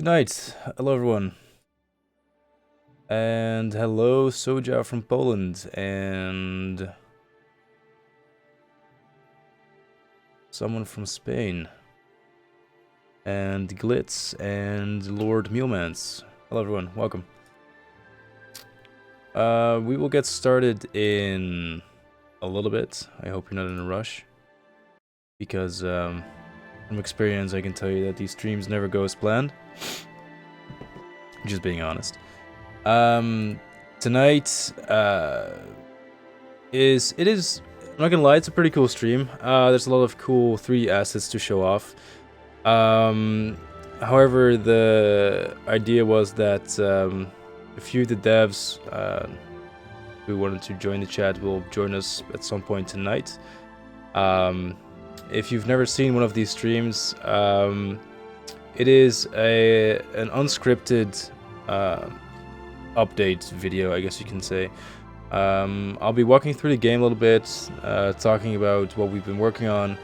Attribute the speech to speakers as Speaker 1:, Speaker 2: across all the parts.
Speaker 1: Good night. Hello, everyone. And hello, Soja from Poland. And someone from Spain. And Glitz. And Lord Mealmans. Hello, everyone. Welcome. We will get started in a little bit. I hope you're not in a rush. Because, from experience, I can tell you that these streams never go as planned. Just being honest. Tonight, I'm not gonna lie, it's a pretty cool stream. There's a lot of cool 3D assets to show off. However, the idea was that a few of the devs who wanted to join the chat will join us at some point tonight. If you've never seen one of these streams, it is an unscripted update video, I guess you can say. I'll be walking through the game a little bit, talking about what we've been working on,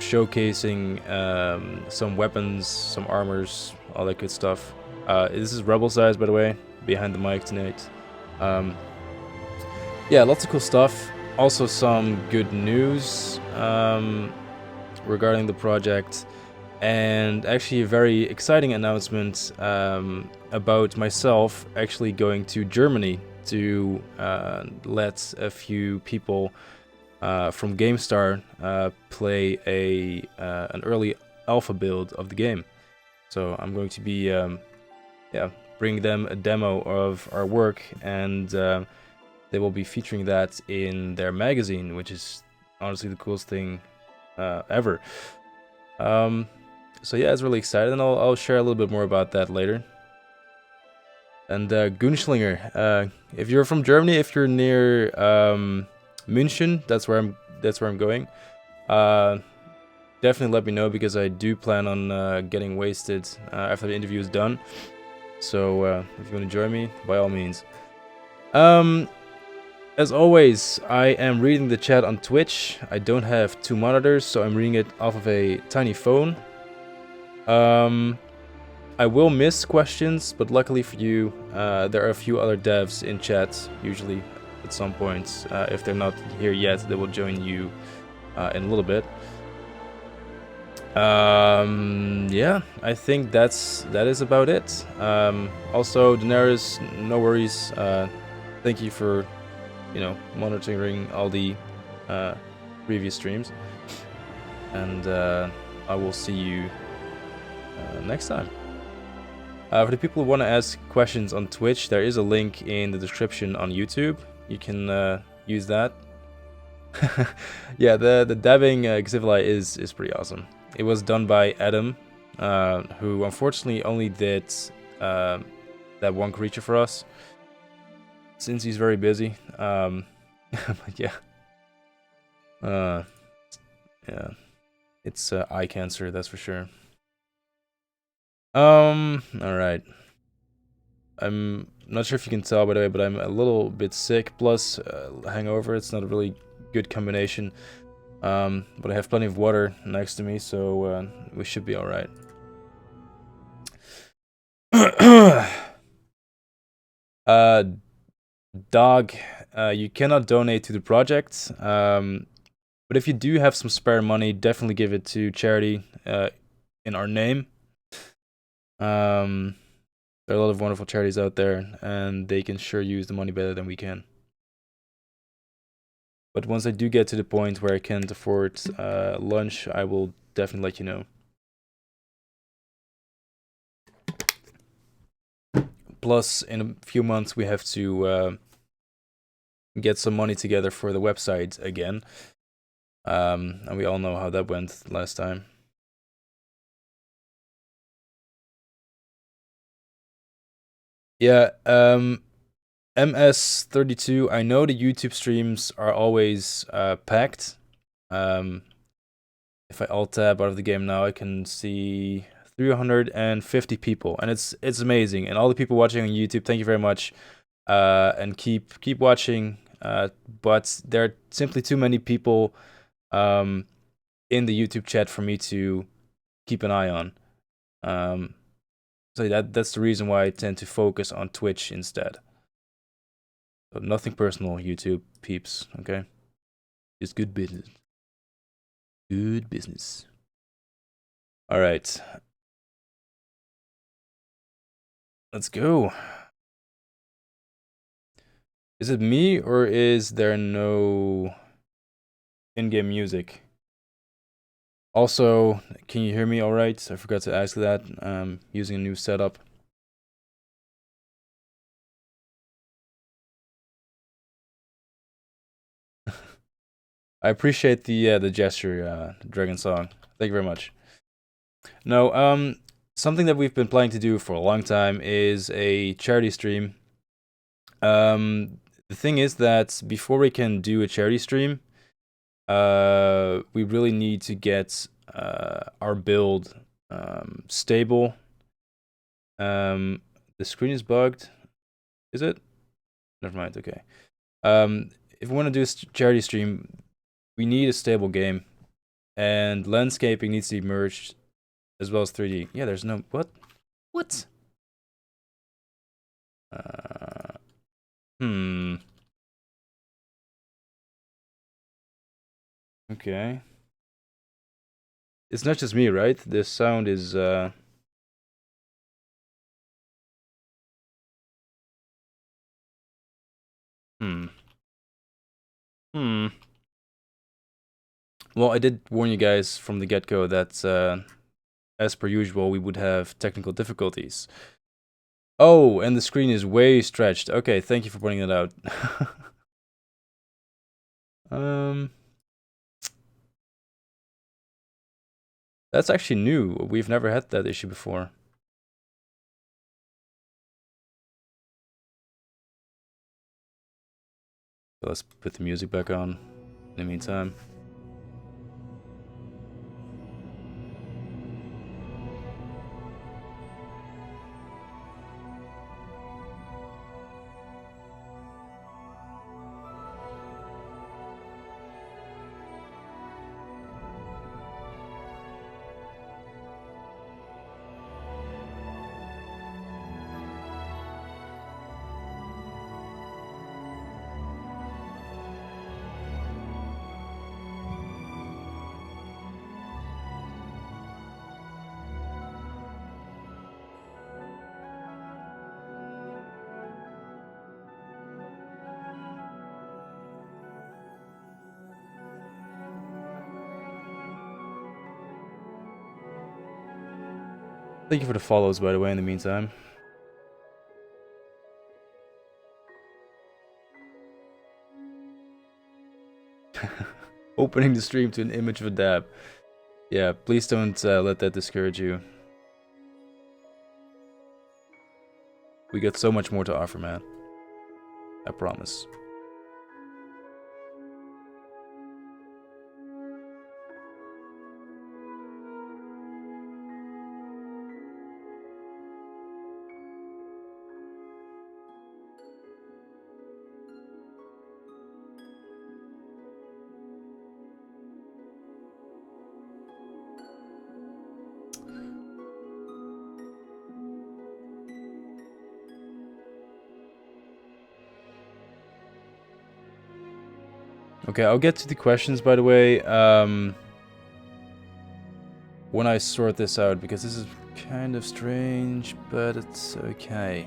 Speaker 1: showcasing some weapons, some armors, all that good stuff. This is Rebel Size, by the way, behind the mic tonight. Yeah, lots of cool stuff. Also some good news regarding the project. And actually a very exciting announcement about myself actually going to Germany to let a few people from GameStar play an early alpha build of the game. So I'm going to be bring them a demo of our work, and they will be featuring that in their magazine, which is honestly the coolest thing ever. So yeah, it's really exciting, and I'll share a little bit more about that later. And Gunschlinger, if you're from Germany, if you're near München, that's where I'm going. Definitely let me know, because I do plan on getting wasted after the interview is done. So if you want to join me, by all means. As always, I am reading the chat on Twitch. I don't have 2 monitors, so I'm reading it off of a tiny phone. I will miss questions, but luckily for you, there are a few other devs in chat, usually at some point. If they're not here yet, they will join you in a little bit. Yeah, I think that is about it. Also, Daenerys, no worries. Thank you for, monitoring all the previous streams. And I will see you next time. For the people who want to ask questions on Twitch, there is a link in the description on YouTube. You can use that. Yeah, the dabbing Xivili is pretty awesome. It was done by Adam, who unfortunately only did that one creature for us, since he's very busy. But yeah. Yeah. It's eye cancer, that's for sure. Alright. I'm not sure if you can tell, by the way, but I'm a little bit sick, plus hangover. It's not a really good combination. But I have plenty of water next to me, so we should be alright. Dog, you cannot donate to the project, but if you do have some spare money, definitely give it to charity in our name. There are a lot of wonderful charities out there, and they can sure use the money better than we can. But once I do get to the point where I can't afford lunch, I will definitely let you know. Plus, in a few months, we have to get some money together for the website again. And we all know how that went last time. Yeah, MS32, I know the YouTube streams are always packed. If I alt-tab out of the game now, I can see 350 people, and it's amazing. And all the people watching on YouTube, thank you very much. And keep watching. But there are simply too many people in the YouTube chat for me to keep an eye on. So that's the reason why I tend to focus on Twitch instead. So nothing personal, YouTube peeps, okay? Just good business. Good business. All right. Let's go. Is it me or is there no in-game music? Also, can you hear me all right? I forgot to ask that. Using a new setup. I appreciate the gesture, Dragon Song. Thank you very much. No, something that we've been planning to do for a long time is a charity stream. The thing is that before we can do a charity stream, we really need to get our build stable. The screen is bugged. Is it? Never mind. Okay. If we want to do a charity stream, we need a stable game, and landscaping needs to be merged as well as 3D. Yeah, there's no what? What? Hmm. Okay. It's not just me, right? The sound is Hmm. Hmm. Well, I did warn you guys from the get-go that as per usual, we would have technical difficulties. Oh, and the screen is way stretched. Okay, thank you for pointing that out. um, that's actually new. We've never had that issue before. So let's put the music back on in the meantime. Thank you for the follows, by the way, in the meantime. Opening the stream to an image of a dab. Yeah, please don't let that discourage you. We got so much more to offer, man. I promise. Okay, I'll get to the questions, by the way, when I sort this out, because this is kind of strange, but it's okay.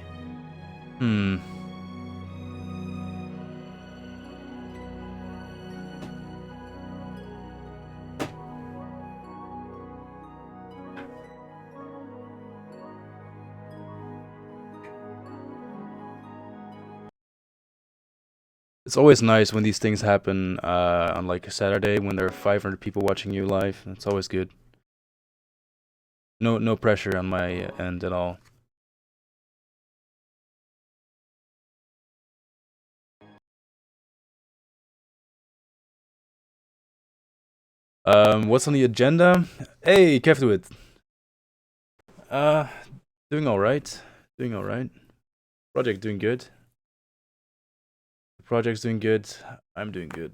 Speaker 1: It's always nice when these things happen on like a Saturday when there are 500 people watching you live. It's always good. No pressure on my end at all. What's on the agenda? Hey, Kevduit. Doing all right. Doing all right. Project doing good. The project's doing good. I'm doing good.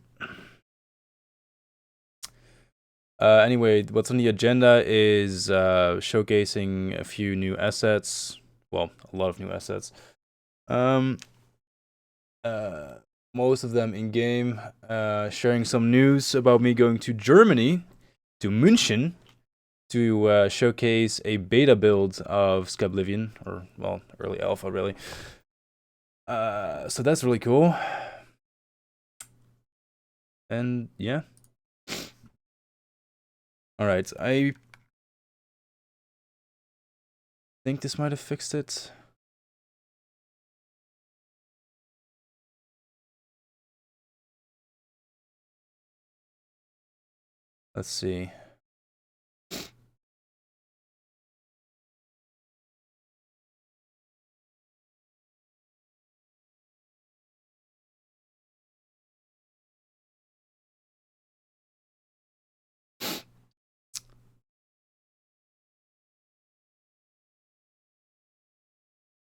Speaker 1: Anyway, what's on the agenda is showcasing a few new assets. Well, a lot of new assets. Um, most of them in game. Sharing some news about me going to Germany, to München, to showcase a beta build of Skyblivion, or well, early alpha really. So that's really cool. And yeah. Alright, I think this might have fixed it. Let's see.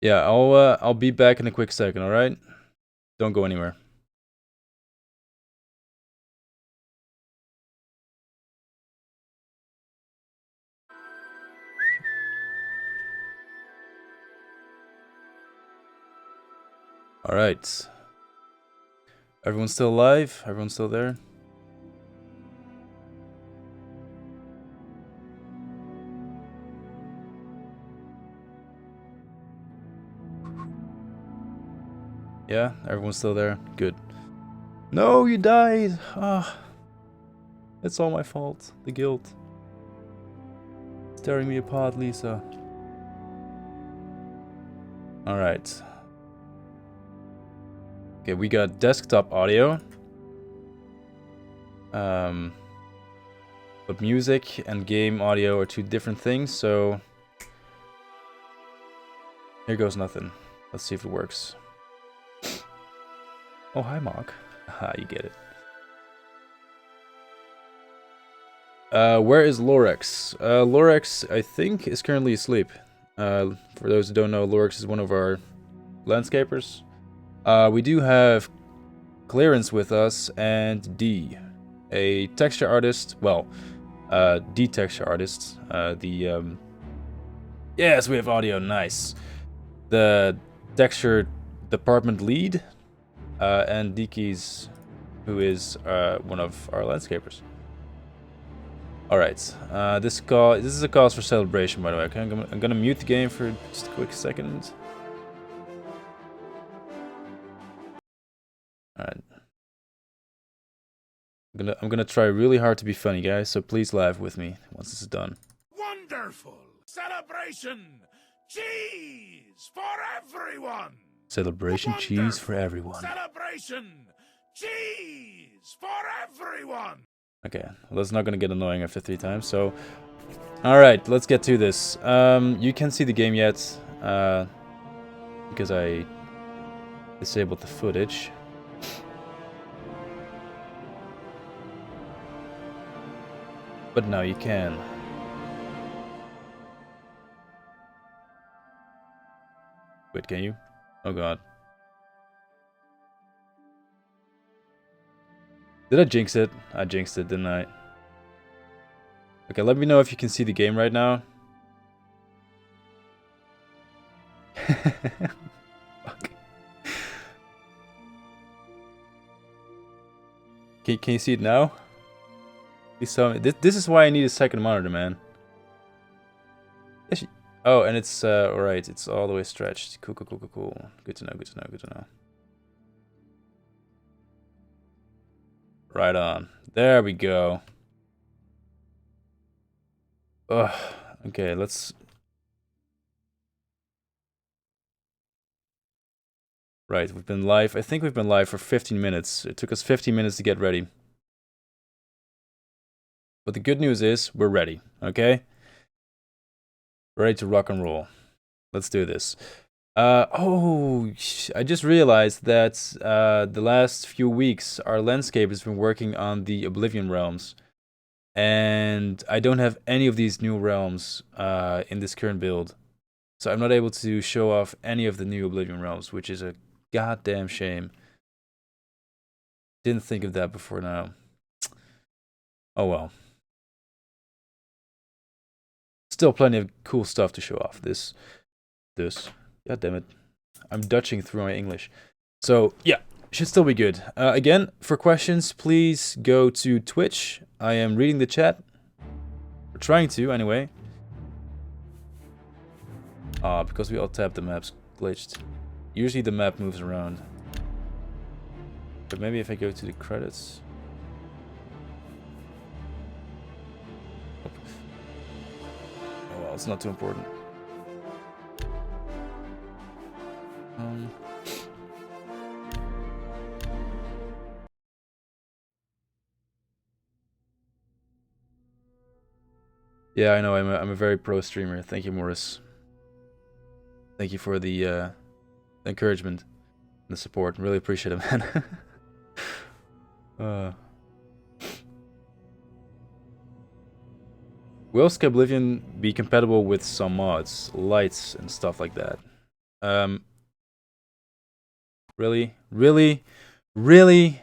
Speaker 1: Yeah, I'll be back in a quick second, alright? Don't go anywhere. Alright. Everyone's still alive? Everyone's still there? Yeah, everyone's still there? Good. No, you died! Ah. It's all my fault. The guilt. It's tearing me apart, Lisa. Alright. Okay, we got desktop audio. But music and game audio are two different things, so here goes nothing. Let's see if it works. Oh, hi, Mark. Haha, you get it. Where is Lorex? Lorex, I think, is currently asleep. For those who don't know, Lorex is one of our landscapers. We do have Clearance with us and D, a texture artist. Well, D texture artist. Yes, we have audio. Nice. The texture department lead, and Diki's, who is one of our landscapers. All right. This is a cause for celebration, by the way. Okay, I'm gonna mute the game for just a quick second. All right. I'm gonna try really hard to be funny, guys. So please laugh with me once this is done.
Speaker 2: Wonderful celebration, cheese for everyone.
Speaker 1: Celebration cheese for everyone.
Speaker 2: Celebration, cheese for everyone.
Speaker 1: Okay, well, that's not gonna get annoying after 3 times. So, all right, let's get to this. You can't see the game yet, because I disabled the footage. But now you can. Wait, can you? Oh god. Did I jinx it? I jinxed it, didn't I? Okay, let me know if you can see the game right now. Fuck. Can you see it now? Please tell me. This is why I need a second monitor, man. Oh, and it's alright. It's all the way stretched. Cool. Good to know. Good to know. Right on. There we go. Ugh. Okay, let's. Right, we've been live. I think we've been live for 15 minutes. It took us 15 minutes to get ready. But the good news is we're ready, okay? Ready to rock and roll. Let's do this. Oh, I just realized that the last few weeks our landscape has been working on the Oblivion realms. And I don't have any of these new realms in this current build. So I'm not able to show off any of the new Oblivion realms, which is a goddamn shame. Didn't think of that before now. Oh well. still plenty of cool stuff to show off. This. God damn it. I'm Dutching through my English. So, yeah, should still be good. Again, for questions, please go to Twitch. I am reading the chat. We're trying to, anyway. Because we all tapped, the map's glitched. Usually the map moves around. But maybe if I go to the credits... Oh well, it's not too important. Yeah, I know, I'm a very pro streamer. Thank you, Morris. Thank you for the encouragement and the support. Really appreciate it, man. Will Skyblivion be compatible with some mods, lights, and stuff like that? Really? Really? Really?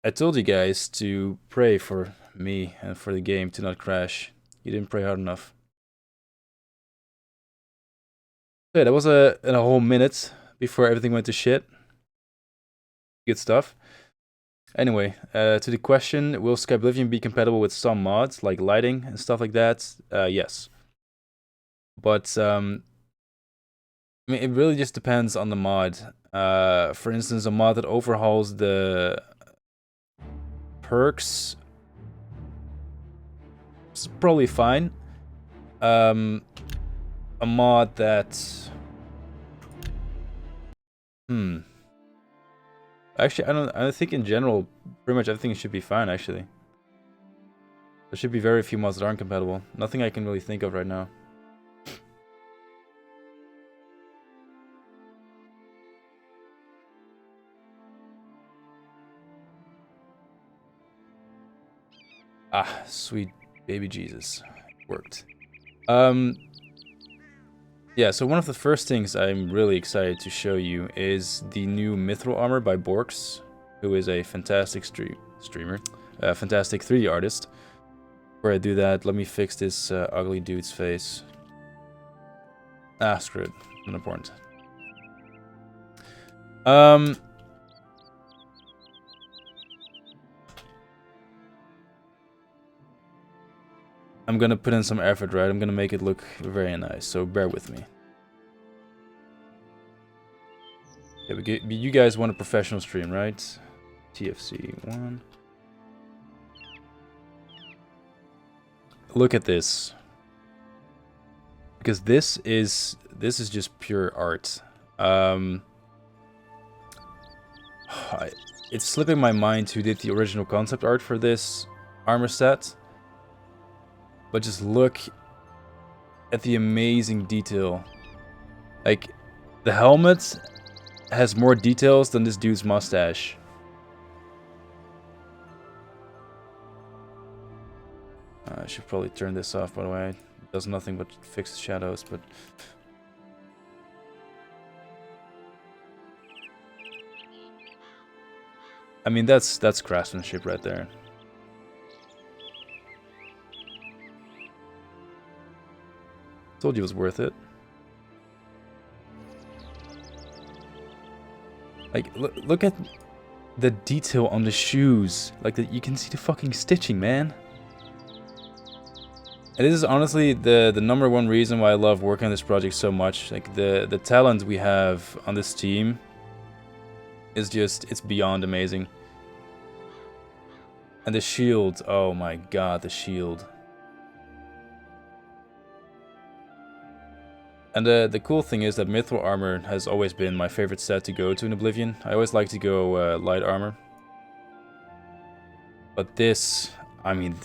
Speaker 1: I told you guys to pray for me and for the game to not crash. You didn't pray hard enough. Yeah, that was a whole minute before everything went to shit. Good stuff. Anyway, to the question, will Skyblivion be compatible with some mods, like lighting and stuff like that? Yes. But, I mean, it really just depends on the mod. For instance, a mod that overhauls the perks is probably fine. A mod that... Actually, I think in general, pretty much everything should be fine, actually. There should be very few mods that aren't compatible. Nothing I can really think of right now. Ah, sweet baby Jesus. Worked. Yeah, so one of the first things I'm really excited to show you is the new Mithril armor by Borks, who is a fantastic streamer, a fantastic 3D artist. Before I do that, let me fix this ugly dude's face. Ah, screw it. Unimportant. I'm gonna put in some effort, right? I'm gonna make it look very nice, so bear with me. Yeah, but you guys want a professional stream, right? TFC 1. Look at this. Because this is just pure art. It's slipping my mind who did the original concept art for this armor set. But just look at the amazing detail. Like, the helmet has more details than this dude's mustache. I should probably turn this off, by the way. It does nothing but fix the shadows, but... I mean, that's craftsmanship right there. Told you it was worth it. Like, look at the detail on the shoes. Like, you can see the fucking stitching, man. And this is honestly the number one reason why I love working on this project so much. Like, the talent we have on this team is just, it's beyond amazing. And the shield, oh my god, the shield. And the cool thing is that Mithril armor has always been my favorite set to go to in Oblivion. I always like to go light armor. But this, I mean,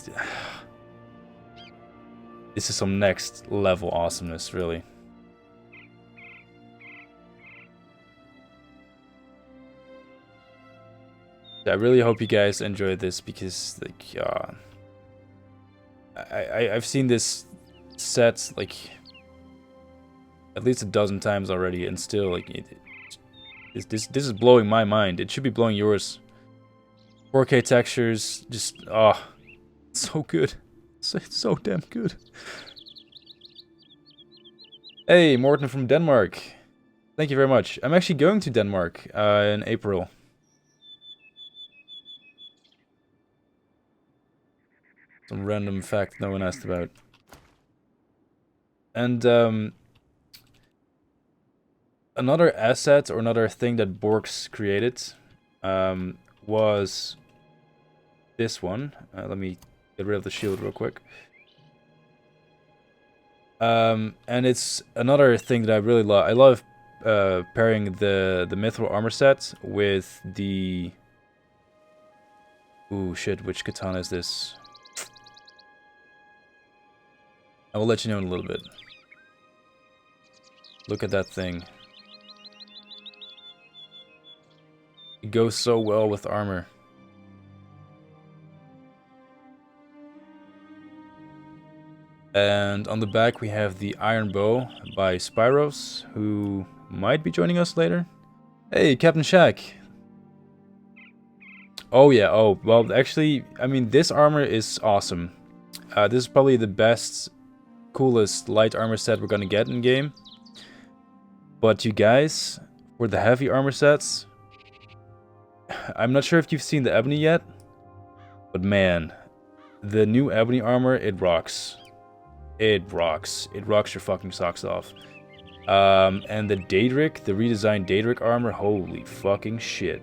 Speaker 1: this is some next level awesomeness, really. I really hope you guys enjoyed this because, like, I've seen this set, like, at least a dozen times already, and still, like, this is blowing my mind. It should be blowing yours. 4K textures, just so good. It's so damn good. Hey, Morten from Denmark. Thank you very much. I'm actually going to Denmark in April. Some random fact no one asked about. And another asset or another thing that Borks created was this one. Let me get rid of the shield real quick. And it's another thing that I really love. I love pairing the mithril armor set with the... Ooh, shit, which katana is this? I will let you know in a little bit. Look at that thing. It goes so well with armor. And on the back we have the Iron Bow by Spyros, who might be joining us later. Hey, Captain Shack! Oh yeah, oh, well actually, I mean, this armor is awesome. This is probably the best, coolest light armor set we're gonna get in game. But you guys, for the heavy armor sets, I'm not sure if you've seen the Ebony yet, but man, the new Ebony armor, it rocks. It rocks. It rocks your fucking socks off. And the Daedric, the redesigned Daedric armor, holy fucking shit.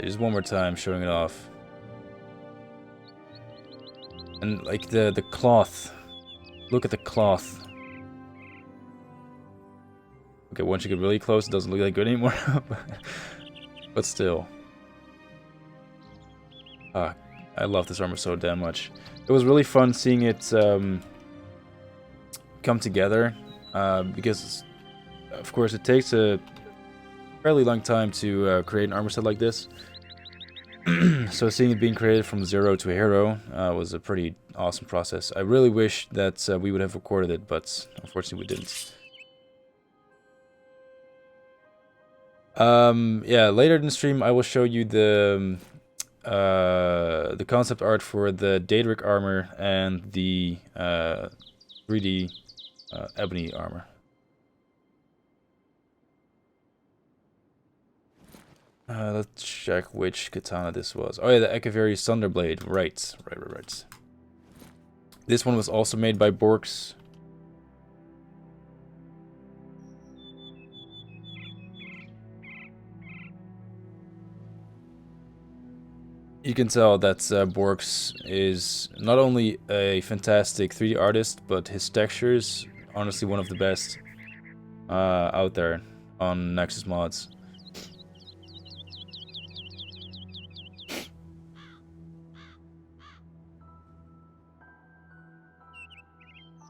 Speaker 1: Just one more time, showing it off. And like the cloth. Look at the cloth. Okay, once you get really close, it doesn't look that good anymore. But still. I love this armor so damn much. It was really fun seeing it come together. Because, of course, it takes a fairly long time to create an armor set like this. So seeing it being created from zero to a hero was a pretty awesome process. I really wish that we would have recorded it, but unfortunately we didn't. Yeah, later in the stream I will show you the concept art for the Daedric armor and the 3D ebony armor. Let's check which katana this was. Oh yeah, the Ekaveri Thunderblade. Right. This one was also made by Borks. You can tell that Borks is not only a fantastic 3D artist, but his textures, honestly one of the best out there on Nexus mods.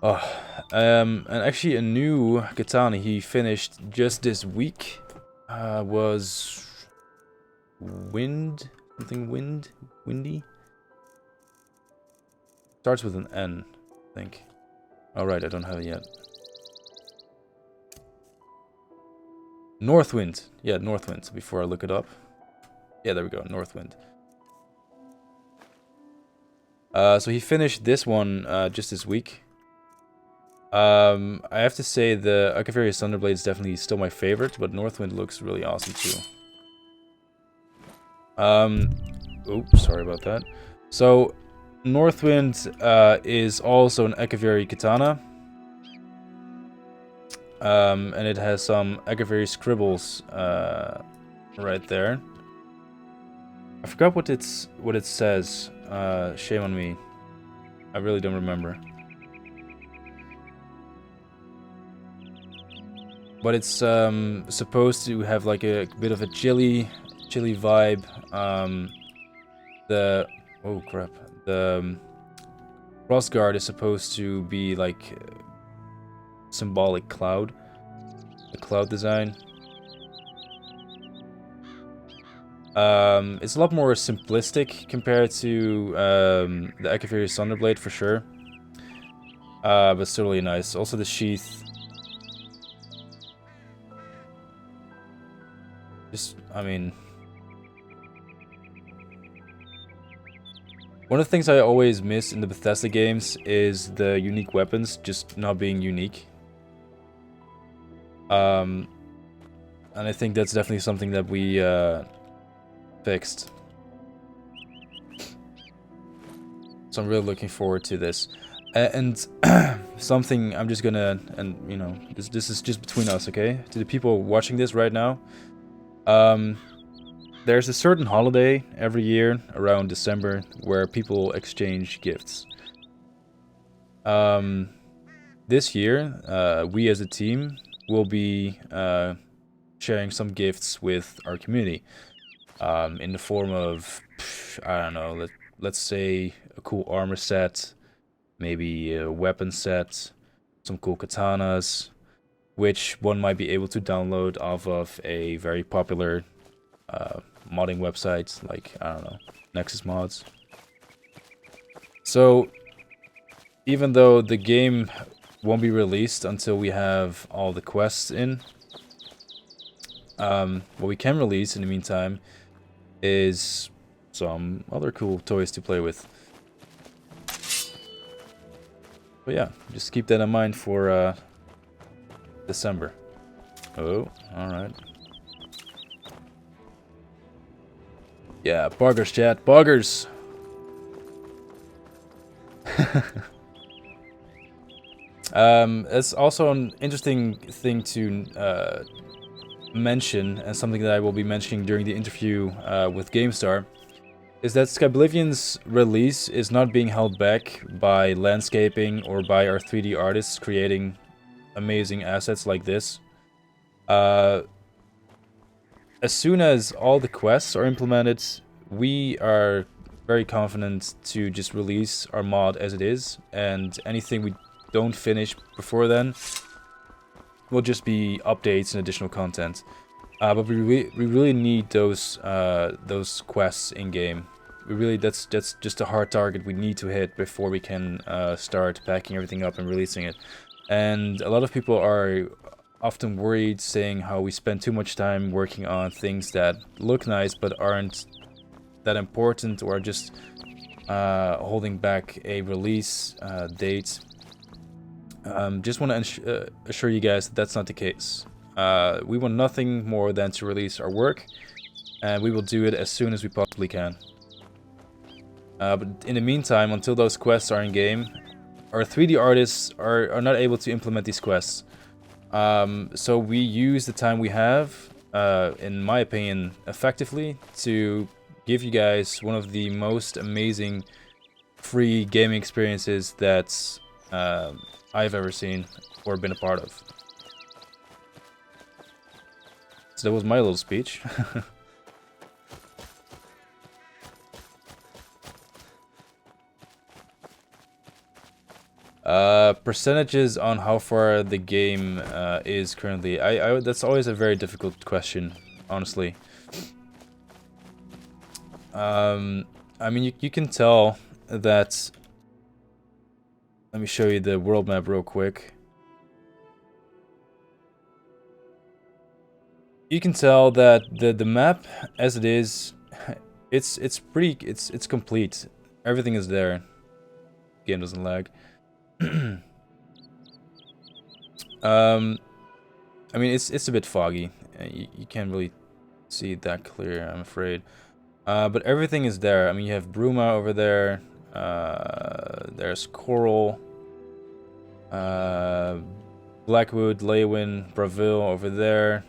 Speaker 1: Oh, and actually a new katana he finished just this week was windy? Starts with an N, I think. Alright, I don't have it yet. Northwind. Yeah, Northwind, before I look it up. Yeah, there we go, Northwind. So he finished this one just this week. I have to say the Ekaveri Thunderblade is definitely still my favorite, but Northwind looks really awesome too. Oops, sorry about that. So, Northwind is also an Ekaveri katana. And it has some Ekaveri scribbles right there. I forgot what it says. Shame on me. I really don't remember. But it's supposed to have like a bit of a chilly vibe. Oh crap. The crossguard is supposed to be like symbolic cloud. The cloud design. It's a lot more simplistic compared to the Ekaveri Thunderblade for sure. But still really nice. Also the sheath. Just, I mean... One of the things I always miss in the Bethesda games is the unique weapons just not being unique. And I think that's definitely something that we fixed. So I'm really looking forward to this. And something I'm just gonna, and you know, this is just between us, okay? To the people watching this right now, there's a certain holiday every year around December where people exchange gifts. This year, we as a team will be sharing some gifts with our community, in the form of, I don't know, let's say a cool armor set, maybe a weapon set, some cool katanas, which one might be able to download off of a very popular modding website, like, I don't know, Nexus Mods. So, even though the game won't be released until we have all the quests in, what we can release in the meantime is some other cool toys to play with. But yeah, just keep that in mind for December. Oh, alright. Yeah, boggers, chat. Boggers! It's also an interesting thing to mention, and something that I will be mentioning during the interview with GameStar, is that Skyblivion's release is not being held back by landscaping or by our 3D artists creating amazing assets like this. As soon as all the quests are implemented, we are very confident to just release our mod as it is, and anything we don't finish before then will just be updates and additional content. But we really need those quests in game. That's just a hard target we need to hit before we can start packing everything up and releasing it. And a lot of people are often worried, saying how we spend too much time working on things that look nice but aren't that important, or just holding back a release date. Just want to assure you guys that that's not the case. We want nothing more than to release our work, and we will do it as soon as we possibly can. But in the meantime, until those quests are in game, our 3D artists are not able to implement these quests. So we use the time we have, in my opinion, effectively to give you guys one of the most amazing free gaming experiences that I've ever seen or been a part of. So that was my little speech. Percentages on how far the game is currently. That's always a very difficult question, honestly. I mean, you can tell that. Let me show you the world map real quick. You can tell that the map as it is, it's complete. Everything is there. Game doesn't lag. I mean, it's a bit foggy. You can't really see it that clear, I'm afraid. But everything is there. I mean, you have Bruma over there. There's Coral, Blackwood, Leywin, Bravil over there.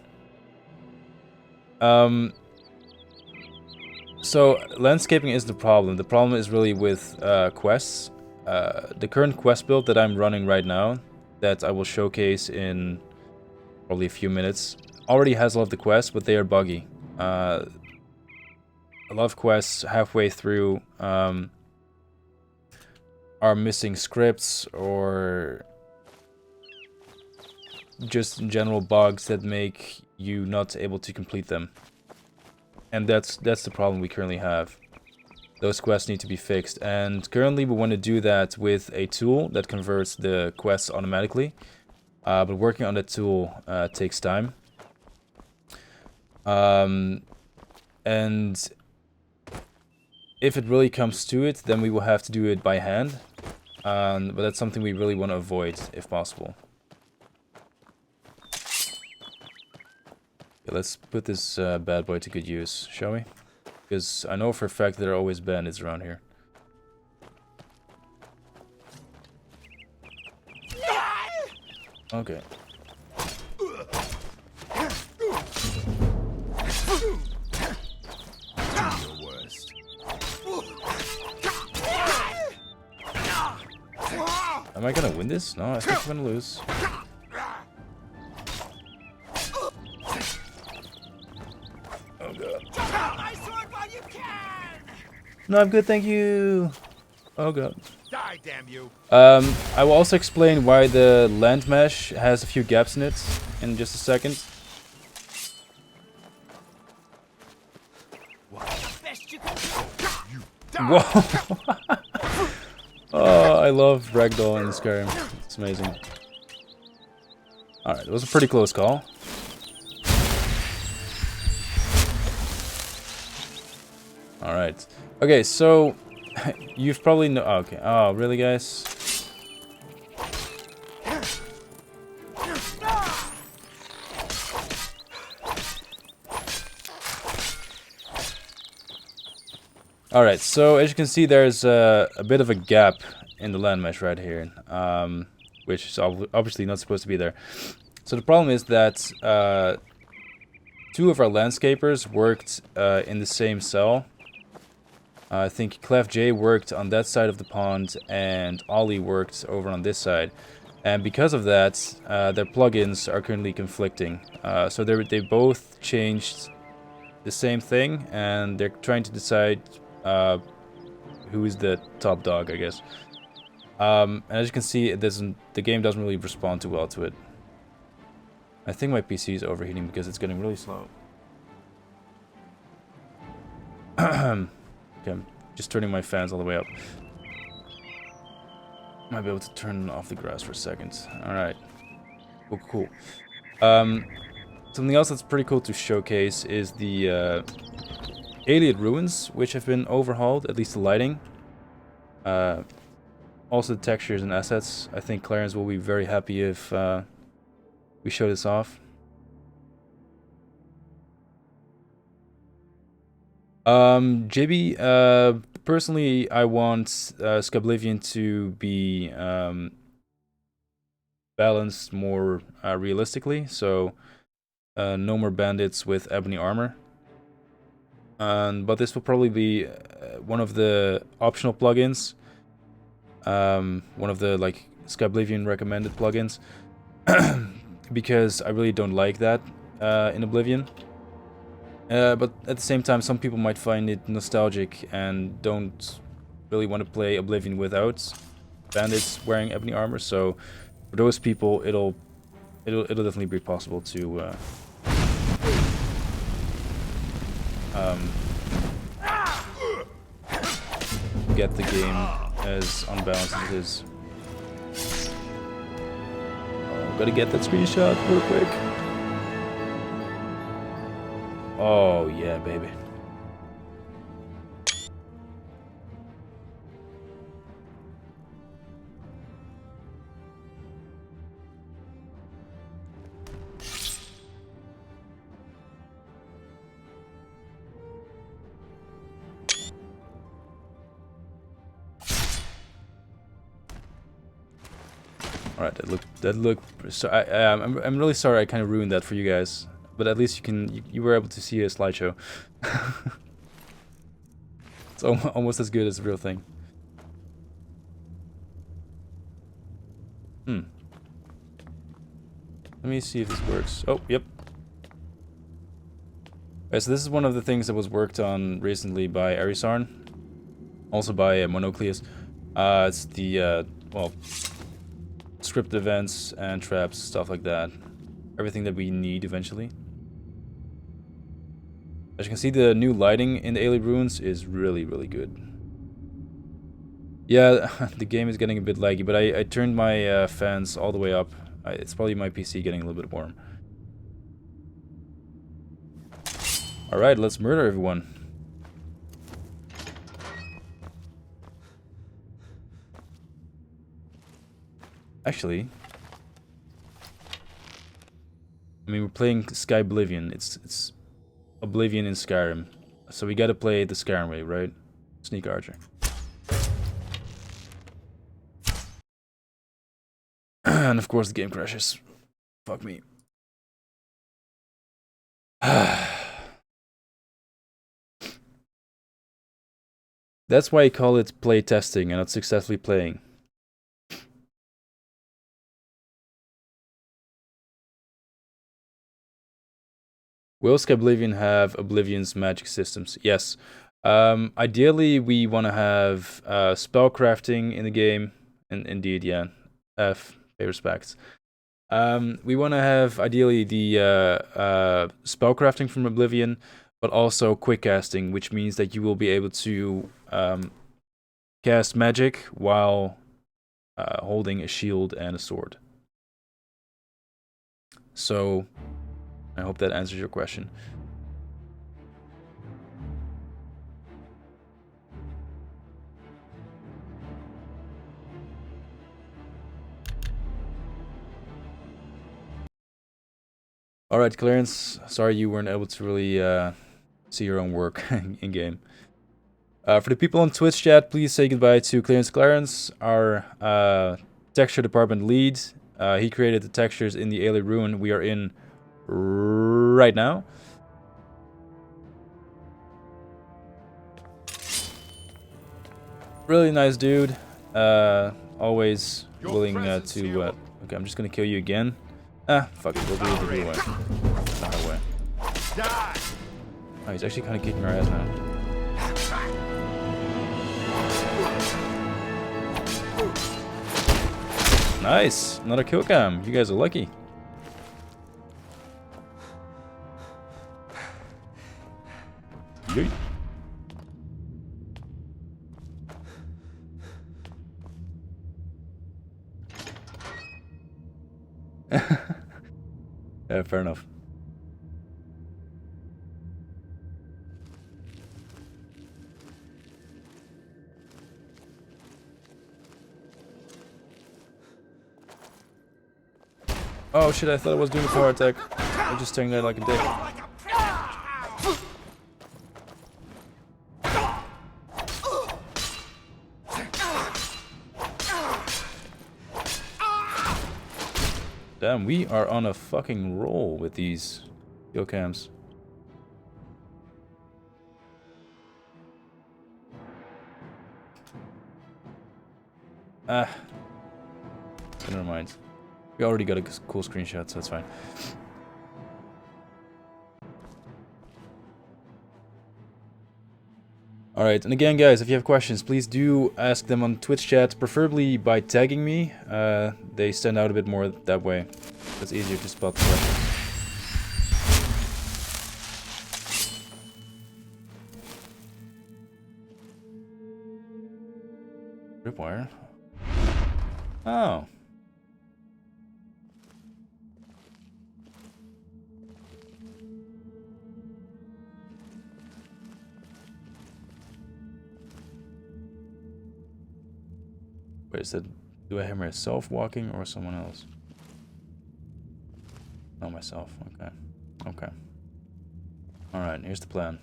Speaker 1: So landscaping is the problem. The problem is really with quests. The current quest build that I'm running right now, that I will showcase in probably a few minutes, already has a lot of the quests, but they are buggy. A lot of quests halfway through are missing scripts, or just general bugs that make you not able to complete them. And that's the problem we currently have. those quests need to be fixed. And currently we want to do that with a tool that converts the quests automatically. But working on that tool takes time. And if it really comes to it, then we will have to do it by hand. But that's something we really want to avoid, if possible. Okay, let's put this bad boy to good use, shall we? Because I know for a fact there are always bandits around here. Okay. Am I gonna win this? No, I think I'm gonna lose. Oh god. No, I'm good, thank you. Oh god.
Speaker 2: Die, damn you.
Speaker 1: I will also explain why the land mesh has a few gaps in it in just a second. Whoa! Oh, I love ragdoll in Skyrim. It's amazing. Alright, it was a pretty close call. Alright. Okay, so you've probably know. Oh, okay. Oh, really, guys? Alright, so as you can see, there's a bit of a gap in the land mesh right here, which is obviously not supposed to be there. So the problem is that two of our landscapers worked in the same cell. I think Clef J worked on that side of the pond, and Ollie worked over on this side. And because of that, their plugins are currently conflicting. So they both changed the same thing, and they're trying to decide who is the top dog, I guess. And as you can see, the game doesn't really respond too well to it. I think my PC is overheating because it's getting really slow. Okay, I'm just turning my fans all the way up. Might be able to turn off the grass for a second. Alright. Cool. Something else that's pretty cool to showcase is the Alien ruins, which have been overhauled, at least the lighting. Also the textures and assets. I think Clarence will be very happy if we show this off. JB, personally, I want Skyblivion to be balanced more realistically, so no more bandits with ebony armor. But this will probably be one of the optional plugins, one of the like Skyblivion recommended plugins, because I really don't like that in Oblivion. But at the same time, some people might find it nostalgic and don't really want to play Oblivion without bandits wearing ebony armor. So for those people, it'll definitely be possible to get the game as unbalanced as it is. Gotta get that screenshot real quick. Oh, yeah, baby. All right, that looked. So I'm really sorry. I kind of ruined that for you guys. But at least you were able to see a slideshow. It's almost as good as the real thing. Let me see if this works. Oh, yep. Okay, so this is one of the things that was worked on recently by Arisarn. Also by Monocleus. It's the, well, scripted events and traps, stuff like that. Everything that we need eventually. As you can see, the new lighting in the Alien Ruins is really, really good. Yeah, the game is getting a bit laggy, but I turned my fans all the way up. It's probably my PC getting a little bit warm. Alright, let's murder everyone. Actually, I mean, we're playing Skyblivion. It's Oblivion in Skyrim. So we gotta play the Skyrim way, right? Sneak Archer. And of course the game crashes. Fuck me. That's why I call it play testing and not successfully playing. Will Skyblivion have Oblivion's magic systems? Yes. Ideally, we want to have spellcrafting in the game. And indeed, yeah. Pay respects. We want to have, ideally, the spellcrafting from Oblivion, but also quick casting, which means that you will be able to cast magic while holding a shield and a sword. So, I hope that answers your question. Alright, Clarence, sorry you weren't able to really see your own work in game. For the people on Twitch chat, please say goodbye to Clarence, our texture department lead. He created the textures in the Alien Ruin we are in right now. Really nice dude. Always willing to... okay, I'm just gonna kill you again. Ah, fuck it, we'll do it the real way. The hard way. Oh, he's actually kind of kicking our ass now. Nice! Another kill cam. You guys are lucky. Yeet. Yeah, fair enough. Oh shit, I thought I was doing a power attack. I was just staring there like a dick. Damn, we are on a fucking roll with these kill cams. Ah. Never mind. We already got a cool screenshot, so that's fine. Alright, and again guys, if you have questions, please do ask them on Twitch chat, preferably by tagging me. They stand out a bit more that way. It's easier to spot the questions. Ripwire? Oh. Wait, is that, do I hear myself walking or someone else? Oh, myself. Okay. Okay. Alright, here's the plan.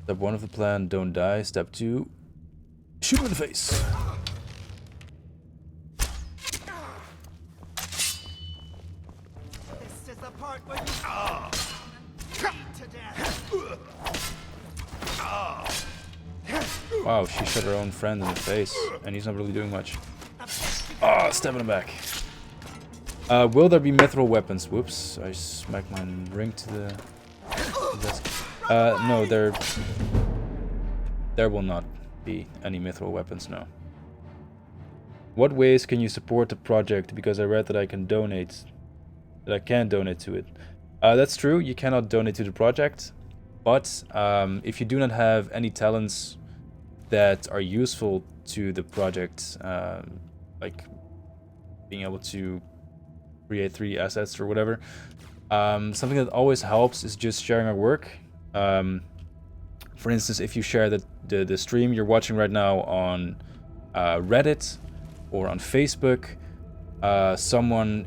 Speaker 1: Step 1 of the plan, don't die. Step 2, shoot him in the face.
Speaker 3: This is the part where you to death.
Speaker 1: Wow, she shot her own friend in the face, and he's not really doing much. Oh, stabbing him back. Will there be mithril weapons? Whoops, I smacked my ring to the desk. No, there will not be any mithril weapons, no. What ways can you support the project? Because I read that I can donate. That I can donate to it. That's true. You cannot donate to the project, but if you do not have any talents that are useful to the project, like being able to create 3D assets or whatever, something that always helps is just sharing our work. For instance, if you share the stream you're watching right now on Reddit or on Facebook, someone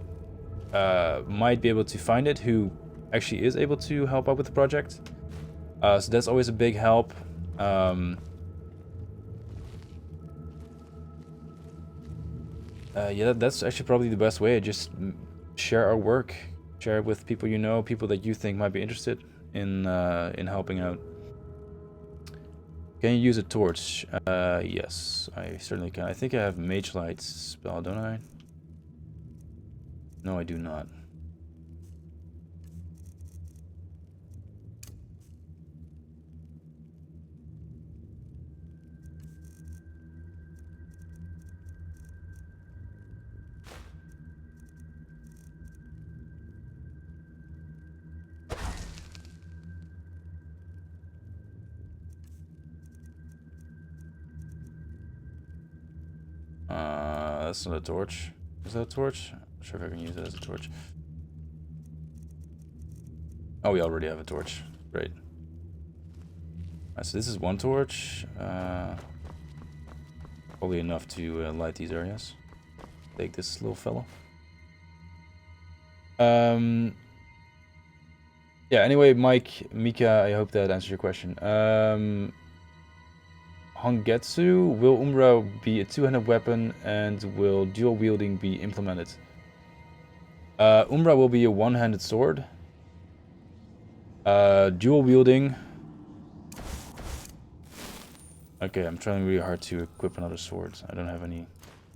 Speaker 1: might be able to find it who actually is able to help out with the project. So that's always a big help. Yeah, that's actually probably the best way. Just share our work, share it with people you know, people that you think might be interested in helping out. Can you use a torch? Yes, I certainly can. I think I have Mage Light spell, don't I? No, I do not. That's not a torch. Is that a torch? I'm not sure if I can use it as a torch. Oh, we already have a torch. Great. Alright, so this is one torch. Probably enough to light these areas. Take this little fellow. Yeah, anyway, Mika, I hope that answers your question. Hongetsu, will Umbra be a two-handed weapon and will dual wielding be implemented? Umbra will be a one-handed sword. Dual wielding. Okay, I'm trying really hard to equip another sword. I don't have any.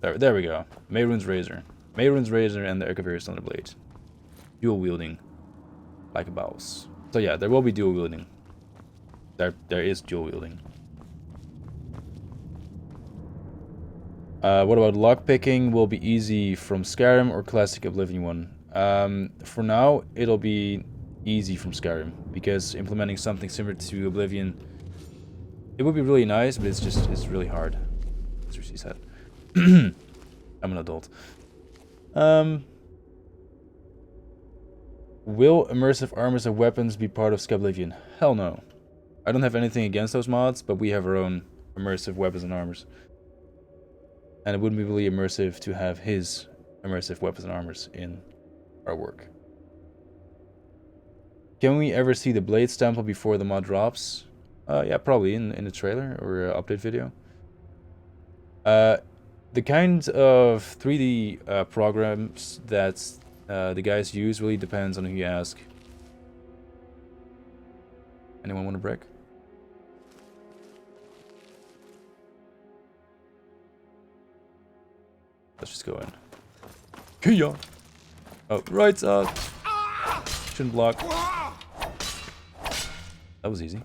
Speaker 1: There we go. Mehrunes Razor. Mehrunes Razor and the Erkavir's Thunderblade. Dual wielding. Like a boss. So yeah, there will be dual wielding. There is dual wielding. What about lockpicking? Will be easy from Skyrim or classic Oblivion 1? For now, it'll be easy from Skyrim, because implementing something similar to Oblivion, it would be really nice, but it's really hard. As she said. I'm an adult. Will immersive armors and weapons be part of Skyblivion? Hell no. I don't have anything against those mods, but we have our own immersive weapons and armors. And it wouldn't be really immersive to have his immersive weapons and armors in our work. Can we ever see the blade sample before the mod drops? Yeah, probably in the trailer or update video. The kind of 3D programs that the guys use really depends on who you ask. Anyone want a brick? Let's just go in. Kia! Oh, right side! Shouldn't block. That was easy.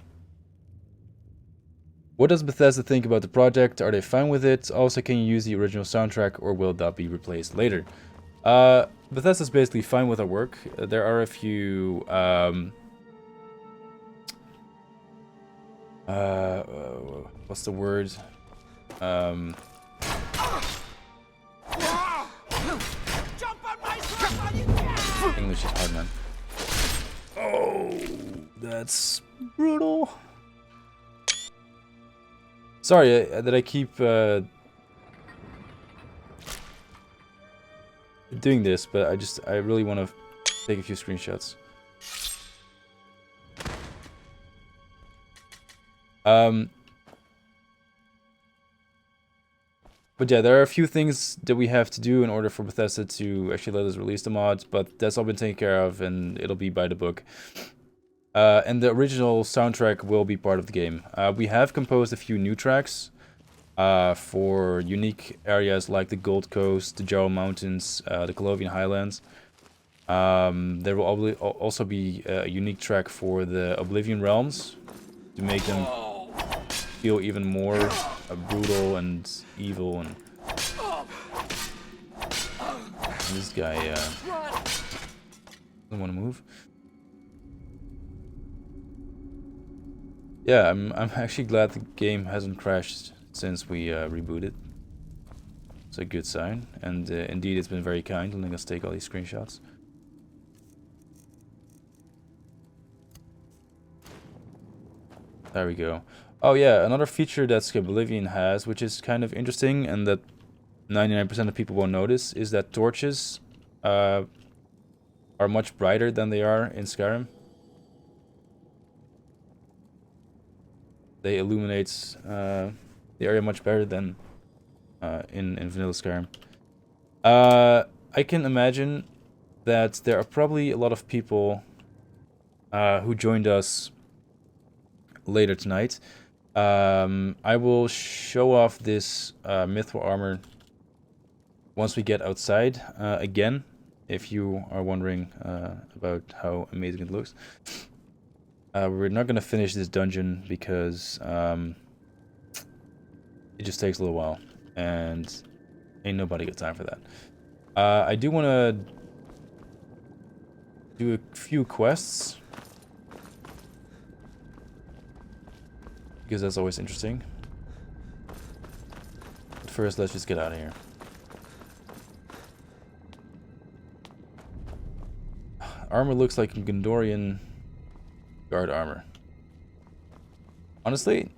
Speaker 1: What does Bethesda think about the project? Are they fine with it? Also, can you use the original soundtrack or will that be replaced later? Bethesda's basically fine with our work. There are a few what's the word? English is hard, man. Oh, that's brutal. Sorry that I keep doing this, but I really want to take a few screenshots. But yeah, there are a few things that we have to do in order for Bethesda to actually let us release the mods, but that's all been taken care of and it'll be by the book. And the original soundtrack will be part of the game. We have composed a few new tracks for unique areas like the Gold Coast, the Jarl Mountains, the Colovian Highlands. There will also be a unique track for the Oblivion realms to make them feel even more brutal and evil and This guy doesn't want to move. Yeah, I'm actually glad the game hasn't crashed since we rebooted. It's a good sign, and indeed it's been very kind letting us take all these screenshots. There we go. Oh yeah, another feature that Skyblivion has, which is kind of interesting and that 99% of people won't notice, is that torches are much brighter than they are in Skyrim. They illuminate the area much better than in vanilla Skyrim. I can imagine that there are probably a lot of people who joined us later tonight. I will show off this mithril armor once we get outside again, if you are wondering about how amazing it looks. We're not going to finish this dungeon because it just takes a little while, and ain't nobody got time for that. I do want to do a few quests, because that's always interesting. But first, let's just get out of here. Armor looks like Gondorian guard armor. Honestly,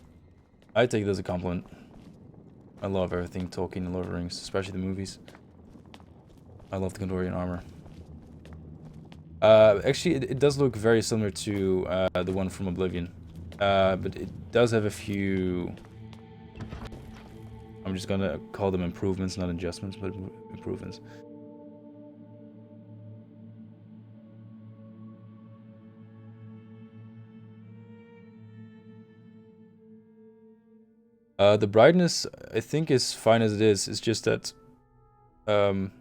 Speaker 1: I take it as a compliment. I love everything Tolkien and Lord of the Rings, especially the movies. I love the Gondorian armor. Actually, it does look very similar to the one from Oblivion. But it does have a few... I'm just gonna call them improvements, not adjustments, but improvements. The brightness, I think, is fine as it is. It's just that the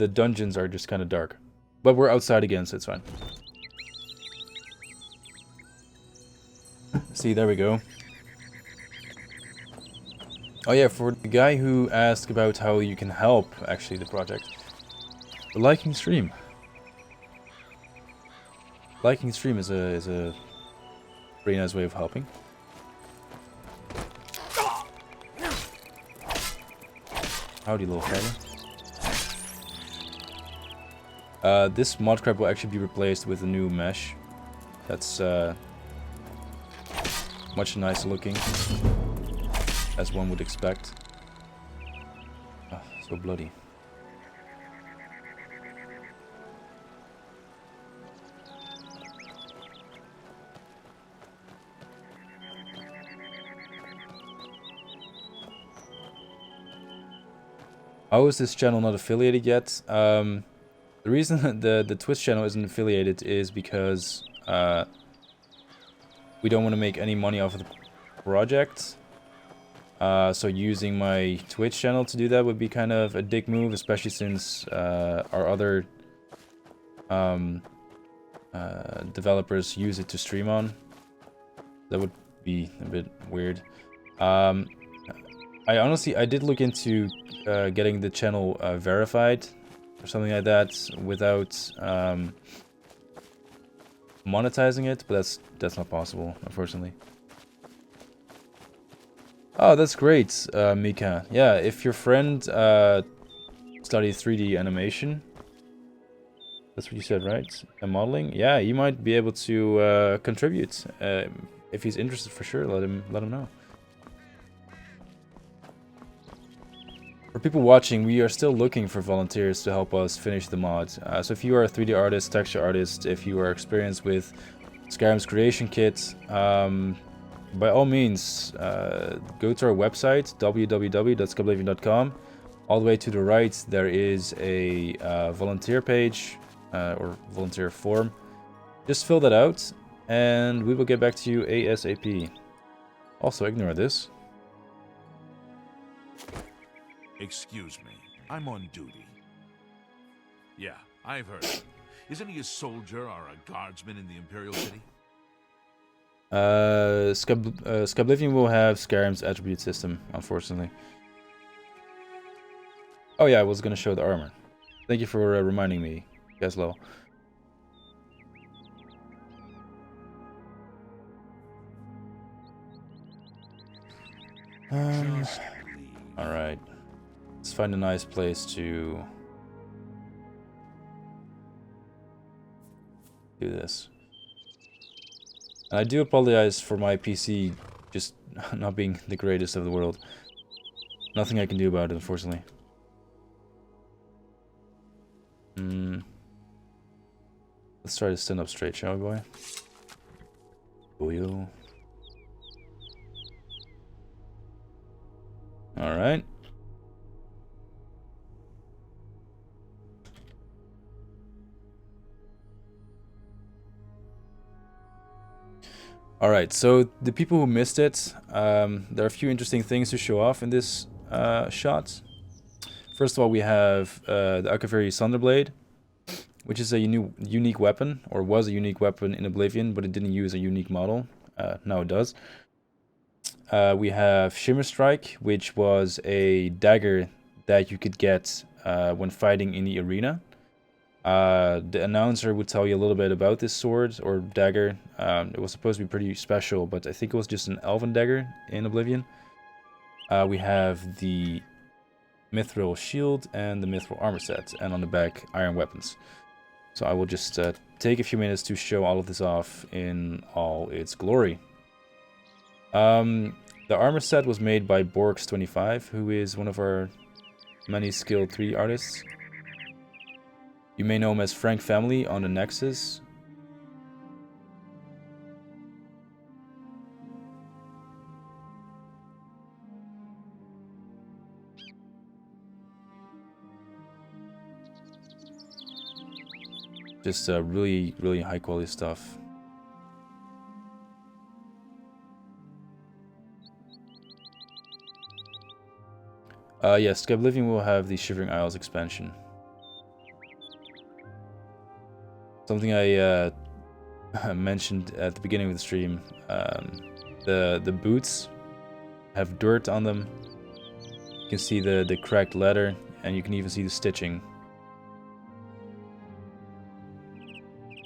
Speaker 1: dungeons are just kind of dark. But we're outside again, so it's fine. See, there we go. Oh yeah, for the guy who asked about how you can help, actually, the project. The liking stream. Liking stream is a pretty nice way of helping. Howdy, little fella. This mod crab will actually be replaced with a new mesh. That's much nicer looking, as one would expect. Oh, so bloody. How is this channel not affiliated yet? The reason the Twitch channel isn't affiliated is because we don't want to make any money off of the project. So using my Twitch channel to do that would be kind of a dick move, especially since our other developers use it to stream on. That would be a bit weird. I did look into getting the channel verified or something like that without monetizing it, but that's not possible, unfortunately. Oh, that's great, Mika. Yeah, if your friend studies 3D animation, that's what you said, right? And modeling, yeah, you might be able to contribute. If he's interested, for sure, let him know. For people watching, we are still looking for volunteers to help us finish the mod. So if you are a 3D artist, texture artist, if you are experienced with Skyrim's creation kit, by all means, go to our website, www.skyblivion.com. All the way to the right, there is a volunteer page, or volunteer form. Just fill that out, and we will get back to you ASAP. Also, ignore this.
Speaker 2: Excuse me, I'm on duty. Yeah, I've heard. Isn't he a soldier or a guardsman in the Imperial City?
Speaker 1: Skyblivion will have Skyrim's attribute system, unfortunately. Oh yeah, I was gonna show the armor. Thank you for reminding me, Gaslow. Alright. Let's find a nice place to do this. And I do apologize for my PC just not being the greatest of the world. Nothing I can do about it, unfortunately. Let's try to stand up straight, shall we, boy? Boyo. Alright. Alright, so the people who missed it, there are a few interesting things to show off in this shot. First of all, we have the Akaviri Thunderblade, which is a unique weapon, or was a unique weapon in Oblivion, but it didn't use a unique model. Now it does. We have Shimmer Strike, which was a dagger that you could get when fighting in the arena. The announcer would tell you a little bit about this sword or dagger. It was supposed to be pretty special, but I think it was just an elven dagger in Oblivion. We have the mithril shield and the mithril armor set, and on the back, iron weapons. So I will just take a few minutes to show all of this off in all its glory. The armor set was made by Borks25, who is one of our many skilled 3D artists. You may know him as Frank Family on the Nexus. Just really, really high quality stuff. Yes, Skyblivion will have the Shivering Isles expansion. Something I mentioned at the beginning of the stream. The boots have dirt on them. You can see the cracked leather, and you can even see the stitching.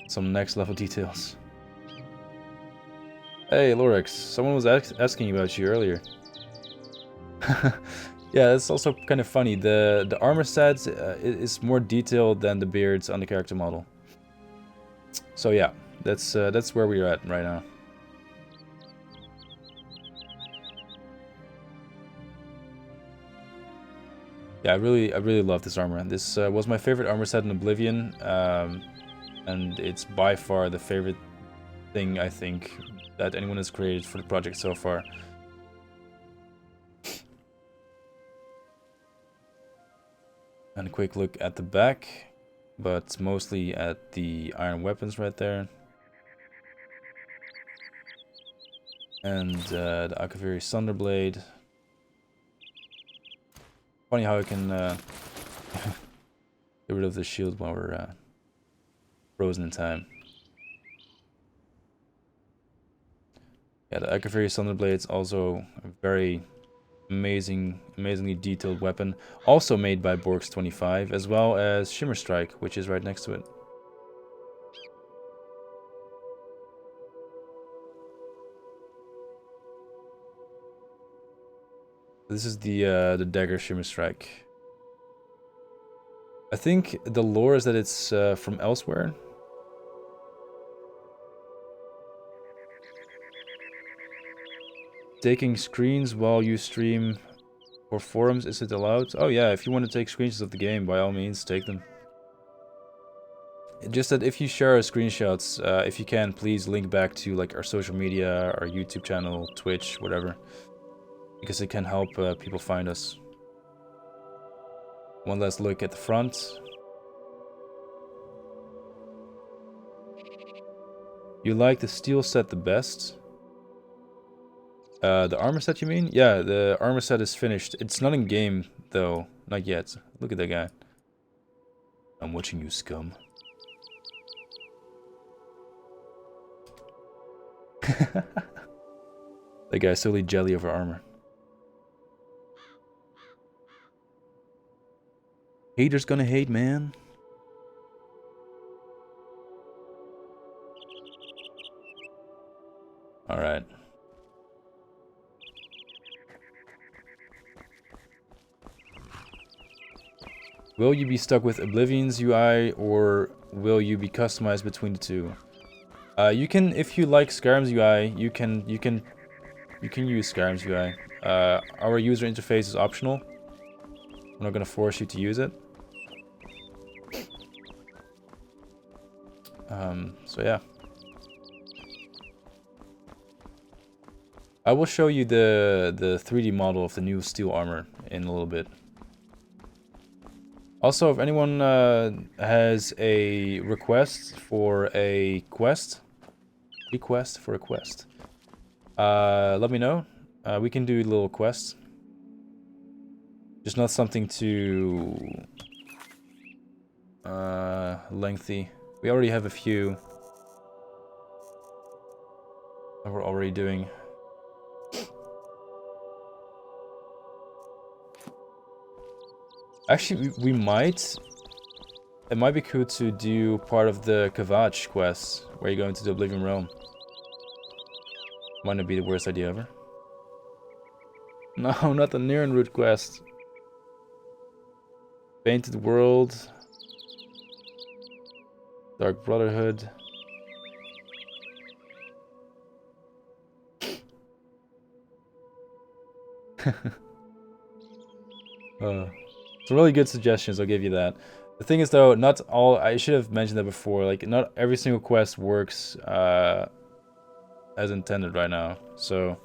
Speaker 1: Some next level details. Hey, Lorix, someone was asking about you earlier. Yeah, that's also kind of funny. The armor set is more detailed than the beards on the character model. So yeah, that's where we're at right now. Yeah, I really love this armor. This was my favorite armor set in Oblivion, and it's by far the favorite thing I think that anyone has created for the project so far. And a quick look at the back, but mostly at the iron weapons right there. And the Akaviri Thunderblade. Funny how I can get rid of the shield while we're frozen in time. Yeah, the Akaviri Thunderblade is also a very amazingly detailed weapon, also made by Borks25, as well as Shimmer Strike, which is right next to it. This is the dagger Shimmer Strike. I think the lore is that it's from elsewhere. Taking screens while you stream for forums, is it allowed? Oh yeah, if you want to take screenshots of the game, by all means, take them. Just that if you share screenshots, if you can, please link back to like our social media, our YouTube channel, Twitch, whatever. Because it can help people find us. One last look at the front. You like the steel set the best? The armor set, you mean? Yeah, the armor set is finished. It's not in game, though. Not yet. Look at that guy. I'm watching you, scum. That guy's totally jelly over armor. Haters gonna hate, man. Alright. Will you be stuck with Oblivion's UI, or will you be customized between the two? You can, if you like Skyrim's UI, you can use Skyrim's UI. Our user interface is optional. I'm not gonna force you to use it. So yeah. I will show you the 3D model of the new steel armor in a little bit. Also, if anyone has a request for a quest, let me know. We can do little quests. Just not something too lengthy. We already have a few that we're already doing. Actually, we might. It might be cool to do part of the Kavach quest, where you go into the Oblivion realm. Might not be the worst idea ever. No, not the Nirenroot quest. Painted World. Dark Brotherhood. Some really good suggestions, I'll give you that. The thing is though, not all, I should have mentioned that before, like not every single quest works as intended right now, so...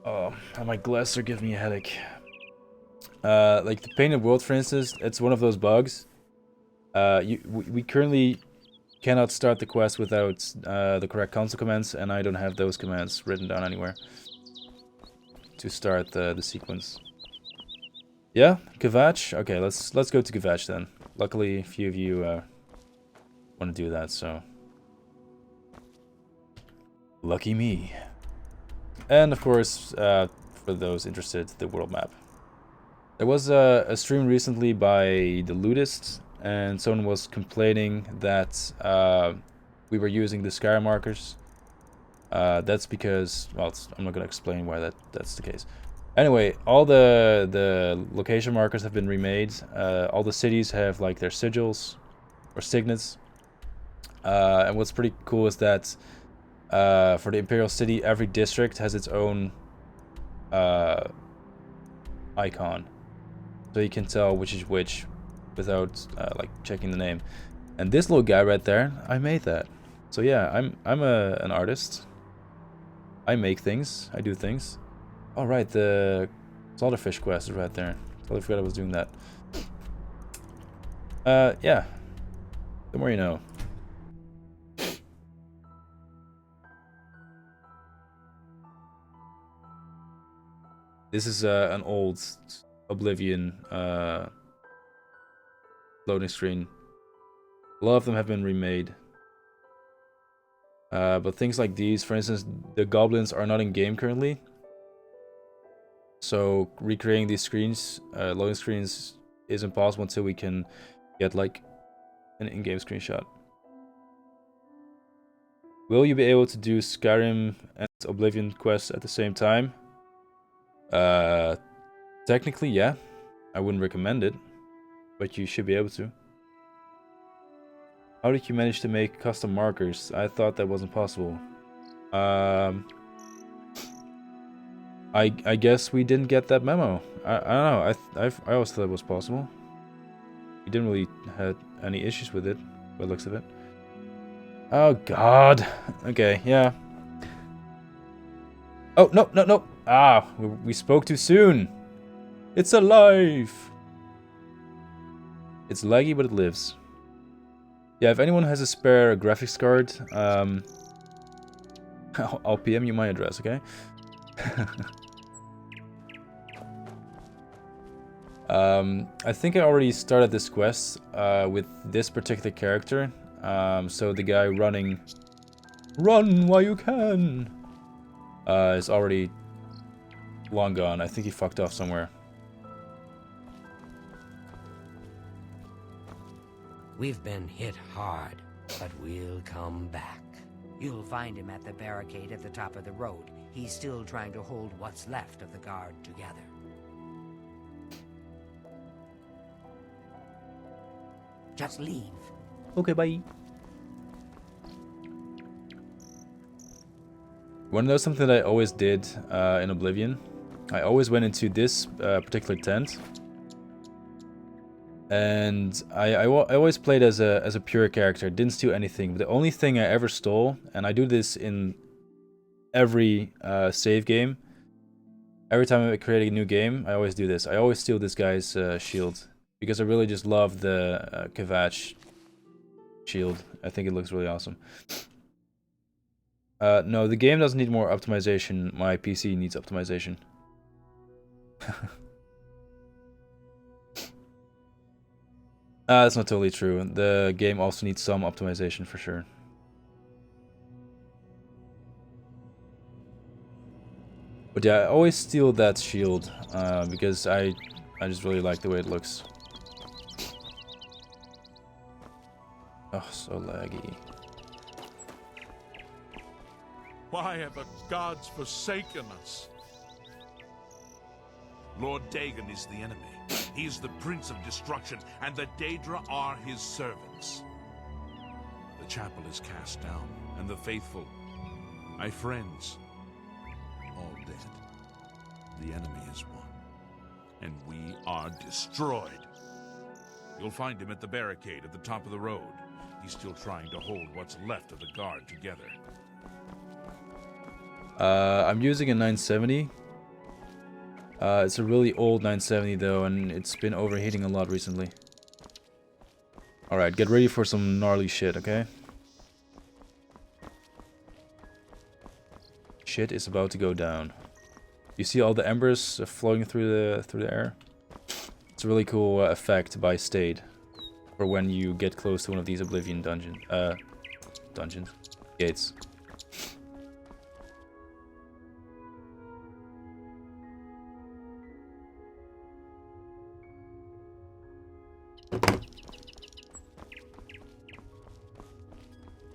Speaker 1: Oh, my glasses are giving me a headache. Like the Painted World, for instance, it's one of those bugs. We currently cannot start the quest without the correct console commands, and I don't have those commands written down anywhere to start the sequence. Yeah, Kavach. Okay, let's go to Kavach then. Luckily, a few of you want to do that, so lucky me. And of course, for those interested, the world map. There was a stream recently by the Ludist, and someone was complaining that we were using the Skyrim markers. That's because, well, I'm not gonna explain why that's the case. Anyway, all the location markers have been remade. All the cities have like their sigils or signets. And what's pretty cool is that for the Imperial City, every district has its own icon, so you can tell which is which without like checking the name. And this little guy right there, I made that. So yeah, I'm an artist. I make things. I do things. All right, the Slaughterfish quest is right there. Totally forgot I was doing that. Yeah. The more you know. This is an old Oblivion loading screen. A lot of them have been remade. But things like these, for instance, the goblins are not in game currently. So recreating these screens, loading screens, is impossible until we can get like an in-game screenshot. Will you be able to do Skyrim and Oblivion quests at the same time? Technically, yeah. I wouldn't recommend it, but you should be able to. How did you manage to make custom markers? I thought that wasn't possible. I guess we didn't get that memo. I don't know. I always thought it was possible. We didn't really have any issues with it, by the looks of it. Oh God. Okay, yeah. Oh no no no! Ah, we spoke too soon. It's alive. It's laggy, but it lives. Yeah, if anyone has a spare graphics card, I'll PM you my address, okay? I think I already started this quest with this particular character. So the guy running, run while you can, is already long gone. I think he fucked off somewhere.
Speaker 4: We've been hit hard, but we'll come back.
Speaker 5: You'll find him at the barricade at the top of the road. He's still trying to hold what's left of the guard together. Just leave.
Speaker 1: Okay, bye. Wanna know something that I always did in Oblivion? I always went into this particular tent. And I always played as a pure character, didn't steal anything. But the only thing I ever stole, and I do this in every save game, every time I create a new game, I always do this. I always steal this guy's shield, because I really just love the Kvatch shield. I think it looks really awesome. No, the game doesn't need more optimization. My PC needs optimization. That's not totally true. The game also needs some optimization for sure. But yeah, I always steal that shield because I just really like the way it looks. Oh, so laggy.
Speaker 2: Why have the gods forsaken us? Lord Dagon is the enemy. He is the Prince of Destruction, and the Daedra are his servants. The chapel is cast down, and the faithful, my friends, all dead. The enemy is won, and we are destroyed. You'll find him at the barricade at the top of the road. He's still trying to hold what's left of the guard together.
Speaker 1: I'm using a 970. It's a really old 970 though, and it's been overheating a lot recently. Alright, get ready for some gnarly shit, okay? Shit is about to go down. You see all the embers flowing through the air? It's a really cool effect by Stade for when you get close to one of these Oblivion gates.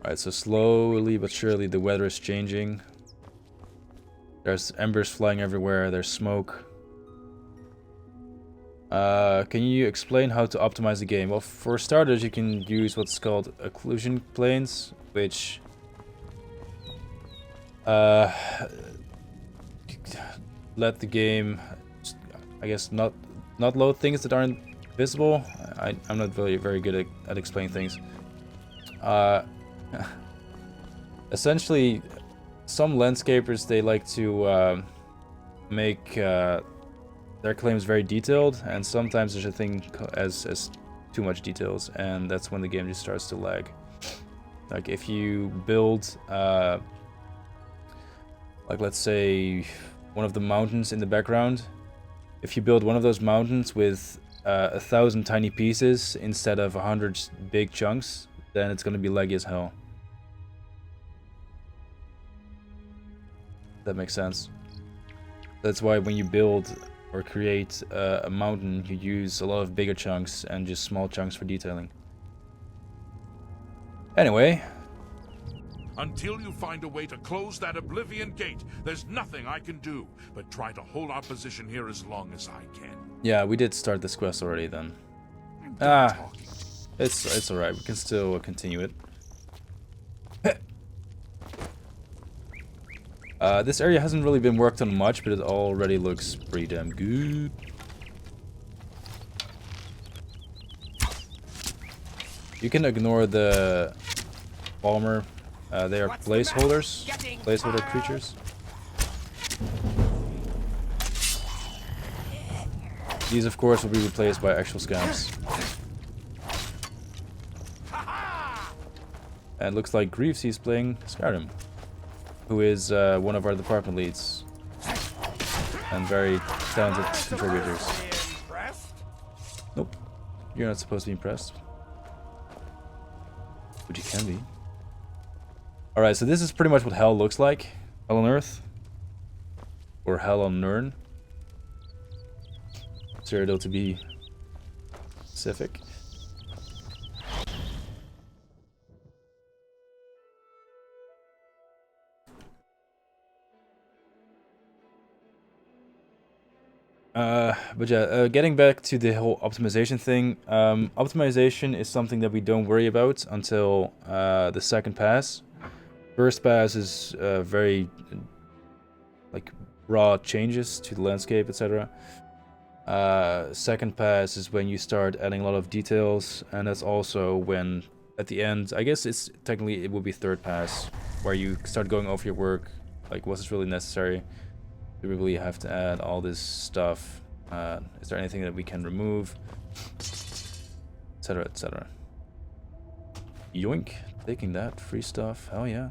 Speaker 1: Alright, so slowly but surely the weather is changing. There's embers flying everywhere, there's smoke. Can you explain how to optimize the game? Well, for starters, you can use what's called occlusion planes, which let the game, I guess, not load things that aren't visible. I'm not very good at explaining things. Essentially, some landscapers, they like to make their claims very detailed, and sometimes there's a thing as too much details, and that's when the game just starts to lag. Like if you build, like let's say one of the mountains in the background, if you build one of those mountains with 1,000 tiny pieces instead of 100 big chunks, then it's gonna be laggy as hell. That makes sense. That's why when you build or create a mountain, you use a lot of bigger chunks and just small chunks for detailing. Anyway.
Speaker 2: Until you find a way to close that Oblivion gate, there's nothing I can do but try to hold our position here as long as I can.
Speaker 1: Yeah, we did start this quest already then. It's alright, we can still continue it. This area hasn't really been worked on much, but it already looks pretty damn good. You can ignore the Palmer. They are placeholders, placeholder creatures. These, of course, will be replaced by actual scams. And it looks like Greaves is playing Skyrim, who is one of our department leads and very talented contributors. Nope, you're not supposed to be impressed, but you can be. Alright, so this is pretty much what hell looks like. Hell on Earth. Or hell on Nirn. Cyrodiil to be specific. But yeah, getting back to the whole optimization thing, optimization is something that we don't worry about until the second pass. First pass is very like raw changes to the landscape, etc. Second pass is when you start adding a lot of details, and that's also when at the end, I guess it's technically it would be third pass, where you start going over your work, like was this really necessary? Do we really have to add all this stuff? Is there anything that we can remove? Etc, etc. Yoink, taking that, free stuff, hell yeah.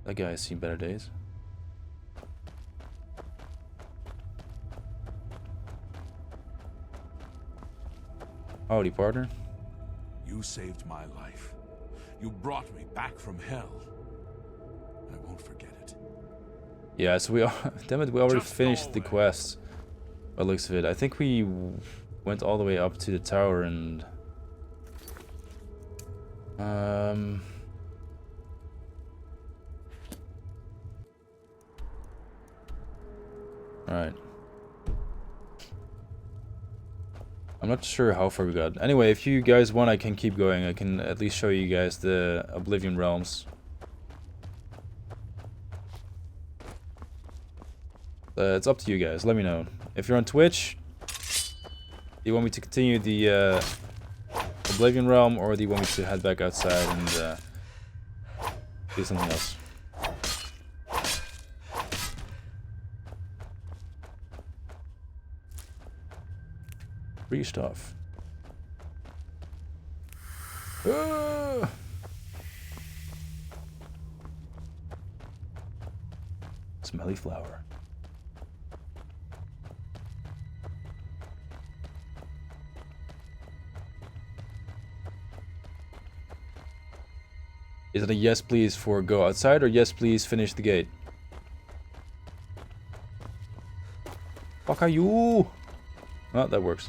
Speaker 1: That guy has seen better days. Howdy, partner.
Speaker 2: You saved my life. You brought me back from hell. I won't forget it.
Speaker 1: Yeah, so we damn it, we already
Speaker 2: Just
Speaker 1: finished
Speaker 2: go
Speaker 1: the
Speaker 2: away.
Speaker 1: quest. By the looks of it, I think we went all the way up to the tower and alright. I'm not sure how far we got. Anyway, if you guys want, I can keep going. I can at least show you guys the Oblivion realms. It's up to you guys. Let me know. If you're on Twitch, do you want me to continue the Oblivion realm, or do you want me to head back outside and do something else? Free stuff. Ah! Smelly flower. Is it a yes please for go outside, or yes please finish the gate? Fuck are you? Oh, that works.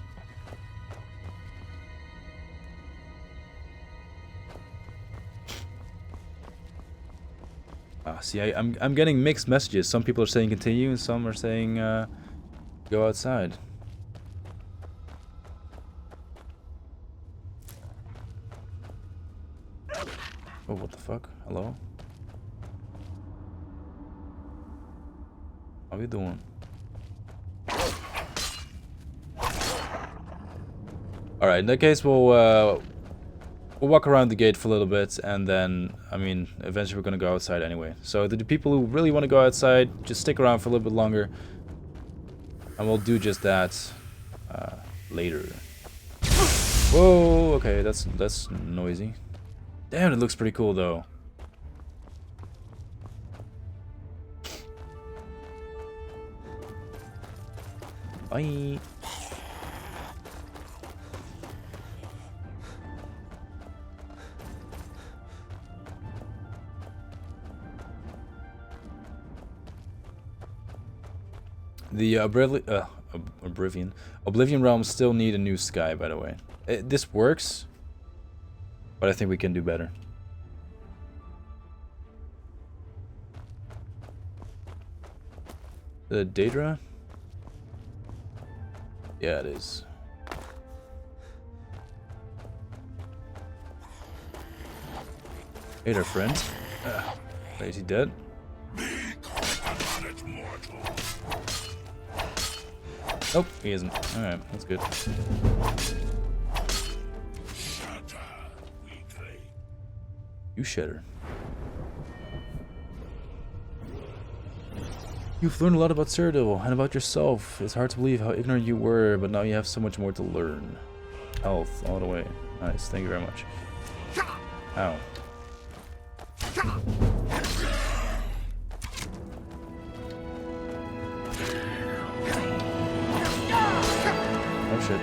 Speaker 1: See, I'm getting mixed messages. Some people are saying continue, and some are saying go outside. Oh, what the fuck? Hello? How you doing? Alright, in that case, we'll walk around the gate for a little bit, and then, I mean, eventually we're gonna go outside anyway. So the people who really want to go outside, just stick around for a little bit longer, and we'll do just that later. Whoa, okay, that's noisy. Damn, it looks pretty cool though. Bye. The Oblivion realms still need a new sky, by the way. This works, but I think we can do better. The Daedra? Yeah, it is. Hey there, friend. Is he dead? Nope, he isn't. Alright, that's good. You shudder. You've learned a lot about Cyrodiil and about yourself. It's hard to believe how ignorant you were, but now you have so much more to learn. Health, all the way. Nice, thank you very much. Ow. Oh shit.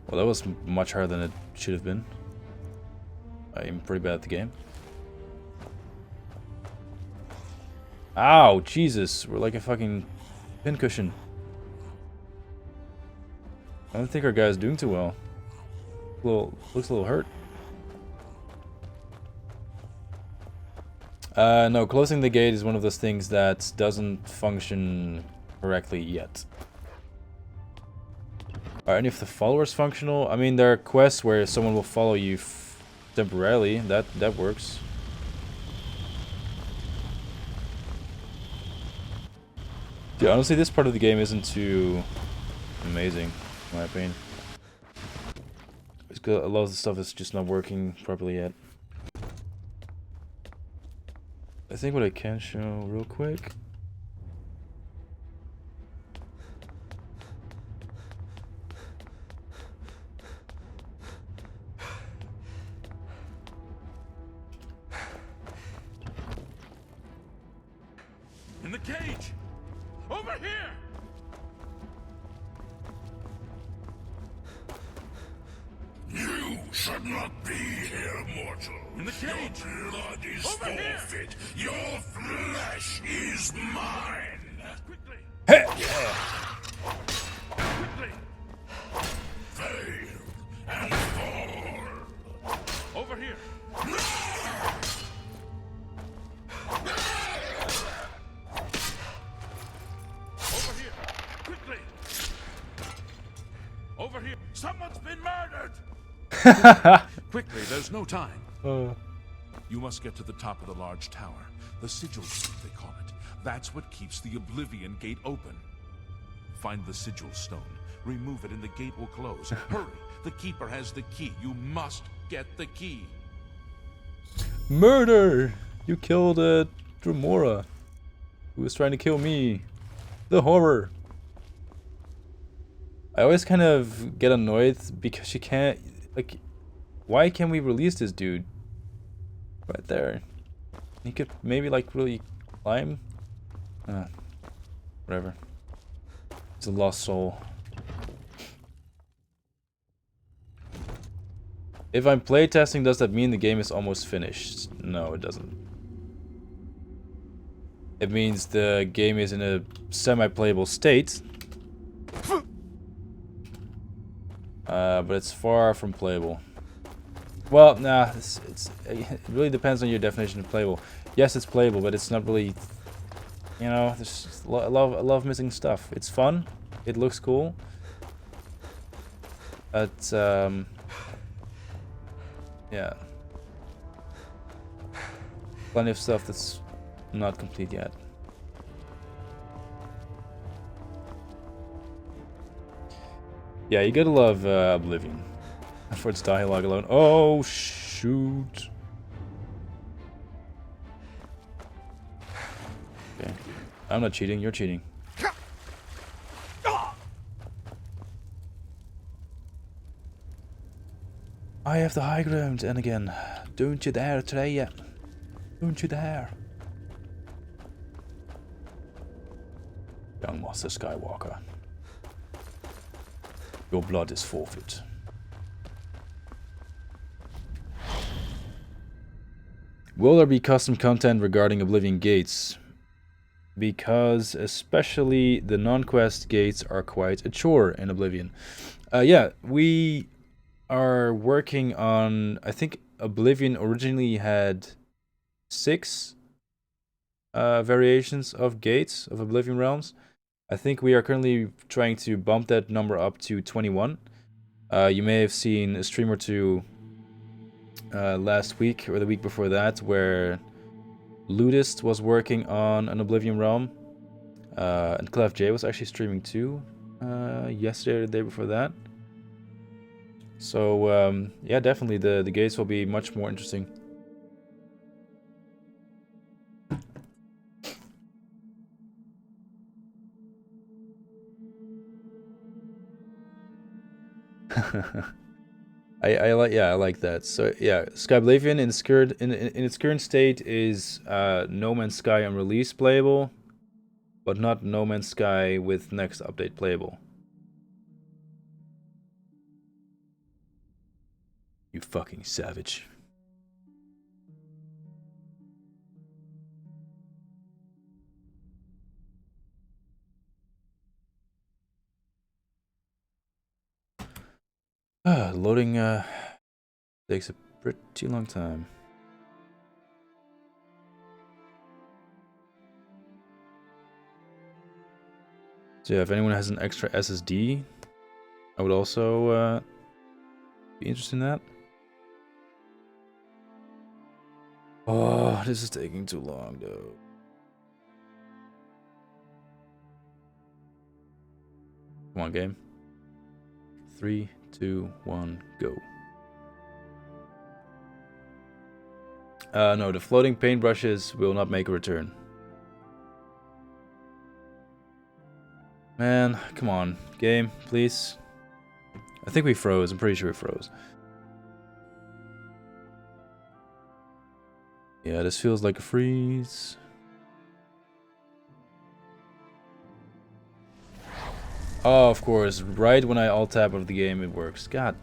Speaker 1: Well, that was much harder than it should have been. I'm pretty bad at the game. Ow, Jesus, we're like a fucking Pincushion. I don't think our guy's doing too well. Looks a little hurt. No, closing the gate is one of those things that doesn't function correctly yet. Are any of the followers functional? I mean, there are quests where someone will follow you temporarily. That works. Yeah, honestly, this part of the game isn't too amazing, in my opinion. It's got a lot of the stuff is just not working properly yet. I think what I can show real quick.
Speaker 2: In the cage! Over here!
Speaker 6: You should not be here, mortal.
Speaker 2: In the cage!
Speaker 6: Your blood is
Speaker 2: Over here!
Speaker 6: forfeit. Your flesh is mine.
Speaker 2: Quickly!
Speaker 1: Hey!
Speaker 2: Quickly!
Speaker 6: Fail and fall.
Speaker 2: Over here! Over here! Quickly! Over here! Someone's been murdered! Quickly, there's no time. You must get to the top of the large tower. The sigil stone, they call it. That's what keeps the Oblivion gate open. Find the sigil stone. Remove it and the gate will close. Hurry! The keeper has the key. You must get the key.
Speaker 1: Murder! You killed Dremora, who was trying to kill me. The horror. I always kind of get annoyed because she can't, like, why can't we release this dude? Right there. He could maybe, like, really climb. Whatever. He's a lost soul. If I'm playtesting, does that mean the game is almost finished? No, it doesn't. It means the game is in a semi-playable state. But it's far from playable. Well, nah, it really depends on your definition of playable. Yes, it's playable, but it's not really, you know, there's a lot of missing stuff. It's fun, it looks cool, but yeah, plenty of stuff that's not complete yet. Yeah, you gotta love Oblivion for its dialogue alone. Oh shoot! Okay, I'm not cheating. You're cheating. I have the high ground, and again, don't you dare try it. Don't you dare. Young Master Skywalker. Your blood is forfeit. Will there be custom content regarding Oblivion gates? Because especially the non-quest gates are quite a chore in Oblivion. Yeah, we are working on, I think Oblivion originally had 6 variations of gates of Oblivion realms. I think we are currently trying to bump that number up to 21. You may have seen a stream or two last week or the week before that where Ludist was working on an Oblivion realm. And Clef J was actually streaming too yesterday or the day before that. So yeah, definitely the gates will be much more interesting. I like that. So yeah, Skyblivion in its current state is No Man's Sky on release playable, but not No Man's Sky with next update playable. You fucking savage. Loading takes a pretty long time. So yeah, if anyone has an extra SSD, I would also be interested in that. Oh, this is taking too long though. Come on, game. 3, 2, 1, go. No, the floating paintbrushes will not make a return. Man, come on, game, please. I think we froze. I'm pretty sure we froze. Yeah, this feels like a freeze. Oh, of course. Right when I alt-tab of the game, it works. God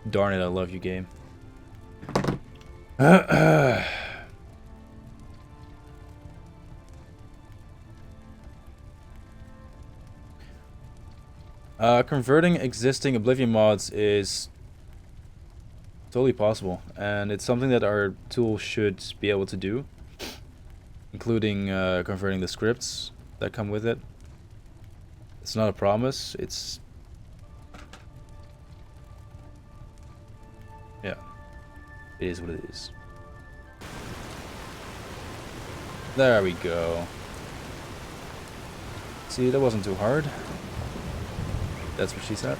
Speaker 1: darn it, I love you, game. Converting existing Oblivion mods is totally possible, and it's something that our tool should be able to do, including converting the scripts that come with it. It's not a promise, it's... yeah, it is what it is. There we go. See, that wasn't too hard. That's what she said.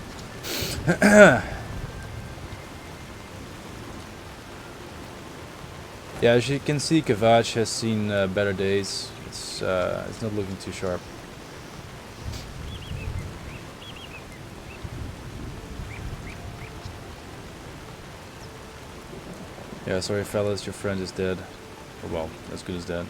Speaker 1: Yeah, as you can see, Kavach has seen better days. It's not looking too sharp. Yeah, sorry fellas, your friend is dead. Or well, as good as dead.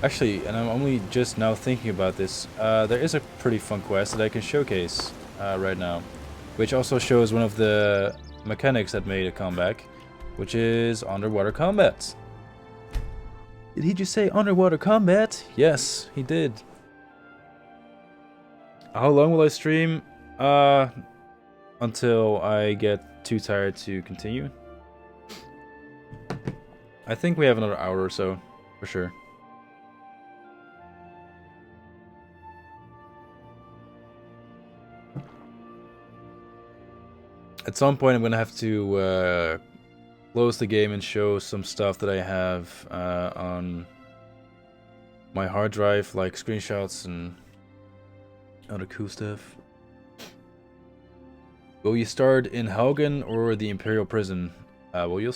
Speaker 1: Actually, and I'm only just now thinking about this, there is a pretty fun quest that I can showcase right now, which also shows one of the mechanics that made a comeback, which is underwater combat. Did he just say underwater combat? Yes, he did. How long will I stream? Until I get too tired to continue. I think we have another hour or so, for sure. At some point I'm gonna have to close the game and show some stuff that I have on my hard drive, like screenshots and other cool stuff. Will you start in Haugen or the Imperial Prison? Well, you'll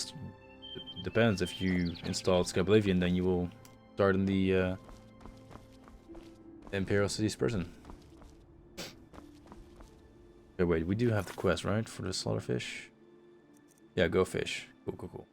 Speaker 1: depends. If you installed Skyblivion, then you will start in the Imperial City's prison. Okay, wait, we do have the quest, right? For the slaughterfish? Yeah, go fish. Cool, cool, cool.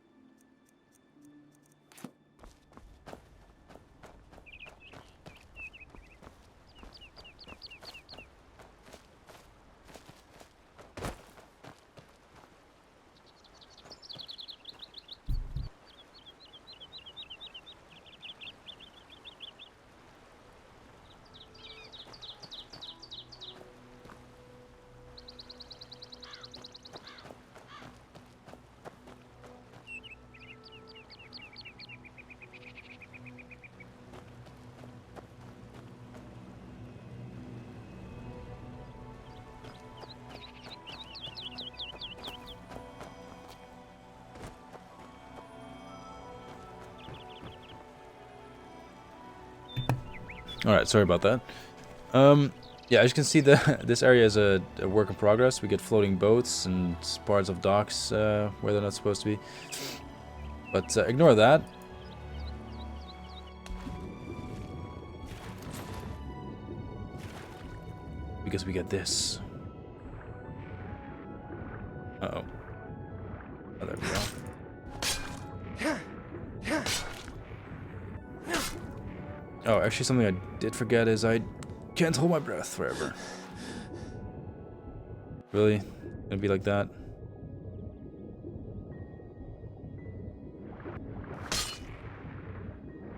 Speaker 1: Alright, sorry about that. Yeah, as you can see, this area is a work in progress. We get floating boats and parts of docks where they're not supposed to be. But ignore that. Because we get this. Uh-oh. Oh, there we go. Oh, actually something I did forget is I can't hold my breath forever. Really? Gonna be like that?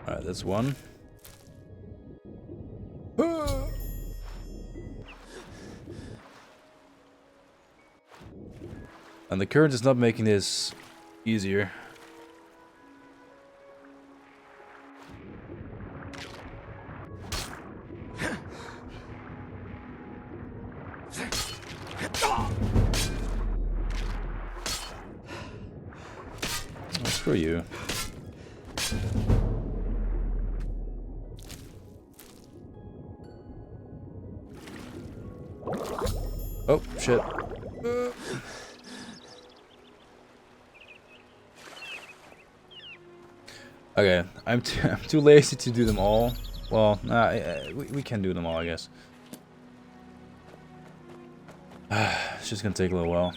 Speaker 1: Alright, that's one. And the current is not making this easier. Oh, screw you. Oh, shit. Okay, I'm too lazy to do them all. Well, we can do them all, I guess. It's just gonna take a little while.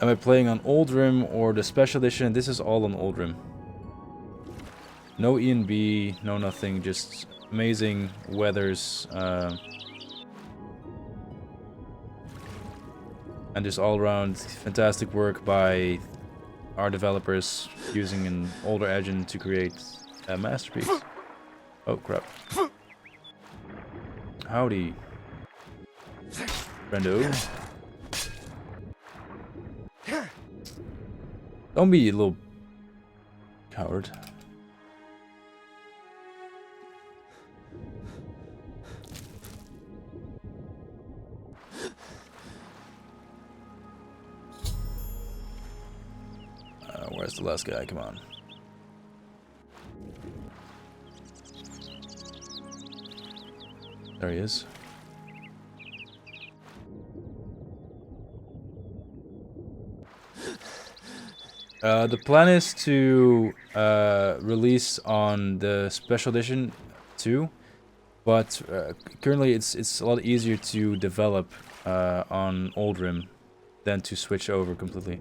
Speaker 1: Am I playing on Old Rim or the Special Edition? This is all on Old Rim. No E and B, no nothing, just amazing weathers. And just all around fantastic work by our developers using an older engine to create a masterpiece. Oh crap. Howdy. Brendo. Don't be a little coward. Where's the last guy? Come on. There he is. The plan is to release on the Special Edition too, but currently it's a lot easier to develop on Old Rim than to switch over completely.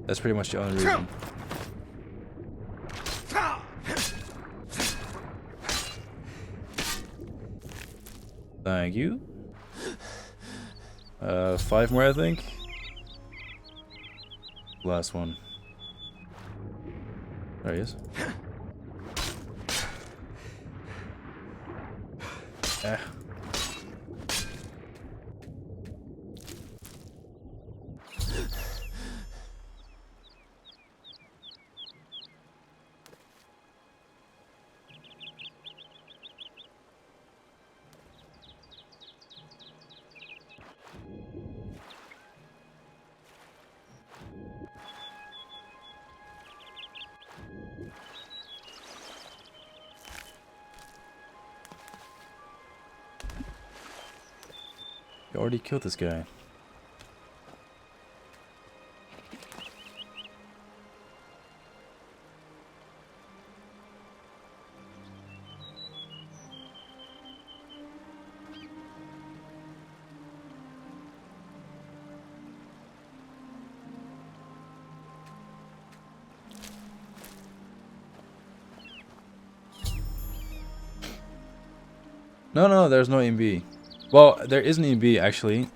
Speaker 1: That's pretty much the only reason. Thank you. 5 more, I think. Last one. There he is. Ah. You already killed this guy. No, there's no EMB. Well, there is an EMB actually.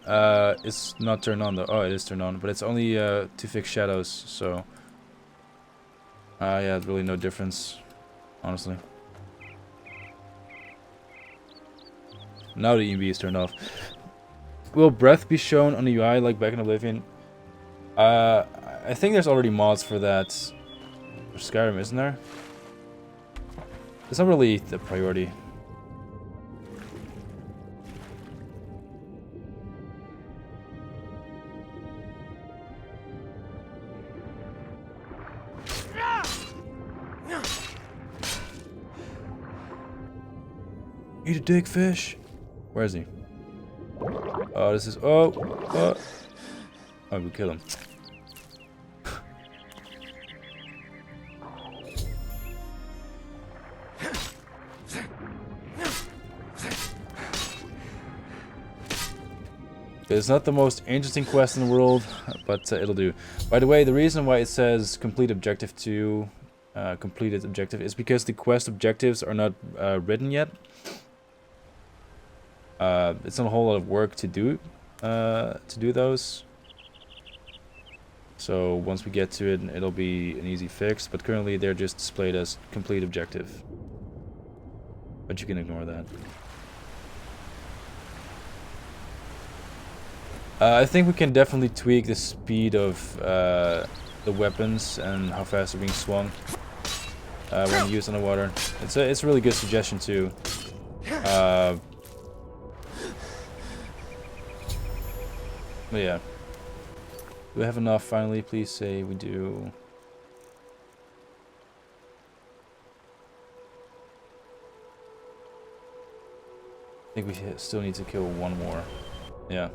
Speaker 1: It's not turned on though. Oh, it is turned on, but it's only to fix shadows. So, yeah, it's really no difference, honestly. Now the EMB is turned off. Will breath be shown on the UI like back in Oblivion? I think there's already mods for that. For Skyrim, isn't there? It's not really the priority. Eat a dick fish. Where is he? Oh, this is. Oh, we kill him. It's not the most interesting quest in the world, but it'll do. By the way, the reason why it says complete objective 2, completed objective, is because the quest objectives are not written yet. It's not a whole lot of work to do those. So once we get to it, it'll be an easy fix. But currently they're just displayed as complete objective. But you can ignore that. I think we can definitely tweak the speed of the weapons and how fast they're being swung when used underwater. It's a really good suggestion too. But yeah. Do we have enough finally? Please say we do. I think we still need to kill one more. Yeah.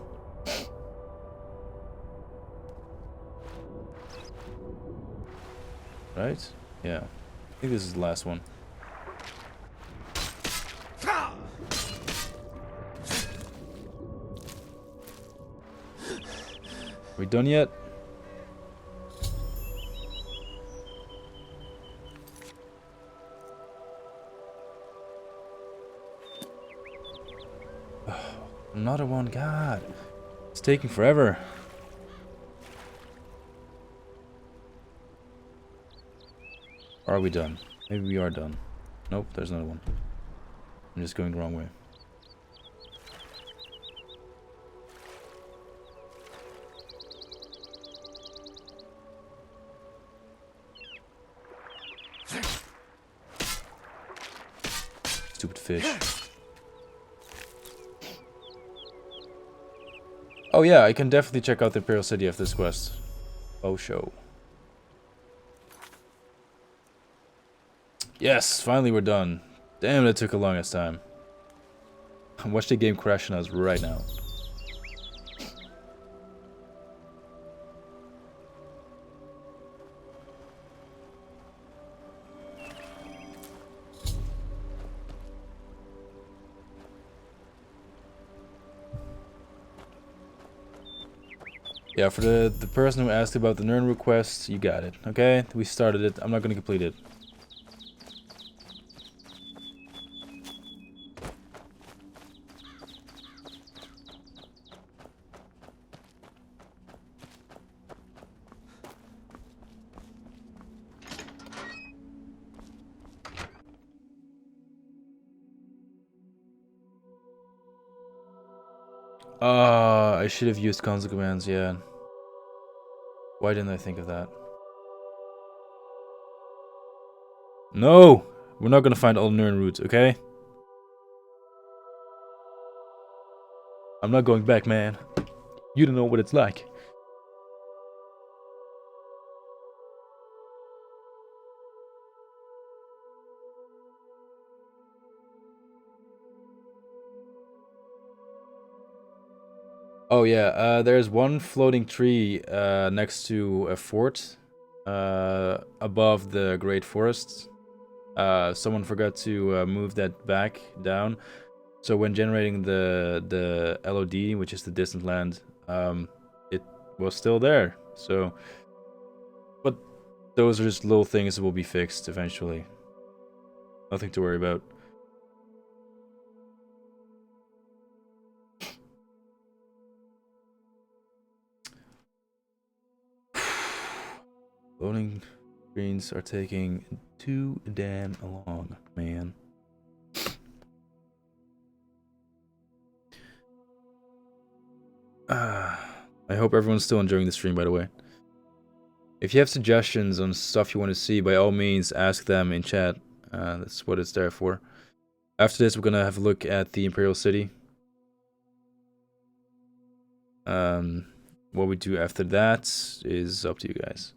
Speaker 1: Right? Yeah. I think this is the last one. Are we done yet? Another one, God. It's taking forever. Are we done? Maybe we are done. Nope, there's another one. I'm just going the wrong way. Stupid fish. Oh yeah, I can definitely check out the Imperial City after this quest. Oh show. Yes, finally we're done. Damn, that took the longest time. Watch the game crash on us right now. Yeah, for the person who asked about the Nern request, you got it, okay? We started it. I'm not gonna complete it. I should have used console commands, yeah. Why didn't I think of that? No! We're not gonna find all Nern roots, okay? I'm not going back, man. You don't know what it's like. Oh yeah, there's one floating tree next to a fort above the Great Forest. Someone forgot to move that back down. So when generating the LOD, which is the distant land, it was still there. So, but those are just little things that will be fixed eventually. Nothing to worry about. Loading screens are taking too damn long, man. I hope everyone's still enjoying the stream, by the way. If you have suggestions on stuff you want to see, by all means, ask them in chat. That's what it's there for. After this, we're gonna have a look at the Imperial City. What we do after that is up to you guys.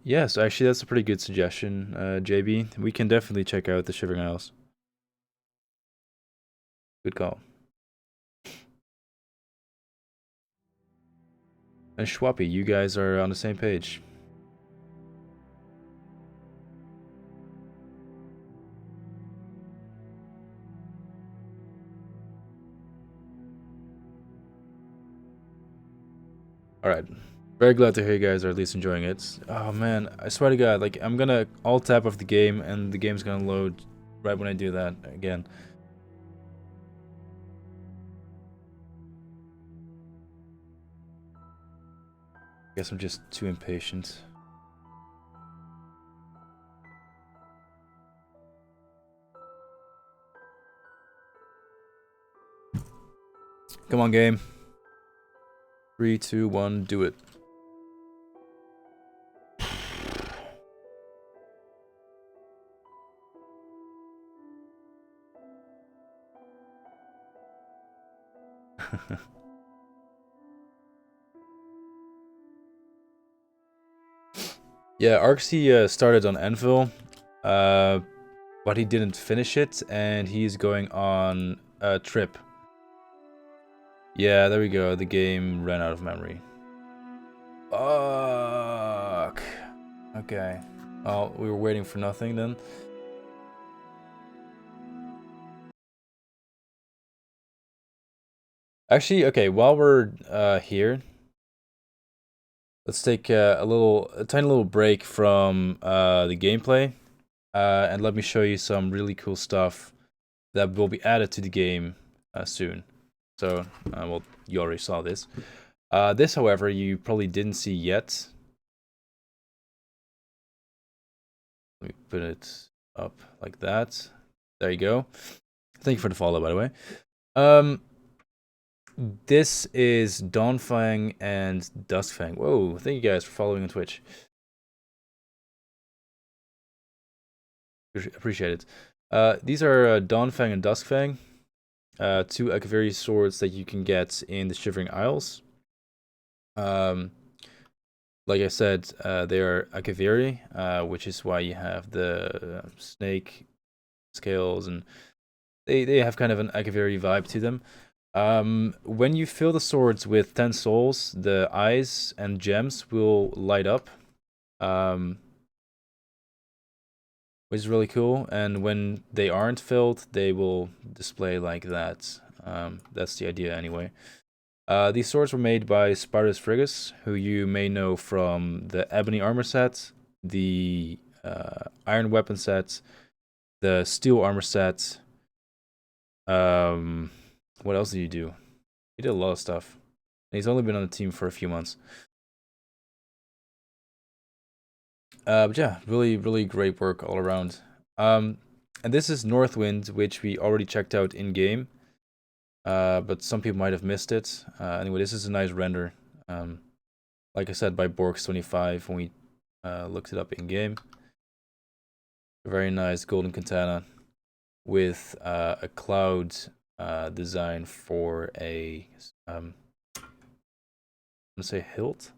Speaker 1: Yes, actually, that's a pretty good suggestion, JB. We can definitely check out the Shivering Isles. Good call. And Schwappy, you guys are on the same page. Alright. Very glad to hear you guys are at least enjoying it. Oh man, I swear to God, like, I'm gonna alt-tab off the game and the game's gonna load right when I do that again. Guess I'm just too impatient. Come on, game. 3, 2, 1, do it. Yeah, Arxie started on Anvil, but he didn't finish it, and he's going on a trip. Yeah, there we go. The game ran out of memory. Fuck. Okay. Well, we were waiting for nothing then. Actually, okay, while we're here, let's take a tiny little break from the gameplay, and let me show you some really cool stuff that will be added to the game soon. So, well, you already saw this. This, however, you probably didn't see yet. Let me put it up like that. There you go. Thank you for the follow, by the way. This is Dawnfang and Duskfang. Whoa, thank you guys for following on Twitch. Appreciate it. These are Dawnfang and Duskfang, two Akaviri swords that you can get in the Shivering Isles. Like I said, they are Akaviri, which is why you have the snake scales, and they have kind of an Akaviri vibe to them. When you fill the swords with 10 souls, the eyes and gems will light up, which is really cool. And when they aren't filled, they will display like that. That's the idea anyway. These swords were made by Spartus Frigus, who you may know from the Ebony armor set, the Iron weapon set, the Steel armor set. What else did you do? He did a lot of stuff. And he's only been on the team for a few months. But yeah, really, really great work all around. And this is Northwind, which we already checked out in-game. But some people might have missed it. Anyway, this is a nice render. Like I said, by Borks25 when we looked it up in-game. Very nice golden katana with a cloud design for a I'm gonna say hilt?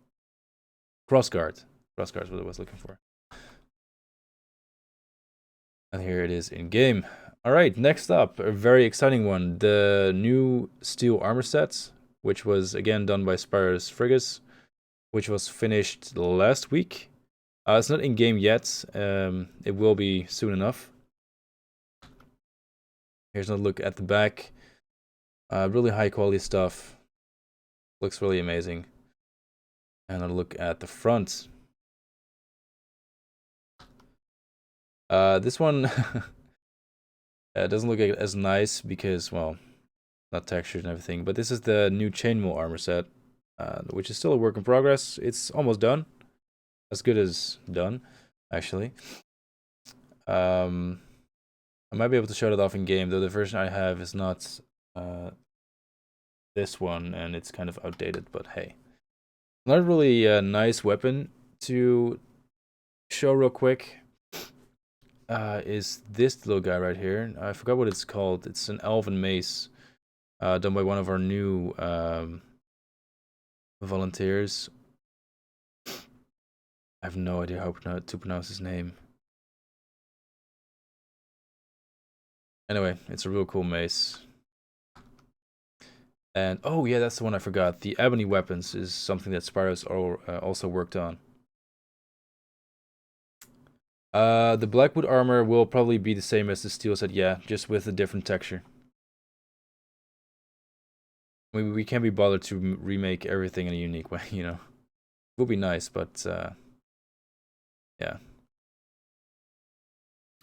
Speaker 1: Crossguard. Crossguard is what I was looking for. And here it is in game. Alright, next up, a very exciting one. The new steel armor sets, which was again done by Spartus Frigus, which was finished last week. It's not in game yet. It will be soon enough. Here's a look at the back. Really high quality stuff. Looks really amazing. And a look at the front. This one doesn't look as nice because, well, not textured and everything. But this is the new chainmail armor set, which is still a work in progress. It's almost done. As good as done, actually. I might be able to show that off in game, though the version I have is not this one, and it's kind of outdated, but hey. Another really nice weapon to show real quick is this little guy right here. I forgot what it's called. It's an elven mace done by one of our new volunteers. I have no idea how to pronounce his name. Anyway, it's a real cool mace. And, oh yeah, that's the one I forgot. The ebony weapons is something that Spartus also worked on. The Blackwood armor will probably be the same as the steel set, yeah, just with a different texture. I mean, we can't be bothered to remake everything in a unique way, you know. It would be nice, but, yeah.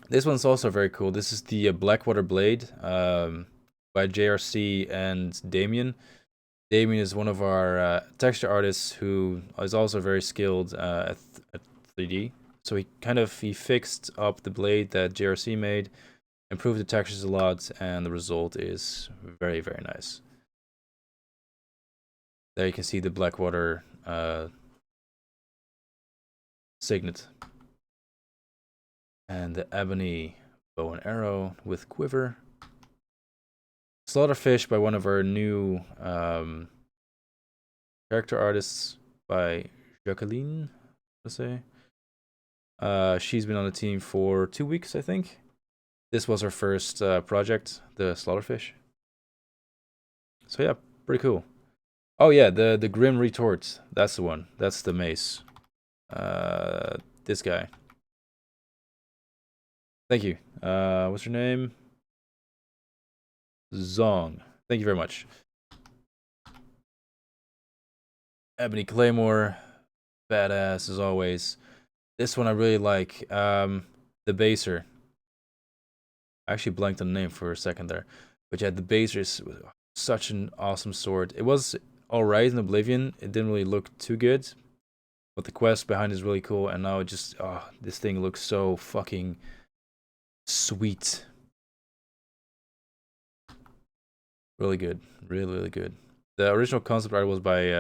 Speaker 1: This one's also very cool. This is the Blackwater Blade by JRC and Damien. Damien is one of our texture artists who is also very skilled at 3D. So he fixed up the blade that JRC made, improved the textures a lot, and the result is very, very nice. There you can see the Blackwater signet. And the ebony bow and arrow with quiver. Slaughterfish by one of our new character artists by Jacqueline, let's say. She's been on the team for 2 weeks, I think. This was her first project, the Slaughterfish. So yeah, pretty cool. Oh yeah, the Grim Retort. That's the one. That's the mace. This guy. Thank you. What's your name? Zong. Thank you very much. Ebony Claymore. Badass as always. This one I really like. The Baser. I actually blanked on the name for a second there. But yeah, the Baser is such an awesome sword. It was alright in Oblivion. It didn't really look too good. But the quest behind it is really cool. And now it just... Oh, this thing looks so fucking sweet. Really good. Really, really good. The original concept art was by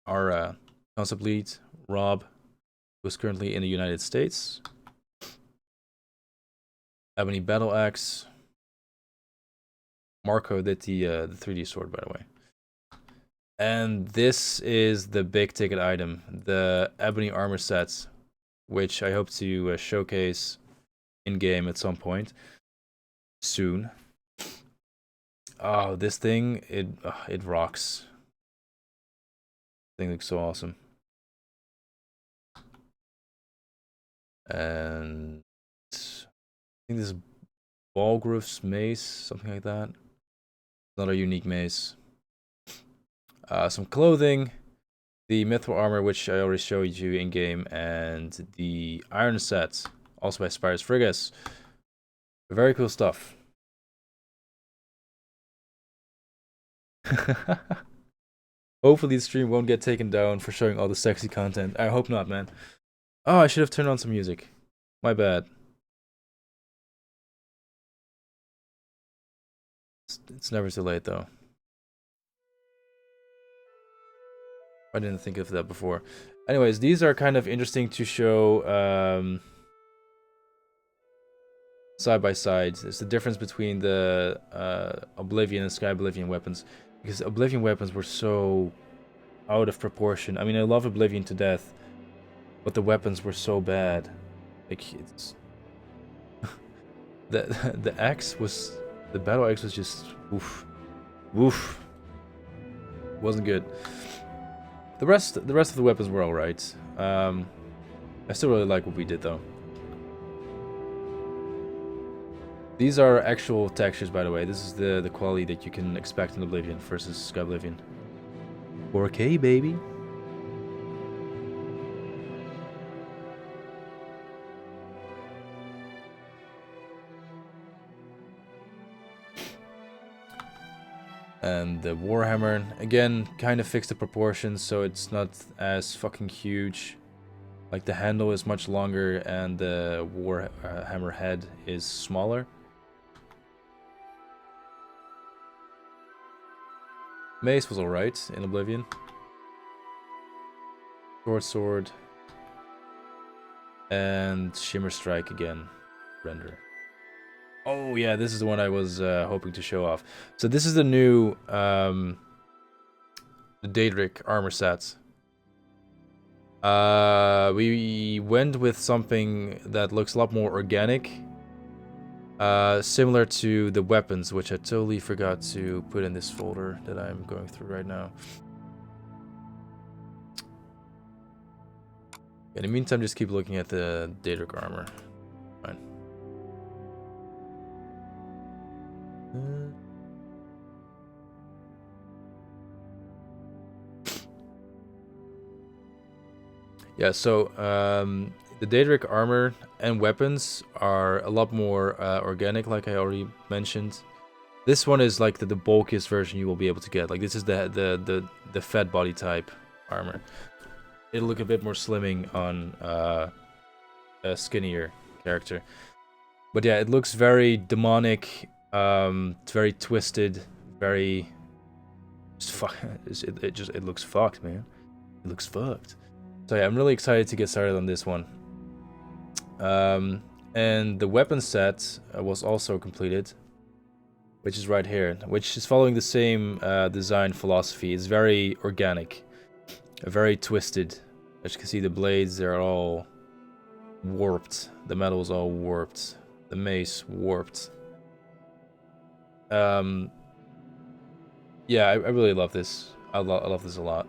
Speaker 1: our concept lead, Rob, who's currently in the United States. Ebony Battle Axe. Marco did the 3D sword, by the way. And this is the big ticket item, the Ebony Armor set, which I hope to showcase in-game at some point. Soon. Oh, this thing, it rocks. This thing looks so awesome. And I think this is Balgruuf's mace, something like that. Another unique mace. Some clothing, the Mithril armor, which I already showed you in game, and the iron set, also by Spyrus Frigus. Very cool stuff. Hopefully the stream won't get taken down for showing all the sexy content. I hope not, man. Oh, I should have turned on some music. My bad. It's never too late, though. I didn't think of that before. Anyways, these are kind of interesting to show side by side. It's the difference between the Oblivion and Skyblivion weapons. Because Oblivion weapons were so out of proportion. I mean, I love Oblivion to death, but the weapons were so bad. Like, it's... the axe was... The battle axe was just... Oof. Oof. Wasn't good. The rest of the weapons were alright. I still really like what we did, though. These are actual textures, by the way. This is the quality that you can expect in Oblivion versus Skyblivion. 4K, baby. And the Warhammer, again, kind of fixed the proportions so it's not as fucking huge. Like, the handle is much longer and the Warhammer head is smaller. Mace was alright in Oblivion. Short sword. And Shimmer Strike again. Render. Oh yeah, this is the one I was hoping to show off. So this is the new the Daedric armor set. We went with something that looks a lot more organic. Similar to the weapons, which I totally forgot to put in this folder that I'm going through right now. In the meantime, just keep looking at the Daedric armor. Fine. Yeah, so the Daedric armor and weapons are a lot more organic, like I already mentioned. This one is like the bulkiest version you will be able to get. Like this is the fat body type armor. It'll look a bit more slimming on a skinnier character. But yeah, it looks very demonic. It's very twisted. Very. It looks fucked, man. It looks fucked. So yeah, I'm really excited to get started on this one. And the weapon set was also completed, which is right here, which is following the same design philosophy. It's very organic, very twisted. As you can see, the blades, they're all warped. The metal's all warped. The mace warped. Yeah, I really love this. I love this a lot.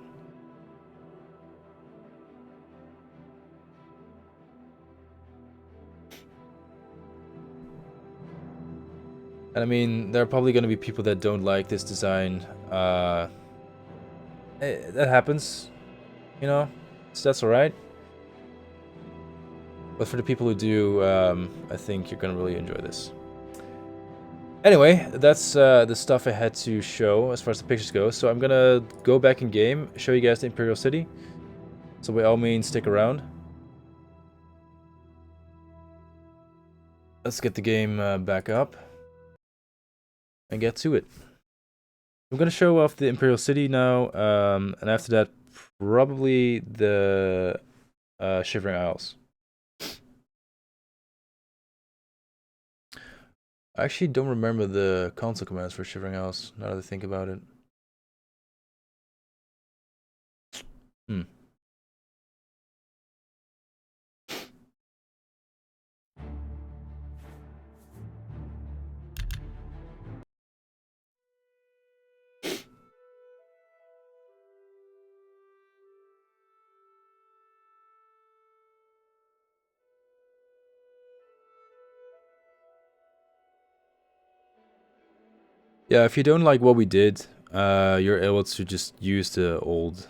Speaker 1: And I mean, there are probably going to be people that don't like this design. That happens, you know, so that's alright. But for the people who do, I think you're going to really enjoy this. Anyway, that's the stuff I had to show as far as the pictures go. So I'm going to go back in game, show you guys the Imperial City. So by all means, stick around. Let's get the game back up and get to it. I'm going to show off the Imperial City now, and after that, probably the Shivering Isles. I actually don't remember the console commands for Shivering Isles, now that I think about it. Yeah, if you don't like what we did, you're able to just use the old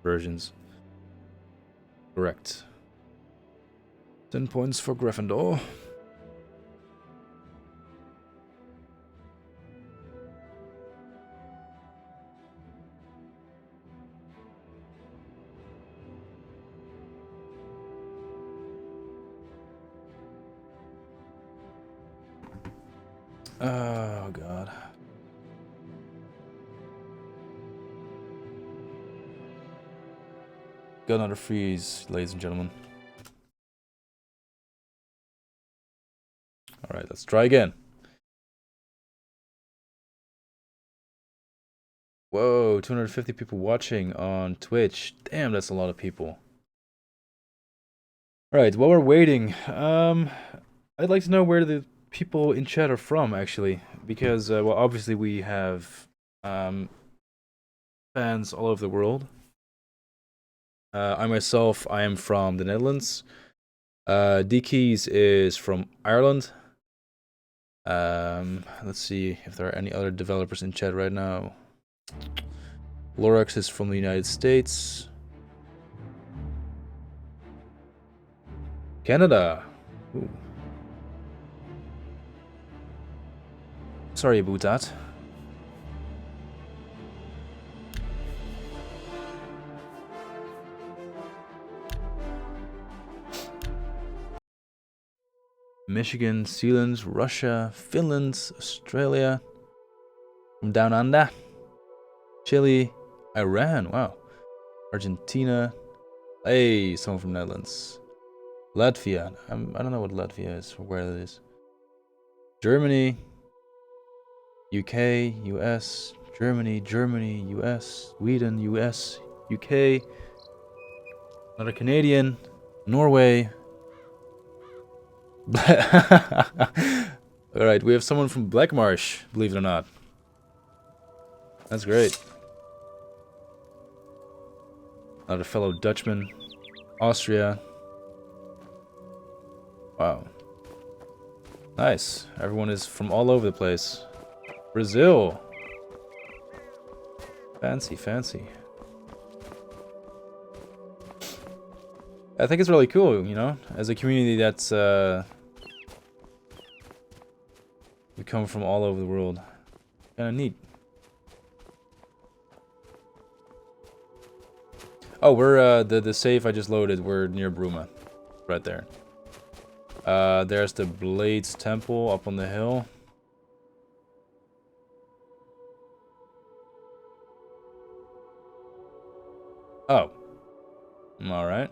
Speaker 1: versions. Correct. 10 points for Gryffindor. Oh, God. Got another freeze, ladies and gentlemen. Alright, let's try again. Whoa, 250 people watching on Twitch. Damn, that's a lot of people. Alright, while we're waiting, I'd like to know where the people in chat are from, actually. Because, well, obviously we have fans all over the world. I myself, I am from the Netherlands. D-Keys is from Ireland. Let's see if there are any other developers in chat right now. Lorax is from the United States. Canada. Ooh. Sorry about that. Michigan, Zealand, Russia, Finland, Australia, from down under, Chile, Iran, wow, Argentina, hey, someone from Netherlands, Latvia, I don't know what Latvia is, or where it is, Germany, UK, US, Germany, US, Sweden, US, UK, another Canadian, Norway. Alright, we have someone from Blackmarsh, believe it or not. That's great. Another fellow Dutchman. Austria. Wow. Nice. Everyone is from all over the place. Brazil. Fancy, fancy. I think it's really cool, you know, as a community that's we come from all over the world. Kinda neat. Oh, we're the save I just loaded. We're near Bruma, right there. There's the Blades Temple up on the hill. Oh, all right.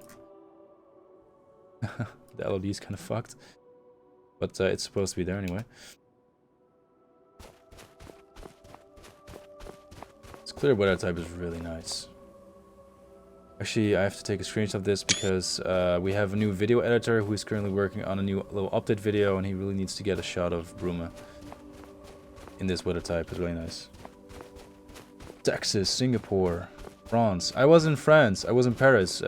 Speaker 1: The LOD is kind of fucked, but it's supposed to be there anyway. This clear weather type is really nice. Actually, I have to take a screenshot of this because we have a new video editor who is currently working on a new little update video, and he really needs to get a shot of Bruma in this weather type. It's really nice. Texas, Singapore, France. I was in France. I was in Paris.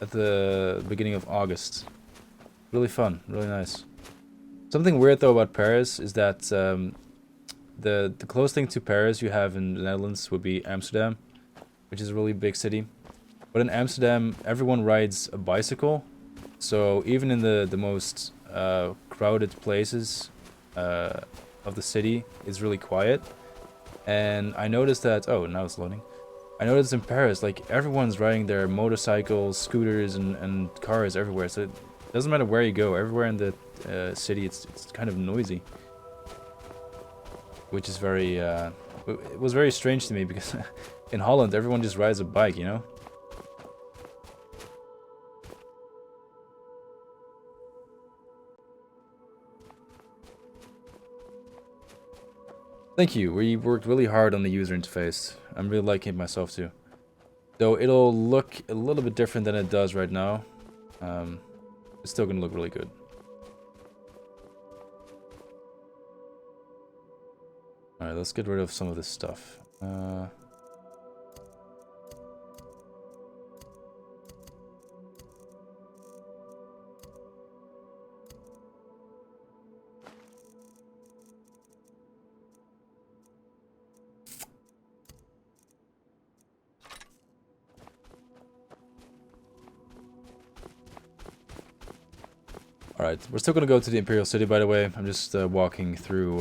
Speaker 1: At the beginning of August. Really fun. Really nice. Something weird though about Paris is that the closest thing to Paris you have in the Netherlands would be Amsterdam, which is a really big city. But in Amsterdam, everyone rides a bicycle. So even in the most crowded places of the city, it's really quiet. And I noticed that... Oh, now it's loading. I noticed in Paris, like, everyone's riding their motorcycles, scooters, and cars everywhere. So it doesn't matter where you go. Everywhere in the city, it's kind of noisy. Which is very... it was very strange to me because in Holland, everyone just rides a bike, you know? Thank you. We worked really hard on the user interface. I'm really liking it myself too. Though it'll look a little bit different than it does right now. It's still gonna look really good. Alright, let's get rid of some of this stuff. Alright, we're still gonna go to the Imperial City, by the way. I'm just walking through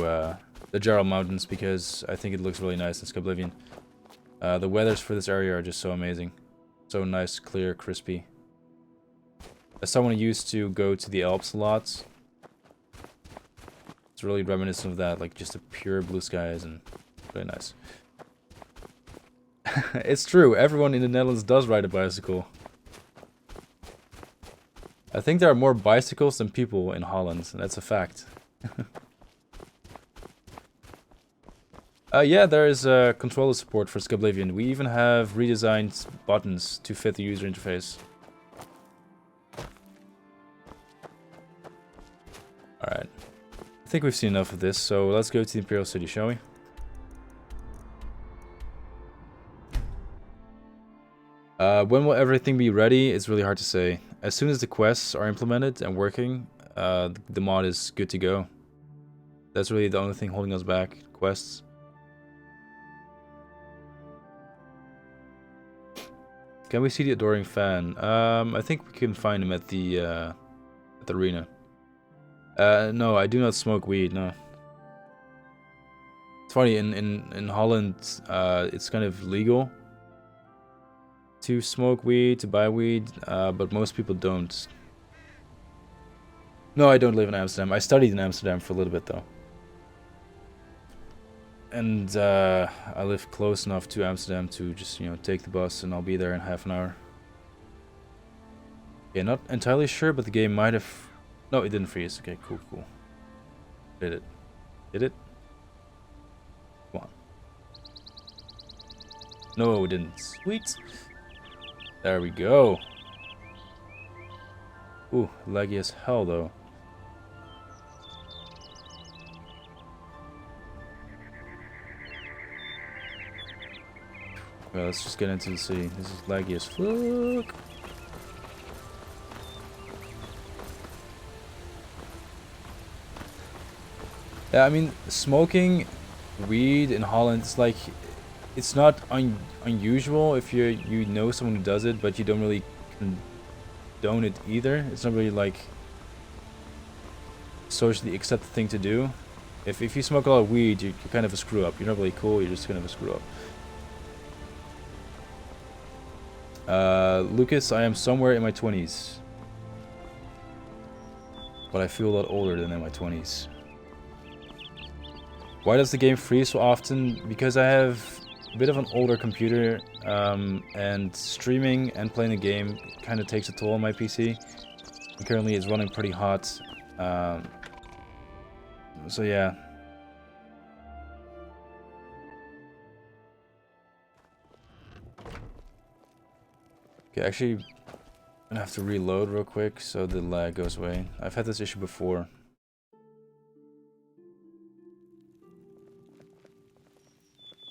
Speaker 1: the Jarl Mountains because I think it looks really nice in Skyblivion. The weathers for this area are just so amazing. So nice, clear, crispy. As someone who used to go to the Alps a lot, it's really reminiscent of that, like just a pure blue skies and really nice. It's true, everyone in the Netherlands does ride a bicycle. I think there are more bicycles than people in Holland, and that's a fact. Yeah, there is controller support for Skyblivion. We even have redesigned buttons to fit the user interface. Alright. I think we've seen enough of this, so let's go to the Imperial City, shall we? When will everything be ready? It's really hard to say. As soon as the quests are implemented and working, the mod is good to go. That's really the only thing holding us back. Quests. Can we see the Adoring Fan? I think we can find him at the arena. No, I do not smoke weed, no. It's funny, in Holland, it's kind of legal to smoke weed, to buy weed, but most people don't. No, I don't live in Amsterdam. I studied in Amsterdam for a little bit, though. And I live close enough to Amsterdam to just, you know, take the bus and I'll be there in half an hour. Yeah, not entirely sure, but the game might have... No, it didn't freeze. Okay, cool, cool. Did it? Did it? Come on. No, it didn't. Sweet. There we go. Ooh, laggy as hell though. Well, let's just get into the city. This is laggy as fuck. Yeah, I mean, smoking weed in Holland is like... It's not unusual if you know someone who does it, but you don't really condone it either. It's not really like socially accepted thing to do. If you smoke a lot of weed, you're kind of a screw up. You're not really cool. You're just kind of a screw up. Lucas, I am somewhere in my 20s, but I feel a lot older than in my 20s. Why does the game freeze so often? Because I have a bit of an older computer, and streaming and playing the game kind of takes a toll on my PC. And currently it's running pretty hot. So yeah. Okay, actually, I'm gonna have to reload real quick so the lag goes away. I've had this issue before.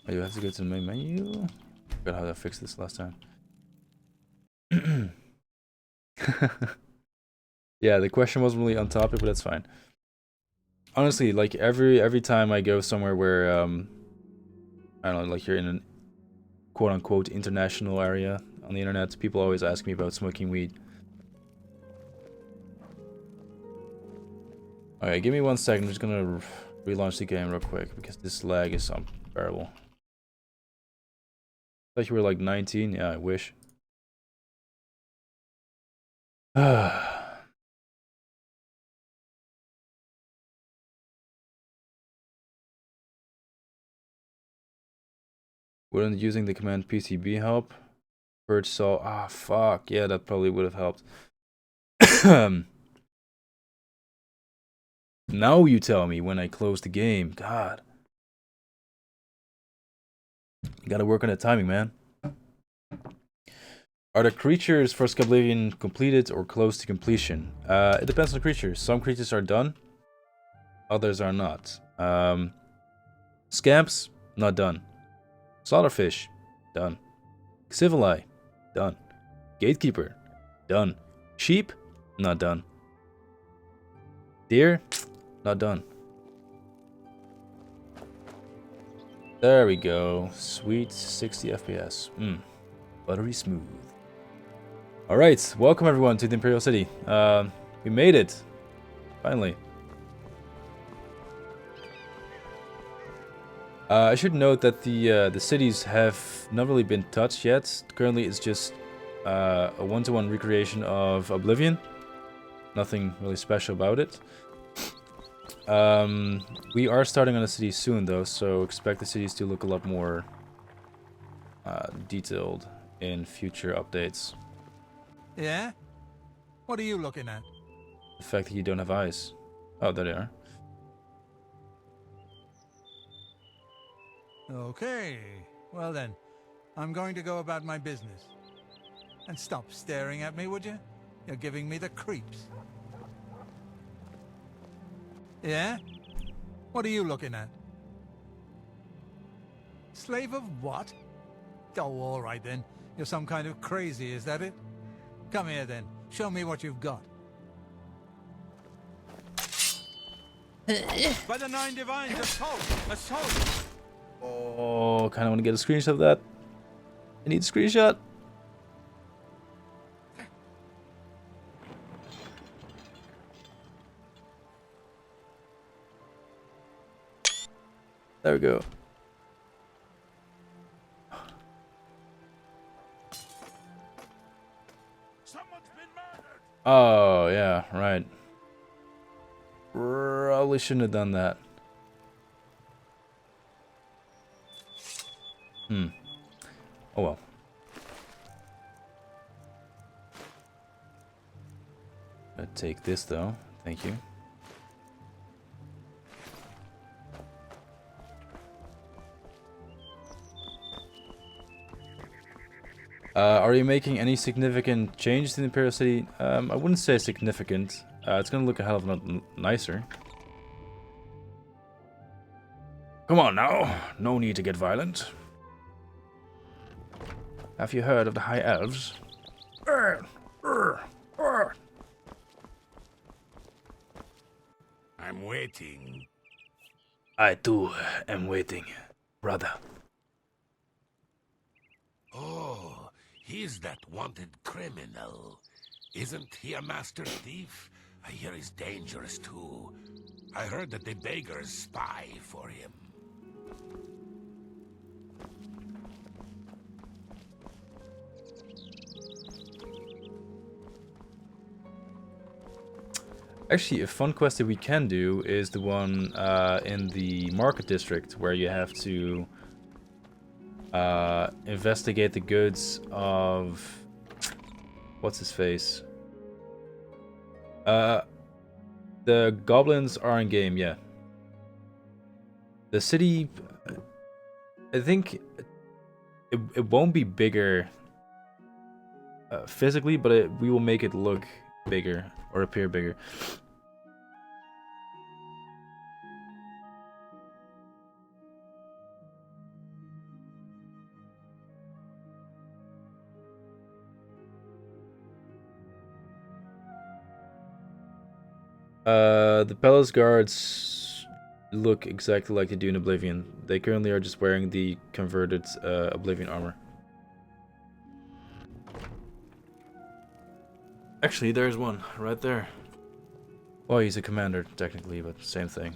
Speaker 1: Oh, you have to go to the main menu? Forgot how to fix this last time. Yeah, the question wasn't really on topic, but that's fine. Honestly, like every time I go somewhere where I don't know, like you're in an quote-unquote international area on the internet, people always ask me about smoking weed. Okay, give me 1 second. I'm just gonna relaunch the game real quick because this lag is unbearable. I thought you were like 19. Yeah, I wish. Wouldn't using the command PCB help? Purge saw. Ah, fuck. Yeah, that probably would have helped. Now you tell me when I close the game. God. You gotta work on the timing, man. Are the creatures for Skyblivion completed or close to completion? It depends on the creatures. Some creatures are done. Others are not. Scamps, not done. Slaughterfish, done. Civileye, done. Gatekeeper, done. Sheep, not done. Deer, not done. There we go. Sweet 60 FPS. Buttery smooth. Alright, welcome everyone to the Imperial City. We made it. Finally. I should note that the cities have not really been touched yet. Currently it's just a one-to-one recreation of Oblivion. Nothing really special about it. We are starting on the city soon though, so expect the cities to look a lot more detailed in future updates.
Speaker 3: Yeah? What are you looking at?
Speaker 1: The fact that you don't have eyes. Oh, there they are.
Speaker 3: Okay. Well then, I'm going to go about my business. And stop staring at me, would you? You're giving me the creeps. Yeah? What are you looking at? Slave of what? Oh, all right then. You're some kind of crazy, is that it? Come here then. Show me what you've got. By the Nine Divines, assault! Assault!
Speaker 1: Oh, kind of want to get a screenshot of that. I need a screenshot. There we go.
Speaker 6: Someone's been murdered.
Speaker 1: Oh, yeah, right. Probably shouldn't have done that. Oh well. I'll take this though. Thank you. Are you making any significant changes to the Imperial City? I wouldn't say significant. It's gonna look a hell of a lot nicer. Come on now. No need to get violent. Have you heard of the High Elves?
Speaker 6: I'm waiting.
Speaker 1: I too am waiting, brother.
Speaker 6: Oh, he's that wanted criminal. Isn't he a master thief? I hear he's dangerous too. I heard that the beggars spy for him.
Speaker 1: Actually, a fun quest that we can do is the one in the market district, where you have to investigate the goods of what's his face. The goblins are in game, yeah. The city, I think it won't be bigger physically, but we will make it look bigger or appear bigger. The palace guards look exactly like they do in Oblivion. They currently are just wearing the converted Oblivion armor. Actually, there's one right there. Well, he's a commander technically, but same thing.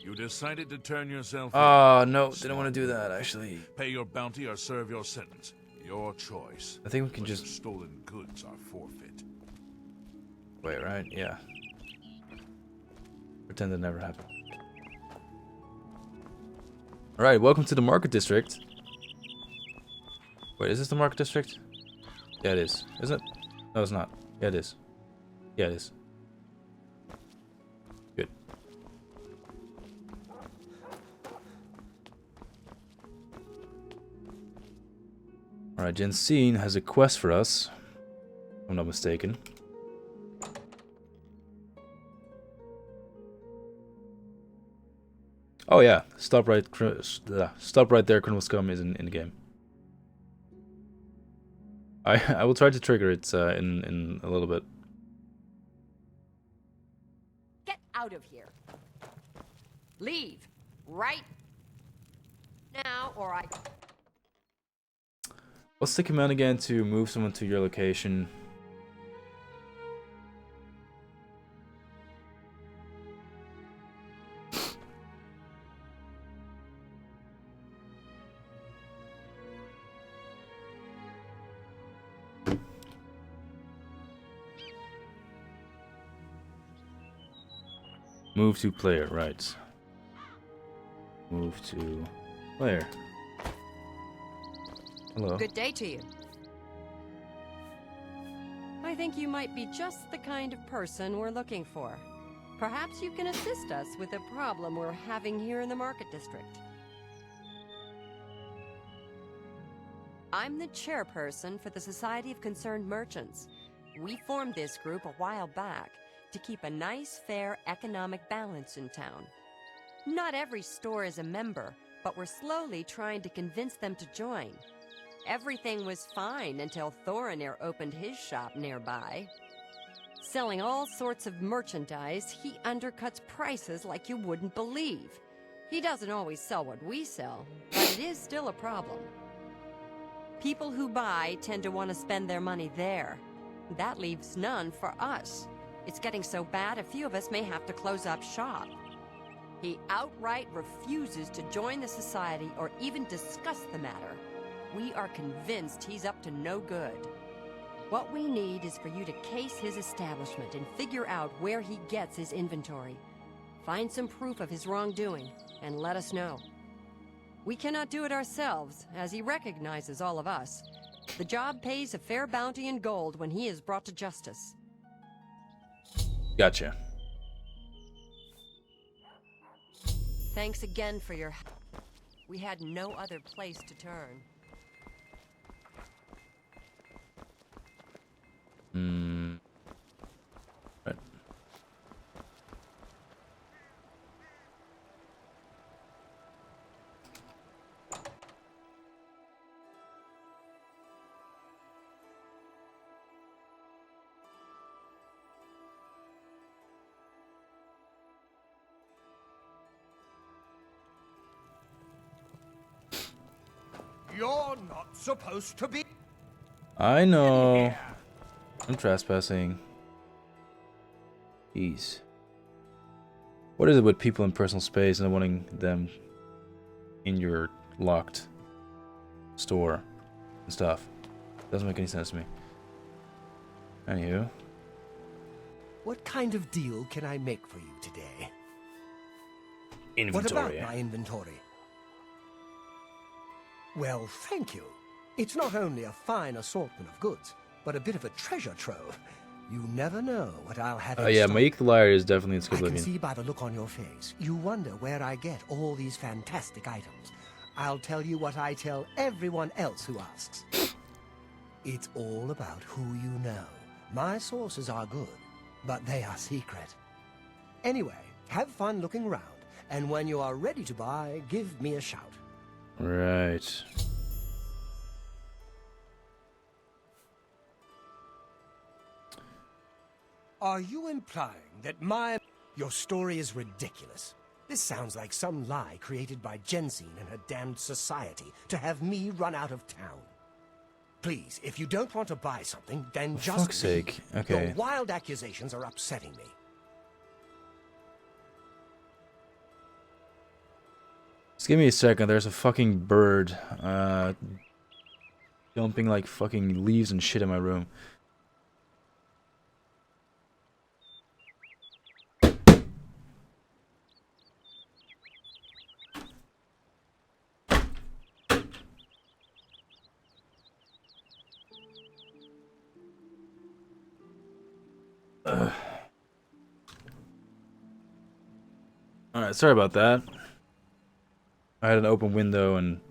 Speaker 2: You decided to turn yourself in.
Speaker 1: Oh, no, didn't want to do that actually.
Speaker 2: Pay your bounty or serve your sentence. Your choice.
Speaker 1: I think we can
Speaker 2: But
Speaker 1: just
Speaker 2: your stolen goods are forfeit.
Speaker 1: wait, right? Yeah. Pretend it never happened. Alright, welcome to the market district. Wait, is this the market district? Yeah, it is. Is it? No, it's not. Yeah, it is. Yeah, it is. Good. Alright, Jensine has a quest for us. If I'm not mistaken. Oh yeah, stop right there, Criminal Scum is in the game. I will try to trigger it in a little bit.
Speaker 7: Get out of here. Leave. Right now, or I...
Speaker 1: What's the command again to move someone to your location? Move to player, right. Move to player. Hello.
Speaker 7: Good day to you. I think you might be just the kind of person we're looking for. Perhaps you can assist us with a problem we're having here in the market district. I'm the chairperson for the Society of Concerned Merchants. We formed this group a while back to keep a nice, fair economic balance in town. Not every store is a member, but we're slowly trying to convince them to join. Everything was fine until Thorinir opened his shop nearby. Selling all sorts of merchandise, he undercuts prices like you wouldn't believe. He doesn't always sell what we sell, but it is still a problem. People who buy tend to want to spend their money there. That leaves none for us. It's getting so bad a few of us may have to close up shop. He outright refuses to join the society or even discuss the matter. We are convinced he's up to no good. What we need is for you to case his establishment and figure out where he gets his inventory. Find some proof of his wrongdoing and let us know. We cannot do it ourselves, as he recognizes all of us. The job pays a fair bounty in gold when he is brought to justice.
Speaker 1: Gotcha.
Speaker 7: Thanks again for your help. We had no other place to turn.
Speaker 1: Right.
Speaker 3: You're not supposed to be.
Speaker 1: I know. I'm trespassing. Jeez. What is it with people in personal space and wanting them in your locked store and stuff? Doesn't make any sense to me. Anywho.
Speaker 4: What kind of deal can I make for you today?
Speaker 1: Inventory.
Speaker 4: What about my inventory? Well, thank you. It's not only a fine assortment of goods, but a bit of a treasure trove. You never know what I'll have in
Speaker 1: Yeah,
Speaker 4: stock.
Speaker 1: my Equalizer is definitely in
Speaker 4: I can
Speaker 1: Skyblivion.
Speaker 4: see by the look on your face. You wonder where I get all these fantastic items. I'll tell you what I tell everyone else who asks. It's all about who you know. My sources are good, but they are secret. Anyway, have fun looking around, and when you are ready to buy, give me a shout.
Speaker 1: Right.
Speaker 4: Are you implying that your story is ridiculous? This sounds like some lie created by Jensine and her damned society to have me run out of town. Please, if you don't want to buy something, then
Speaker 1: For
Speaker 4: just
Speaker 1: fuck's
Speaker 4: leave.
Speaker 1: sake. Okay.
Speaker 4: Your wild accusations are upsetting me.
Speaker 1: Just give me a second. There's a fucking bird dumping like fucking leaves and shit in my room. Alright, sorry about that. I had an open window and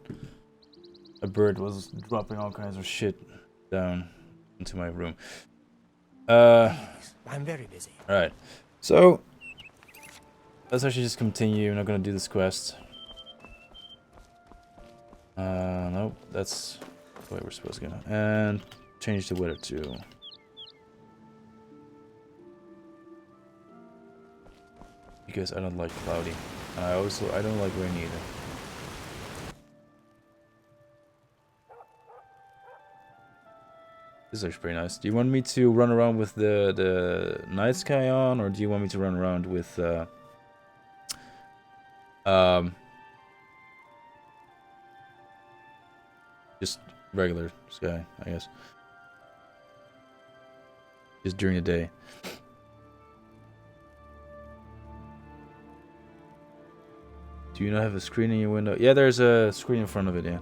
Speaker 1: a bird was dropping all kinds of shit down into my room.
Speaker 4: Please, I'm very busy.
Speaker 1: Alright. So let's actually just continue. I'm not gonna do this quest. Nope, that's the way we're supposed to go. And change the weather to because I don't like cloudy. And I don't like rain either. This is actually pretty nice. Do you want me to run around with the night sky on, or do you want me to run around with just regular sky, I guess. Just during the day. Do you not have a screen in your window? Yeah, there's a screen in front of it, yeah.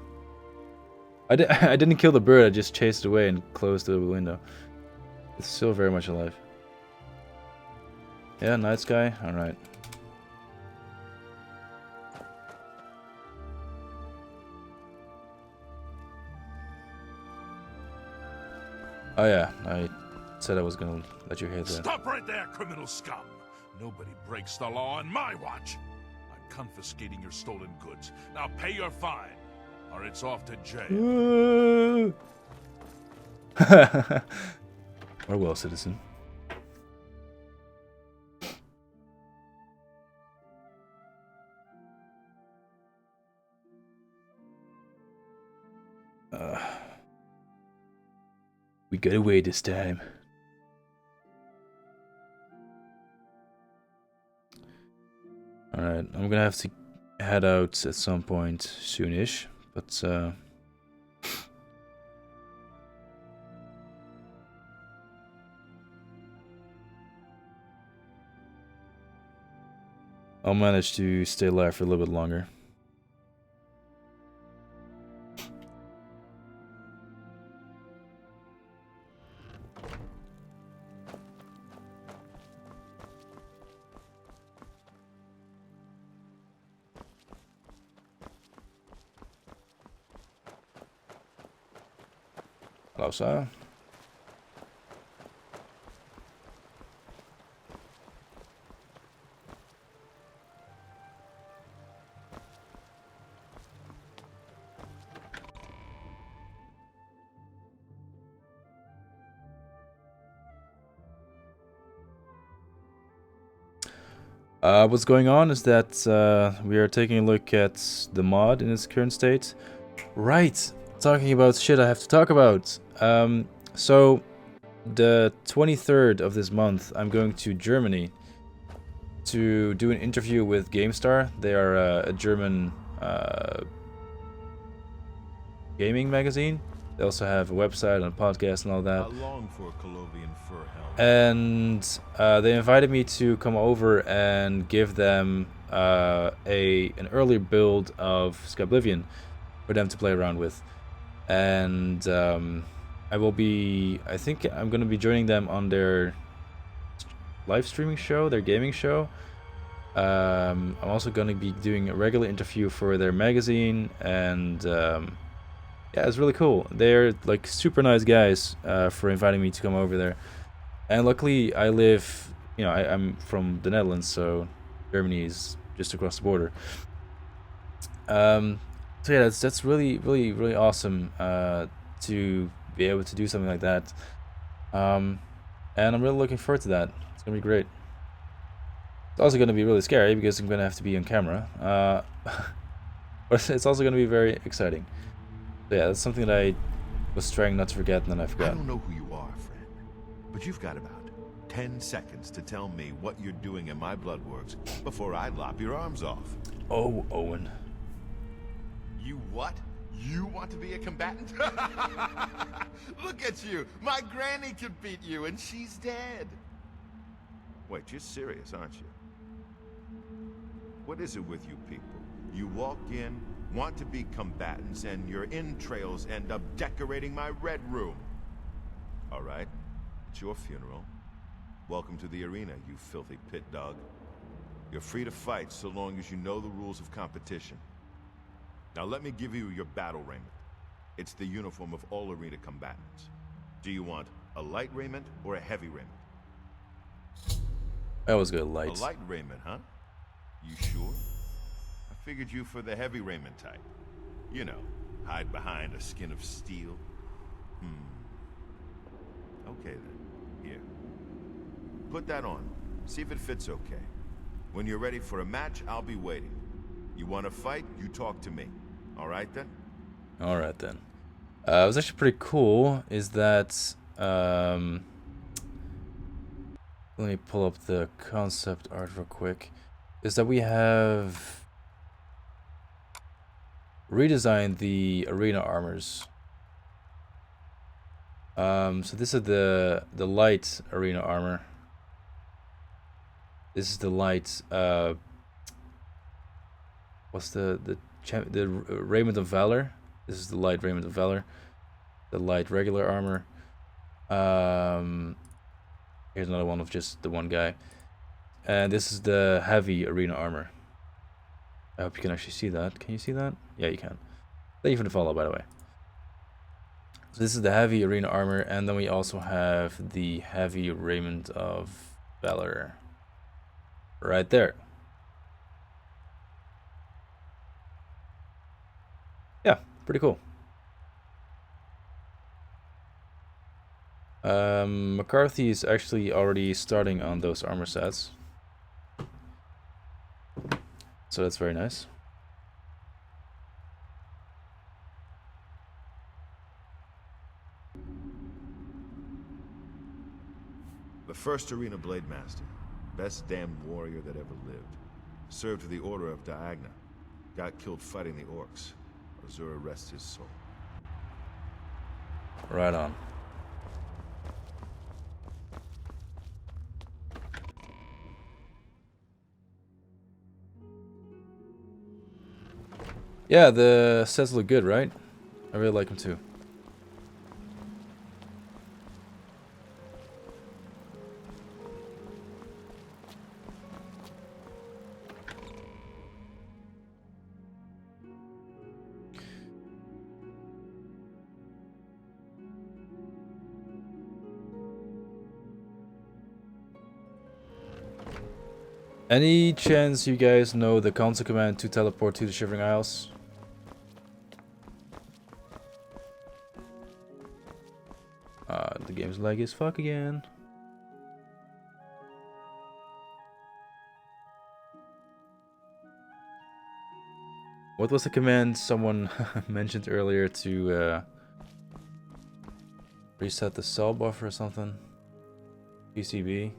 Speaker 1: I didn't kill the bird, I just chased it away and closed the window. It's still very much alive. Yeah, night sky? Alright. Oh yeah, I said I was gonna let you hear that.
Speaker 2: Stop right there, criminal scum! Nobody breaks the law on my watch! I'm confiscating your stolen goods. Now pay your fine, or it's off to jail.
Speaker 1: Or well, citizen. We got away this time. Alright, I'm gonna have to head out at some point soonish, but I'll manage to stay alive for a little bit longer. Hello, sir. What's going on is that we are taking a look at the mod in its current state. Right, talking about shit I have to talk about. So the 23rd of this month, I'm going to Germany to do an interview with GameStar. They are a German gaming magazine. They also have a website and a podcast and all that.
Speaker 6: I long for a Colovian fur helmet.
Speaker 1: And they invited me to come over and give them an early build of Skyblivion for them to play around with. And I think I'm going to be joining them on their live streaming show, their gaming show. I'm also going to be doing a regular interview for their magazine, and yeah, it's really cool. They're like super nice guys for inviting me to come over there. And luckily, I live, I'm from the Netherlands, so Germany is just across the border. So yeah, that's really, really, really awesome to be able to do something like that. And I'm really looking forward to that. It's gonna be great. It's also gonna be really scary because I'm gonna have to be on camera. But it's also gonna be very exciting. So yeah, that's something that I was trying not to forget, and then I forgot.
Speaker 6: I don't know who you are, friend, but you've got about 10 seconds to tell me what you're doing in my bloodworks before I lop your arms off.
Speaker 1: Oh, Owen.
Speaker 6: You what? You want to be a combatant? Look at you! My granny could beat you, and she's dead. Wait, you're serious, aren't you? What is it with you people? You walk in, want to be combatants, and your entrails end up decorating my red room. All right, it's your funeral. Welcome to the arena, you filthy pit dog. You're free to fight so long as you know the rules of competition. Now let me give you your battle raiment. It's the uniform of all arena combatants. Do you want a light raiment or a heavy raiment?
Speaker 1: I always go light.
Speaker 6: A light raiment, huh? You sure? I figured you for the heavy raiment type. You know, hide behind a skin of steel. Okay then, here. Put that on. See if it fits okay. When you're ready for a match, I'll be waiting. You want to fight, you talk to me. All right then?
Speaker 1: All right then. What's actually pretty cool is that let me pull up the concept art real quick. Is that we have redesigned the arena armors. So this is the light arena armor. This is the light. What's the raiment of valor? This is the light raiment of valor. The light regular armor. Here's another one of just the one guy. And this is the heavy arena armor. I hope you can actually see that. Can you see that? Yeah, you can. Thank you for the follow, by the way. So this is the heavy arena armor, and then we also have the heavy raiment of valor. Right there. Yeah, pretty cool. McCarthy is actually already starting on those armor sets. So that's very nice.
Speaker 6: The first arena blade master. Best damned warrior that ever lived. Served with the Order of Diagna. Got killed fighting the orcs. Azura rest his soul.
Speaker 1: Right on. Yeah, the sets look good, right? I really like them too. Any chance you guys know the console command to teleport to the Shivering Isles? The game's lag as fuck again. What was the command someone mentioned earlier to Reset the cell buffer or something. PCB.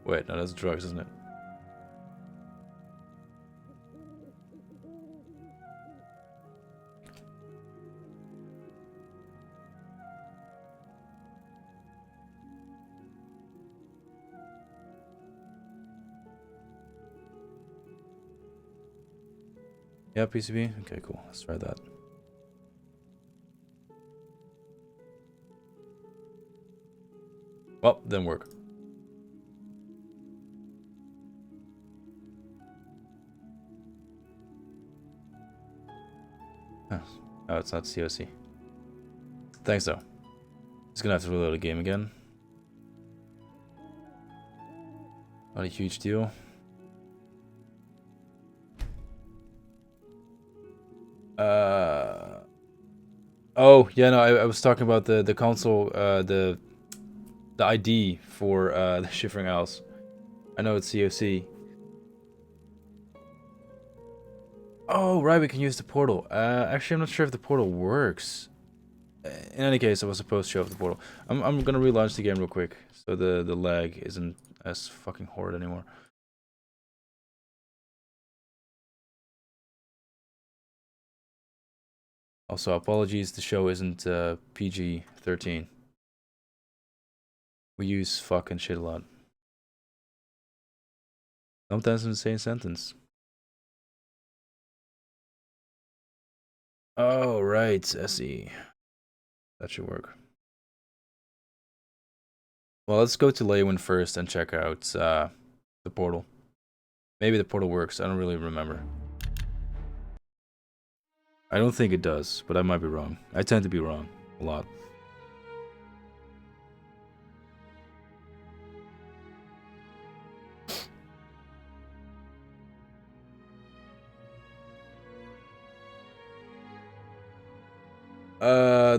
Speaker 1: Wait, no, that's drugs, isn't it? Yeah, PCB? Okay, cool. Let's try that. Well, didn't work. Oh, it's not COC. Thanks, though. Just gonna have to reload the game again. Not a huge deal. Oh, yeah, no, I was talking about the console, the ID for the Shivering Isles. I know it's COC. Oh, right, we can use the portal. Actually, I'm not sure if the portal works. In any case, I was supposed to show off the portal. I'm gonna relaunch the game real quick, so the lag isn't as fucking horrid anymore. Also, apologies, the show isn't PG-13. We use fuck and shit a lot. Sometimes in the same sentence. Oh, right, SE. That should work. Well, let's go to Leywin first and check out the portal. Maybe the portal works, I don't really remember. I don't think it does, but I might be wrong. I tend to be wrong a lot.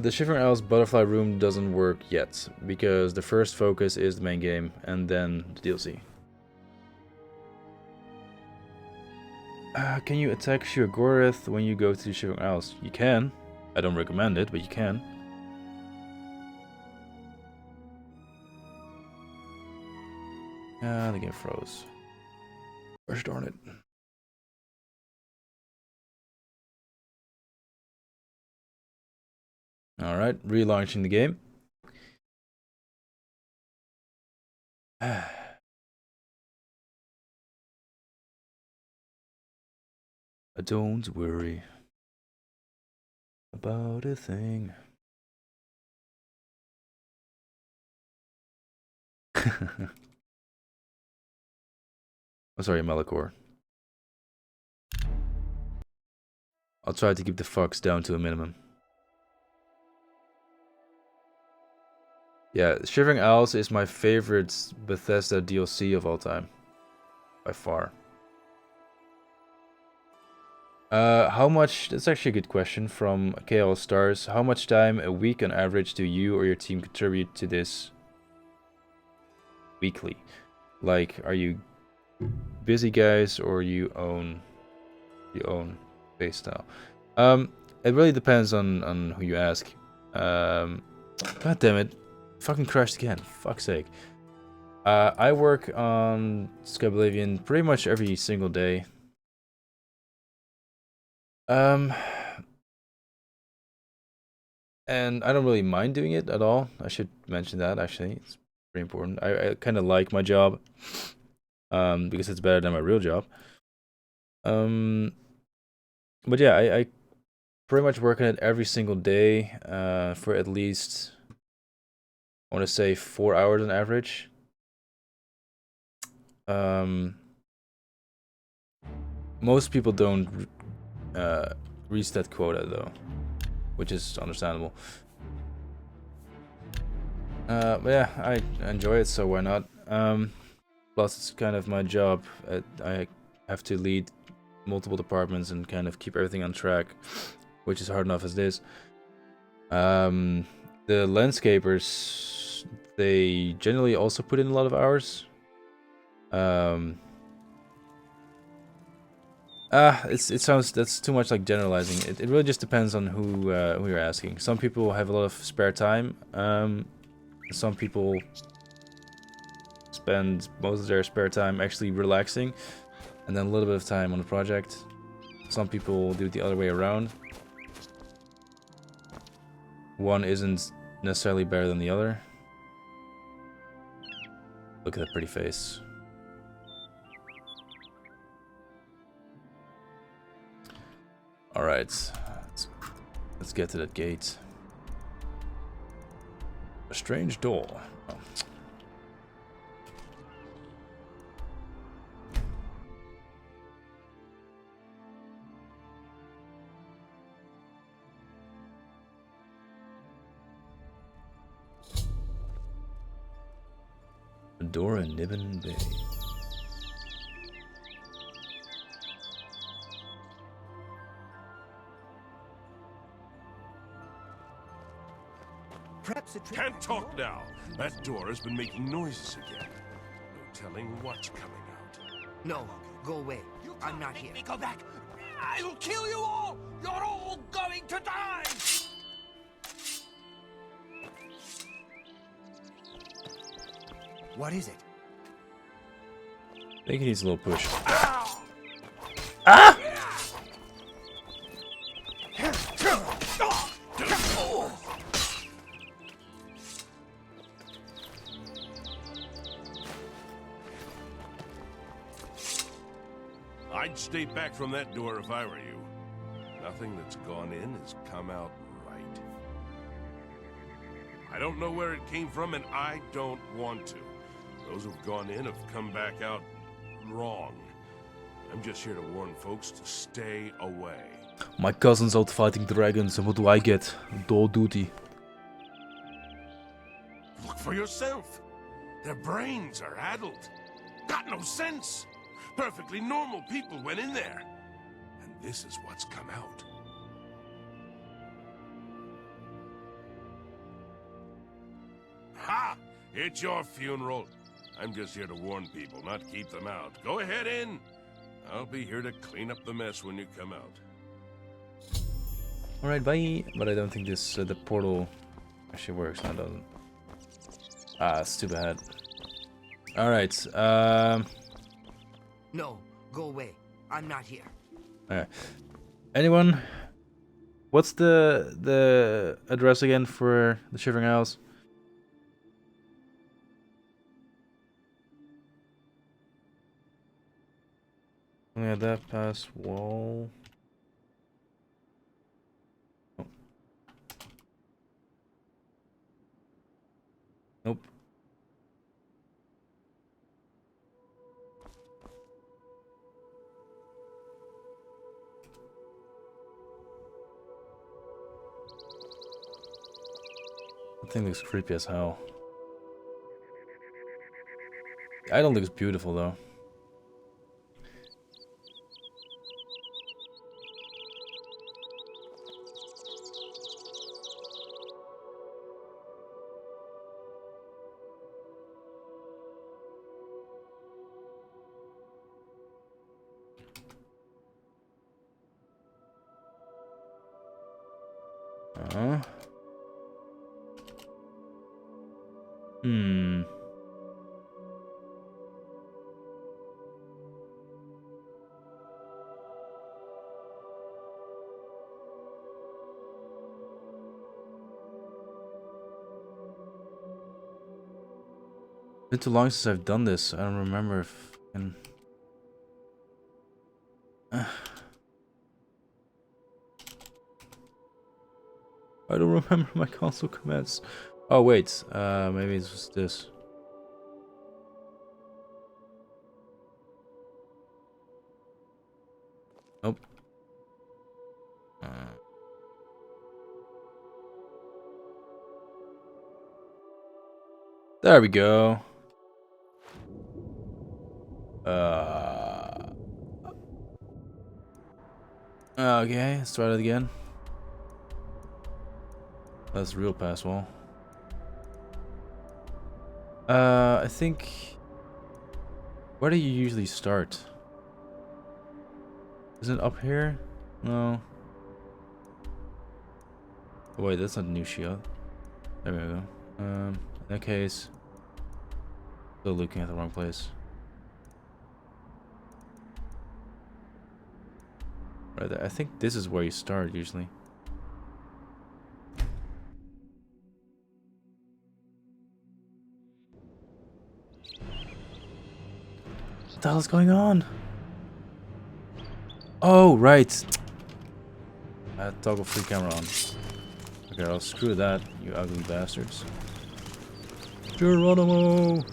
Speaker 1: The Shivering Isles butterfly room doesn't work yet, because the first focus is the main game, and then the DLC. Can you attack Shirgoreth when you go to the Shivering Isles? You can. I don't recommend it, but you can. The game froze. Gosh darn it. Alright, relaunching the game. Don't worry about a thing. I'm sorry, Melikor. I'll try to keep the fucks down to a minimum. Yeah, Shivering Isles is my favorite Bethesda DLC of all time. By far. How much, that's actually a good question from KL Stars. How much time a week on average do you or your team contribute to this weekly? Like, are you busy guys or you own base style? It really depends on who you ask. God damn it. Fucking crashed again. Fuck's sake. I work on Skyblivion pretty much every single day. And I don't really mind doing it at all. I should mention that, actually. It's pretty important. I kind of like my job. Because it's better than my real job. But yeah, I pretty much work on it every single day. For at least, I want to say 4 hours on average. Most people don't reach that quota though, which is understandable. But yeah, I enjoy it, so why not? Plus, it's kind of my job. I have to lead multiple departments and kind of keep everything on track, which is hard enough as it is. The landscapers, they generally also put in a lot of hours. That's too much like generalizing. It really just depends on who you're asking. Some people have a lot of spare time. Some people spend most of their spare time actually relaxing, and then a little bit of time on the project. Some people do it the other way around. One isn't necessarily better than the other. Look at that pretty face. Alright, let's get to that gate. A strange door. Oh. A door in Nibbin Bay.
Speaker 4: Perhaps a trip.
Speaker 8: Can't talk now. That door has been making noises again. No telling what's coming out.
Speaker 5: No, go away. I'm not here.
Speaker 3: Go back. I'll kill you all. You're all going to die.
Speaker 4: What is it?
Speaker 1: I think he needs a little push. Ah!
Speaker 8: I'd stay back from that door if I were you. Nothing that's gone in has come out right. I don't know where it came from, and I don't want to. Those who've gone in have come back out wrong. I'm just here to warn folks to stay away.
Speaker 1: My cousin's out fighting dragons, and what do I get? Door duty.
Speaker 8: Look for yourself. Their brains are addled. Got no sense. Perfectly normal people went in there. And this is what's come out. Ha! It's your funeral. I'm just here to warn people, not keep them out. Go ahead in. I'll be here to clean up the mess when you come out.
Speaker 1: Alright, bye. But I don't think this the portal actually works. No, it doesn't. Ah, it's too bad. Alright,
Speaker 5: No, go away. I'm not here.
Speaker 1: alright. Anyone? What's the address again for the Shivering Isles? Yeah, that pass wall. Oh. Nope. That thing looks creepy as hell. The idol looks beautiful though. Hmm. Been too long since I've done this. I don't remember if I can... I don't remember my console commands. Oh wait, maybe it's just this. Nope. There we go. Okay, let's try that again. That's the real pass wall. I think... Where do you usually start? Isn't it up here? No. Oh, wait, that's not a new shield. There we go. In that case, still looking at the wrong place. Right there. I think this is where you start usually. What the hell is going on? Oh, right. I had toggle free camera on. Okay, I'll screw that, you ugly bastards. Geronimo!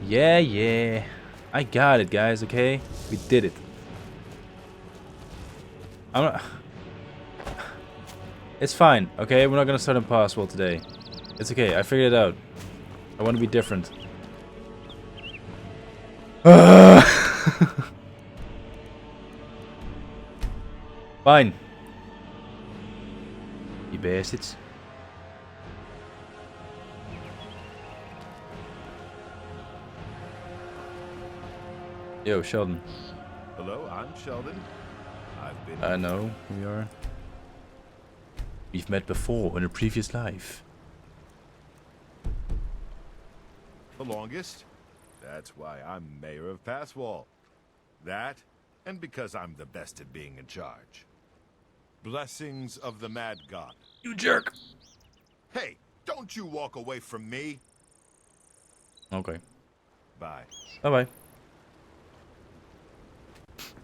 Speaker 1: Yeah, yeah. I got it, guys, okay? We did it. I'm not... It's fine, okay? We're not gonna start impossible today. It's okay, I figured it out. I want to be different. Fine. You bastards. Yo, Sheldon.
Speaker 6: Hello, I'm Sheldon. I've been...
Speaker 1: I know who you are. We've met before in a previous life.
Speaker 6: The longest. That's why I'm mayor of Passwall. That, and because I'm the best at being in charge. Blessings of the Mad God.
Speaker 1: You jerk!
Speaker 6: Hey, don't you walk away from me.
Speaker 1: Okay.
Speaker 6: Bye.
Speaker 1: Bye-bye.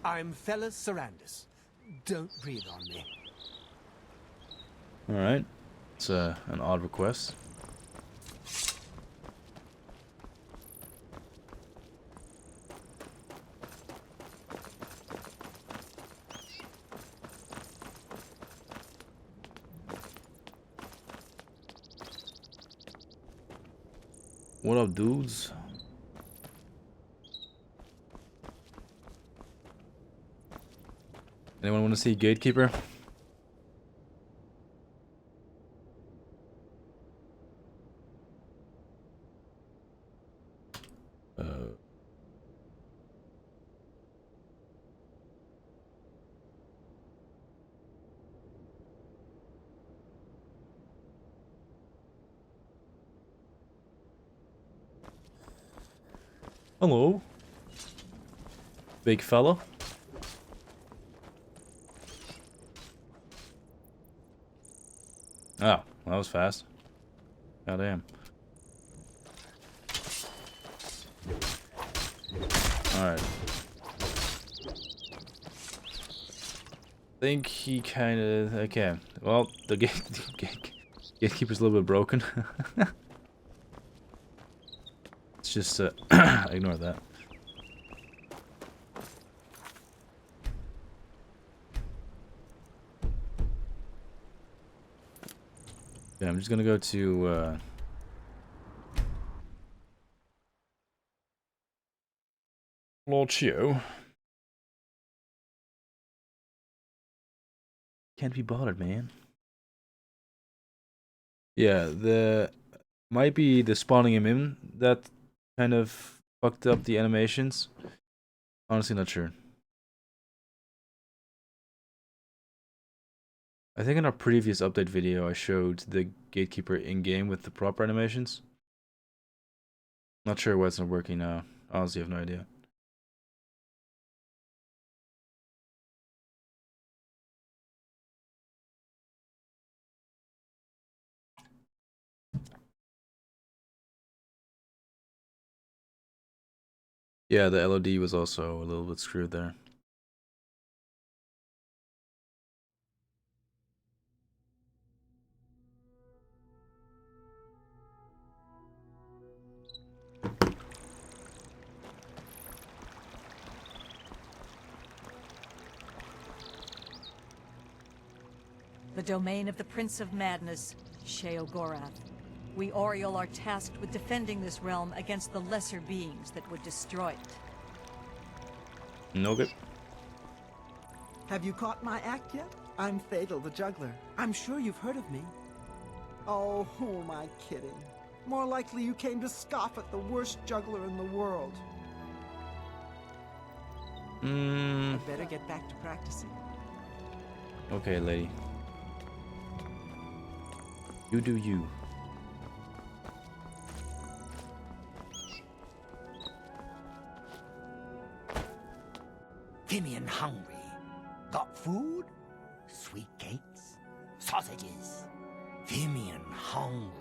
Speaker 4: I'm Fellas Sarandis. Don't breathe on me.
Speaker 1: Alright. It's an odd request. What up, dudes? Anyone want to see Gatekeeper? Hello. Big fella. Oh, that was fast. Goddamn. Alright. I think he kind of... Okay. Well, the gatekeeper's a little bit broken. Let's just ignore that. Yeah, I'm just gonna go to Lord Chio. Can't be bothered, man. Yeah, the might be the spawning him in that kind of fucked up the animations. Honestly, not sure. I think in our previous update video I showed the Gatekeeper in-game with the proper animations. Not sure why it's not working now. Honestly, I have no idea. Yeah, the LOD was also a little bit screwed there.
Speaker 9: The domain of the Prince of Madness, Sheogorath. We Oriole are tasked with defending this realm against the lesser beings that would destroy it.
Speaker 1: Nope.
Speaker 10: Have you caught my act yet? I'm Fatal the Juggler. I'm sure you've heard of me. Oh, who am I kidding? More likely you came to scoff at the worst juggler in the world. I'd better get back to practicing.
Speaker 1: Okay, lady. You do you.
Speaker 4: Fimian hungry. Got food? Sweet cakes? Sausages? Fimian hungry.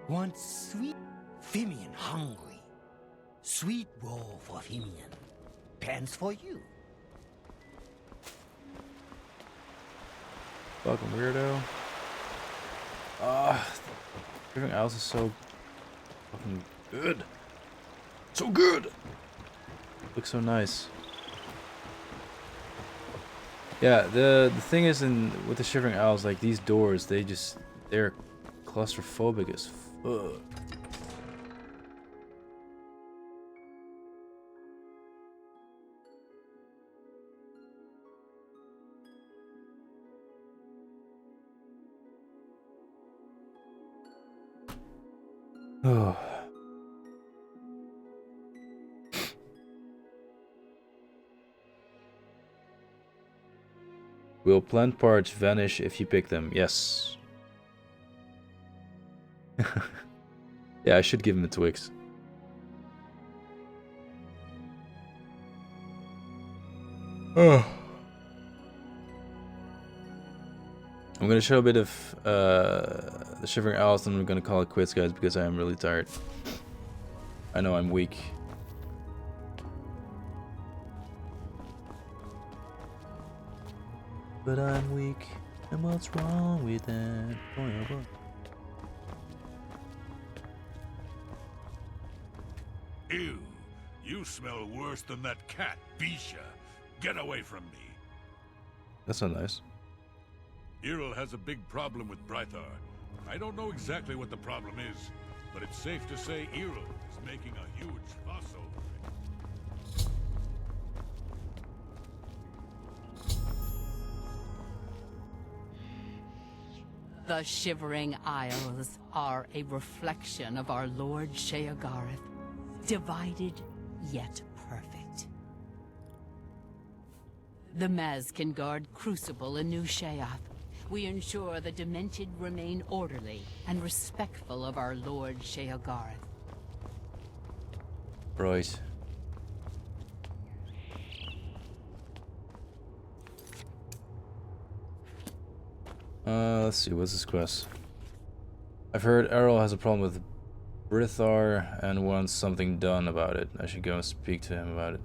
Speaker 4: Want sweet? Fimian hungry. Sweet roll for Fimian. Pants for you.
Speaker 1: Fucking weirdo. Shivering Isles is so fucking good. So good! Looks so nice. Yeah, the thing is with the Shivering Isles, like these doors, they're claustrophobic as fuck. Oh. Will plant parts vanish if you pick them? Yes. Yeah, I should give him a Twix. Oh. I'm gonna show a bit of the Shivering Isles, and I'm gonna call it quits, guys, because I am really tired. I know I'm weak. But I'm weak, and what's wrong with that? Boy, oh boy.
Speaker 2: Ew, you smell worse than that cat, Bisha. Get away from me.
Speaker 1: That's not nice.
Speaker 2: Iril has a big problem with Brythar. I don't know exactly what the problem is, but it's safe to say Iril is making a huge fuss over it.
Speaker 11: The Shivering Isles are a reflection of our Lord Sheogorath, divided yet perfect. The Maz can guard Crucible in New Sheoth. We ensure the Demented remain orderly and respectful of our Lord Sheogorath.
Speaker 1: Right. Let's see, what's this quest? I've heard Errol has a problem with Brythar and wants something done about it. I should go and speak to him about it.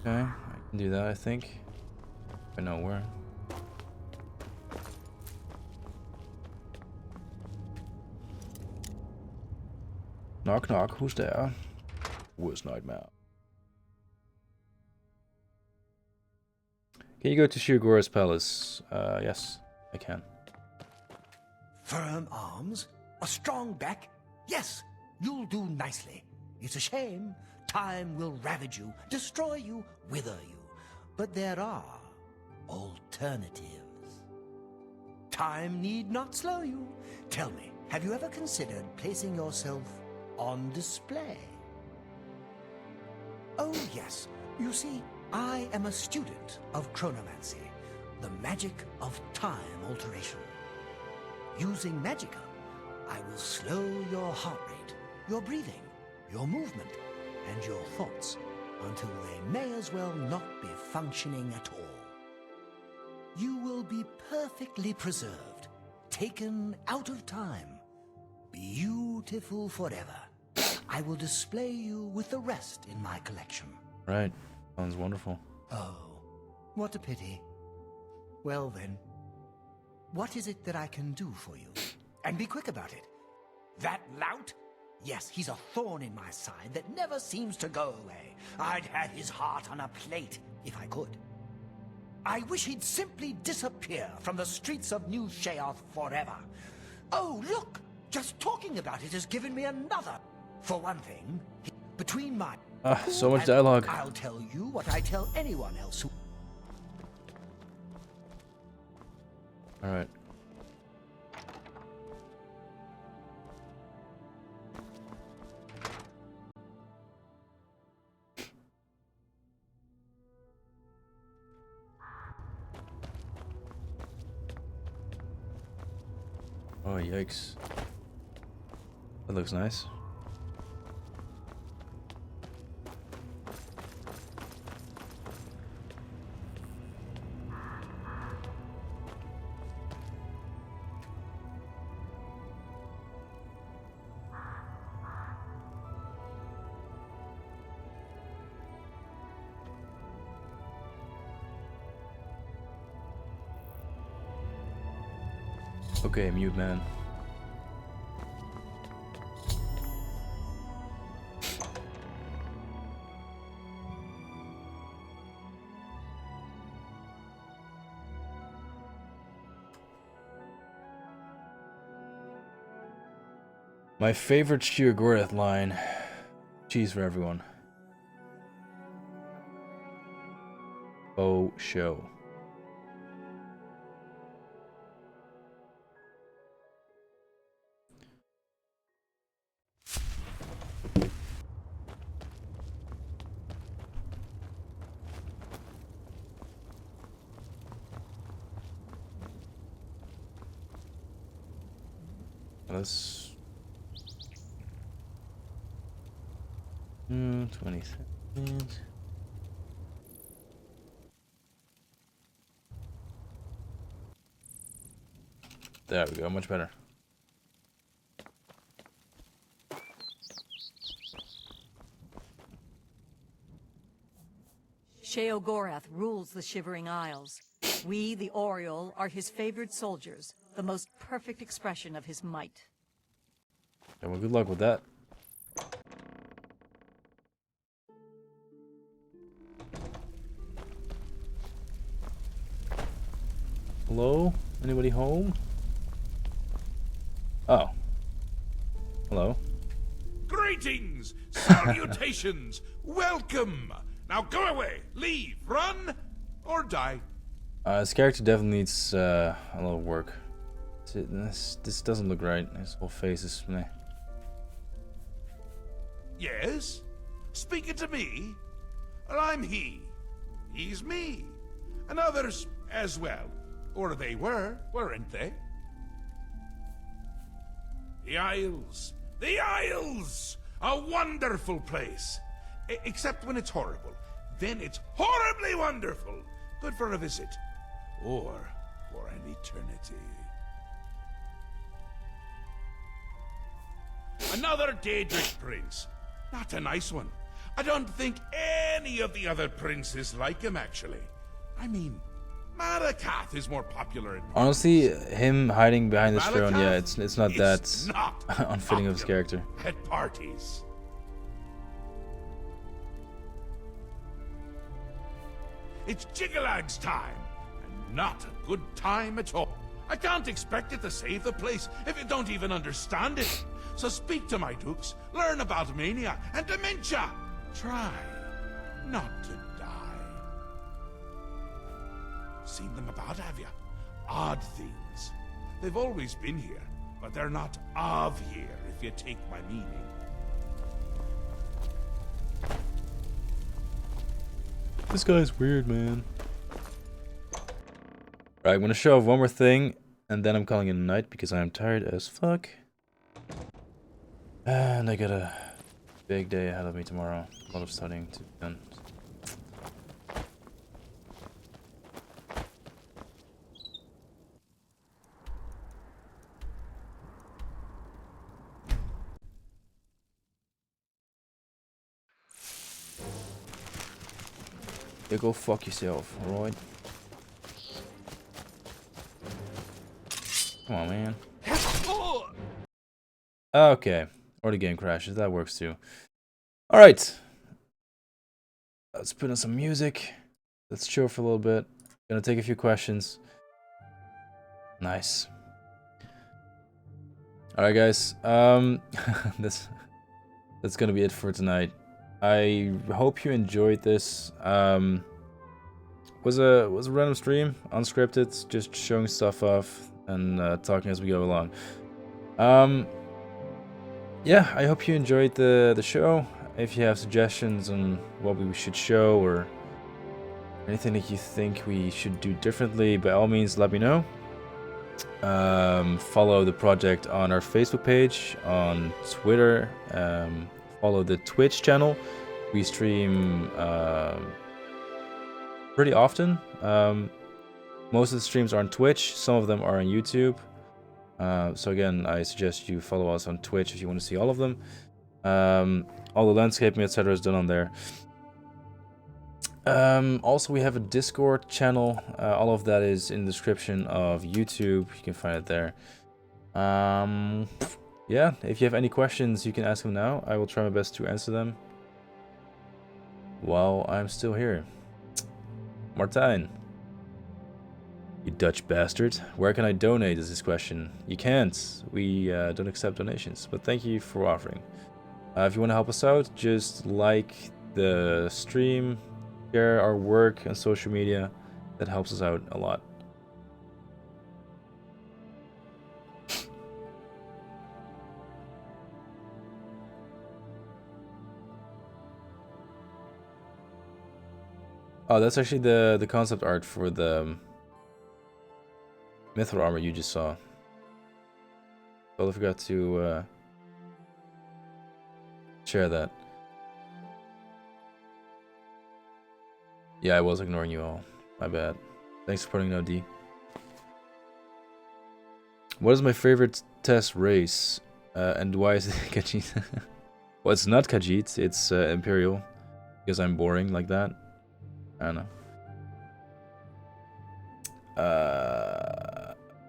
Speaker 1: Okay, I can do that, I think. I know where. Knock knock, who's there? Worst nightmare. Can you go to Sheogorath's palace? Yes, I can.
Speaker 4: Firm arms? A strong back? Yes, you'll do nicely. It's a shame. Time will ravage you, destroy you, wither you. But there are alternatives. Time need not slow you. Tell me, have you ever considered placing yourself on display? Oh yes, you see, I am a student of chronomancy, the magic of time alteration. Using magicka, I will slow your heart rate, your breathing, your movement, and your thoughts until they may as well not be functioning at all. You will be perfectly preserved, taken out of time, beautiful forever. I will display you with the rest in my collection.
Speaker 1: Right. Sounds wonderful.
Speaker 4: Oh, what a pity. Well then, what is it that I can do for you? And be quick about it. That lout? Yes, he's a thorn in my side that never seems to go away. I'd have his heart on a plate if I could. I wish he'd simply disappear from the streets of New Sheoth forever. Oh, look! Just talking about it has given me another. For one thing, between my...
Speaker 1: so much dialogue.
Speaker 4: I'll tell you what I tell anyone else who...
Speaker 1: Alright. Oh, yikes. That looks nice. Okay, mute man. My favorite Shivering line. Cheese for everyone. Oh, show. Let's 20 seconds. There we go, much better.
Speaker 9: Sheogorath rules the Shivering Isles. We, the Oriole, are his favored soldiers, the most perfect expression of his might.
Speaker 1: Yeah, well, good luck with that. Hello? Anybody home? Oh. Hello.
Speaker 2: Greetings! Salutations! Welcome! Now go away! Leave! Run! Or die.
Speaker 1: This character definitely needs a lot of work. This doesn't look right. His whole face is meh.
Speaker 2: Yes? Speaking to me? Well, I'm he. He's me. And others as well. Or they were, weren't they? The Isles. The Isles! A wonderful place. Except when it's horrible. Then it's horribly wonderful. Good for a visit. Or for an eternity. Another Daedric prince. Not a nice one. I don't think any of the other princes like him, actually. I mean, Marakath is more popular in
Speaker 1: honestly, him hiding behind this throne, yeah,
Speaker 2: Malakath
Speaker 1: it's not
Speaker 2: is
Speaker 1: that
Speaker 2: not
Speaker 1: unfitting of his
Speaker 2: popular
Speaker 1: character.
Speaker 2: at parties. It's Jiggalag's time, and not a good time at all. I can't expect it to save the place if you don't even understand it. So speak to my dukes, learn about mania and dementia. Try not to die. Seen them about, have you? Odd things. They've always been here, but they're not of here, if you take my meaning.
Speaker 1: This guy's weird, man. Right, I'm gonna show off one more thing, and then I'm calling it a night because I am tired as fuck. And I got a big day ahead of me tomorrow. A lot of studying to be done. Yeah, go fuck yourself, alright? Come on, man. Okay. Or the game crashes. That works too. Alright. Let's put in some music. Let's chill for a little bit. Gonna take a few questions. Nice. Alright, guys. That's gonna be it for tonight. I hope you enjoyed this. Was a random stream, unscripted, just showing stuff off and talking as we go along. Yeah, I hope you enjoyed the show. If you have suggestions on what we should show or anything that you think we should do differently, by all means let me know. Follow the project on our Facebook page, on Twitter. Follow the Twitch channel. We stream pretty often. Most of the streams are on Twitch. Some of them are on YouTube. So again, I suggest you follow us on Twitch if you want to see all of them. All the landscaping, etc. is done on there. Also, we have a Discord channel. All of that is in the description of YouTube. You can find it there. Yeah, if you have any questions, you can ask them now. I will try my best to answer them while I'm still here. Martijn. You Dutch bastard. Where can I donate is this question. You can't. We don't accept donations, but thank you for offering. If you want to help us out, just like the stream, share our work on social media. That helps us out a lot. Oh, that's actually the concept art for the mithril armor you just saw. Totally forgot to share that. Yeah, I was ignoring you all. My bad. Thanks for putting no D. What is my favorite test race? And why is it Khajiit? Well, it's not Khajiit, it's Imperial. Because I'm boring like that. I don't know.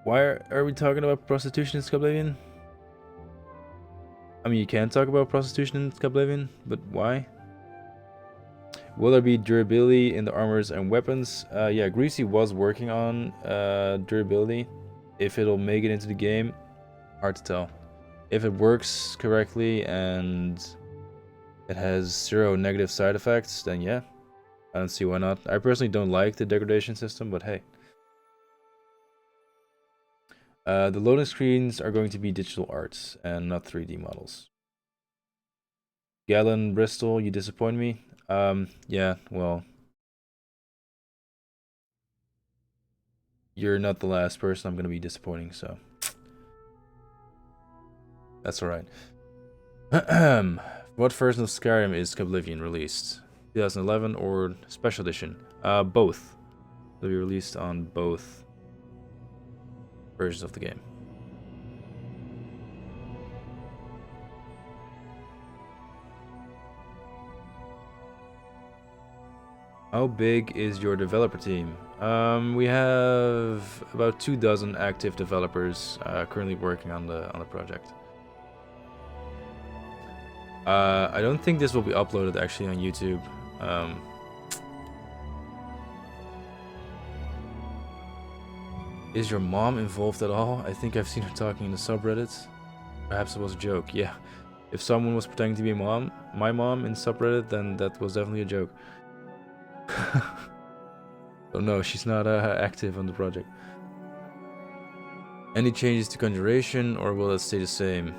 Speaker 1: Why are we talking about prostitution in Skyblivion? I mean, you can talk about prostitution in Skyblivion, but why? Will there be durability in the armors and weapons? Yeah, Greasy was working on durability. If it'll make it into the game, hard to tell. If it works correctly and it has 0 negative side effects, then yeah. I don't see why not. I personally don't like the degradation system, but hey. The loading screens are going to be digital arts and not 3D models. Galen Bristol, you disappoint me. Yeah, well. You're not the last person I'm going to be disappointing, so. That's alright. What version of Skyrim is Skyblivion released? 2011 or Special Edition? Both. They'll be released on both versions of the game. How big is your developer team? We have about 24 active developers currently working on the project. I don't think this will be uploaded actually on YouTube. Is your mom involved at all? I think I've seen her talking in the subreddits. Perhaps it was a joke. Yeah, if someone was pretending to be my mom in subreddit, then that was definitely a joke. So no, she's not active on the project. Any changes to conjuration, or will it stay the same?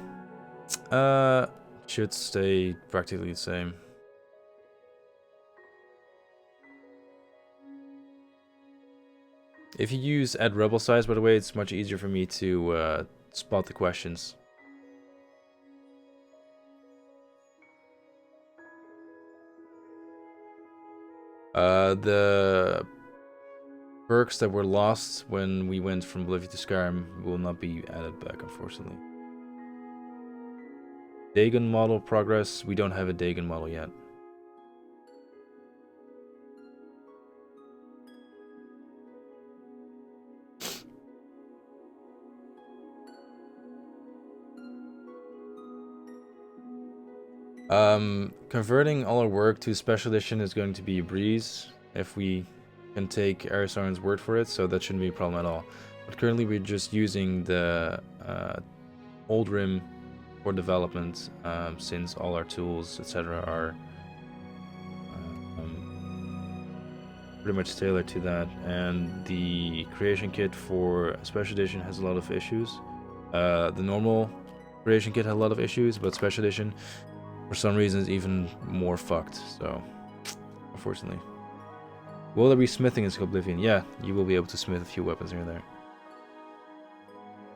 Speaker 1: Should stay practically the same. If you use add rebel size, by the way, it's much easier for me to spot the questions. The perks that were lost when we went from Oblivion to Skyrim will not be added back, unfortunately. Dagon model progress. We don't have a Dagon model yet. Converting all our work to Special Edition is going to be a breeze if we can take Arisarn's word for it, so that shouldn't be a problem at all. But currently we're just using the old Rim for development, since all our tools, etc. are pretty much tailored to that, and the creation kit for Special Edition has a lot of issues. The normal creation kit had a lot of issues, but Special Edition for some reason is even more fucked, so unfortunately. Will there be smithing in Oblivion? Yeah, you will be able to smith a few weapons here and there.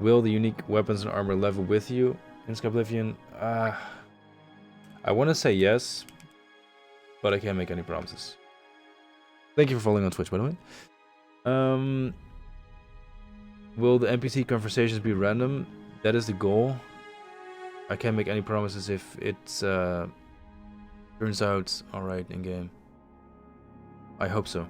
Speaker 1: Will the unique weapons and armor level with you in Skyblivion? I want to say yes, but I can't make any promises. Thank you for following on Twitch, by the way. Will the NPC conversations be random? That is the goal. I can't make any promises if it turns out alright in game. I hope so.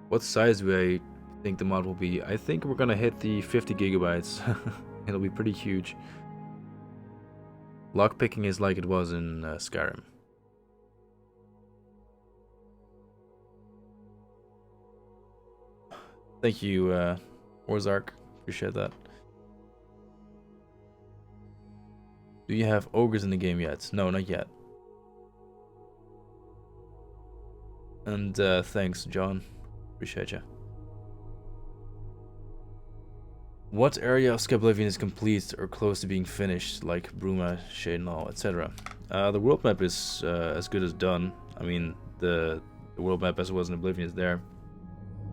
Speaker 1: What size do I think the mod will be? I think we're gonna hit the 50 gigabytes. It'll be pretty huge. Lockpicking is like it was in Skyrim. Thank you, Orzark. Appreciate that. Do you have ogres in the game yet? No, not yet. And thanks, John. Appreciate you. What area of Skyblivion is complete or close to being finished, like Bruma, Shadenall, etc.? The world map is as good as done. I mean, the world map as it was in Oblivion is there.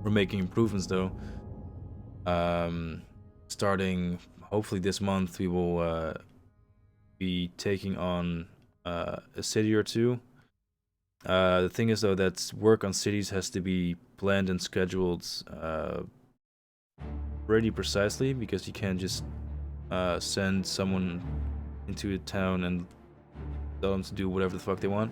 Speaker 1: We're making improvements though. Starting hopefully this month, we will be taking on a city or two. The thing is though that work on cities has to be planned and scheduled pretty precisely, because you can't just send someone into a town and tell them to do whatever the fuck they want.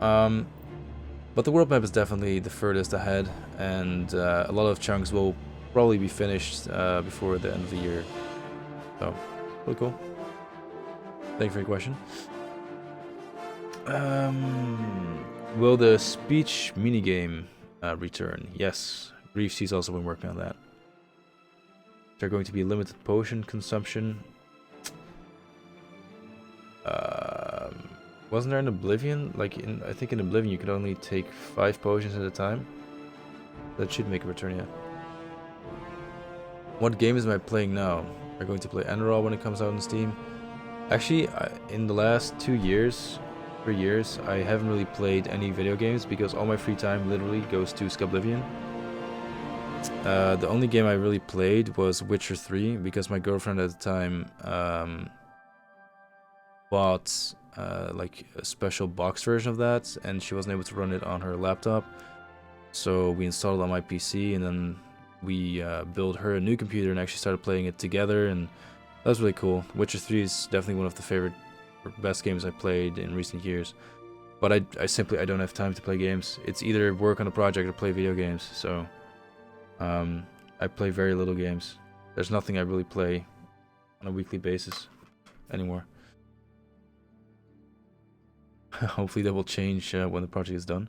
Speaker 1: But the world map is definitely the furthest ahead, and a lot of chunks will probably be finished before the end of the year. So, really cool. Thank you for your question. Will the speech minigame return? Yes. Griefsy's also been working on that. Is there going to be limited potion consumption? Wasn't there in Oblivion? I think in Oblivion you could only take 5 potions at a time. That should make a return, yeah. What games am I playing now? Am I going to play Enderal when it comes out on Steam? Actually, in the last 3 years, I haven't really played any video games because all my free time literally goes to Skyblivion. The only game I really played was Witcher 3 because my girlfriend at the time bought like a special box version of that, and she wasn't able to run it on her laptop. So we installed it on my PC, and then we built her a new computer and actually started playing it together, and that was really cool. Witcher 3 is definitely one of the favorite or best games I played in recent years. But I simply don't have time to play games. It's either work on a project or play video games. So I play very little games. There's nothing I really play on a weekly basis anymore. Hopefully that will change when the project is done.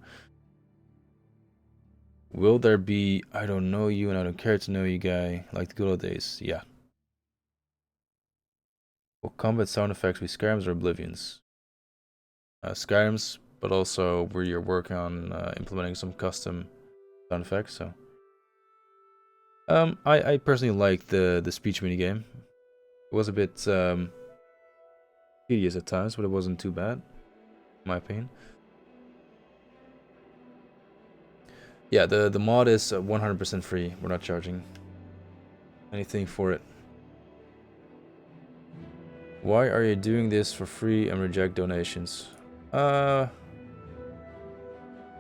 Speaker 1: Will there be I don't know you and I don't care to know you guy like the good old days? Yeah. Will combat sound effects be Skyrims or Oblivions? Skyrims, but also where you're working on implementing some custom sound effects. So I personally like the speech minigame. It was a bit tedious at times, but it wasn't too bad, in my opinion. Yeah, the mod is 100% free. We're not charging anything for it. Why are you doing this for free and reject donations?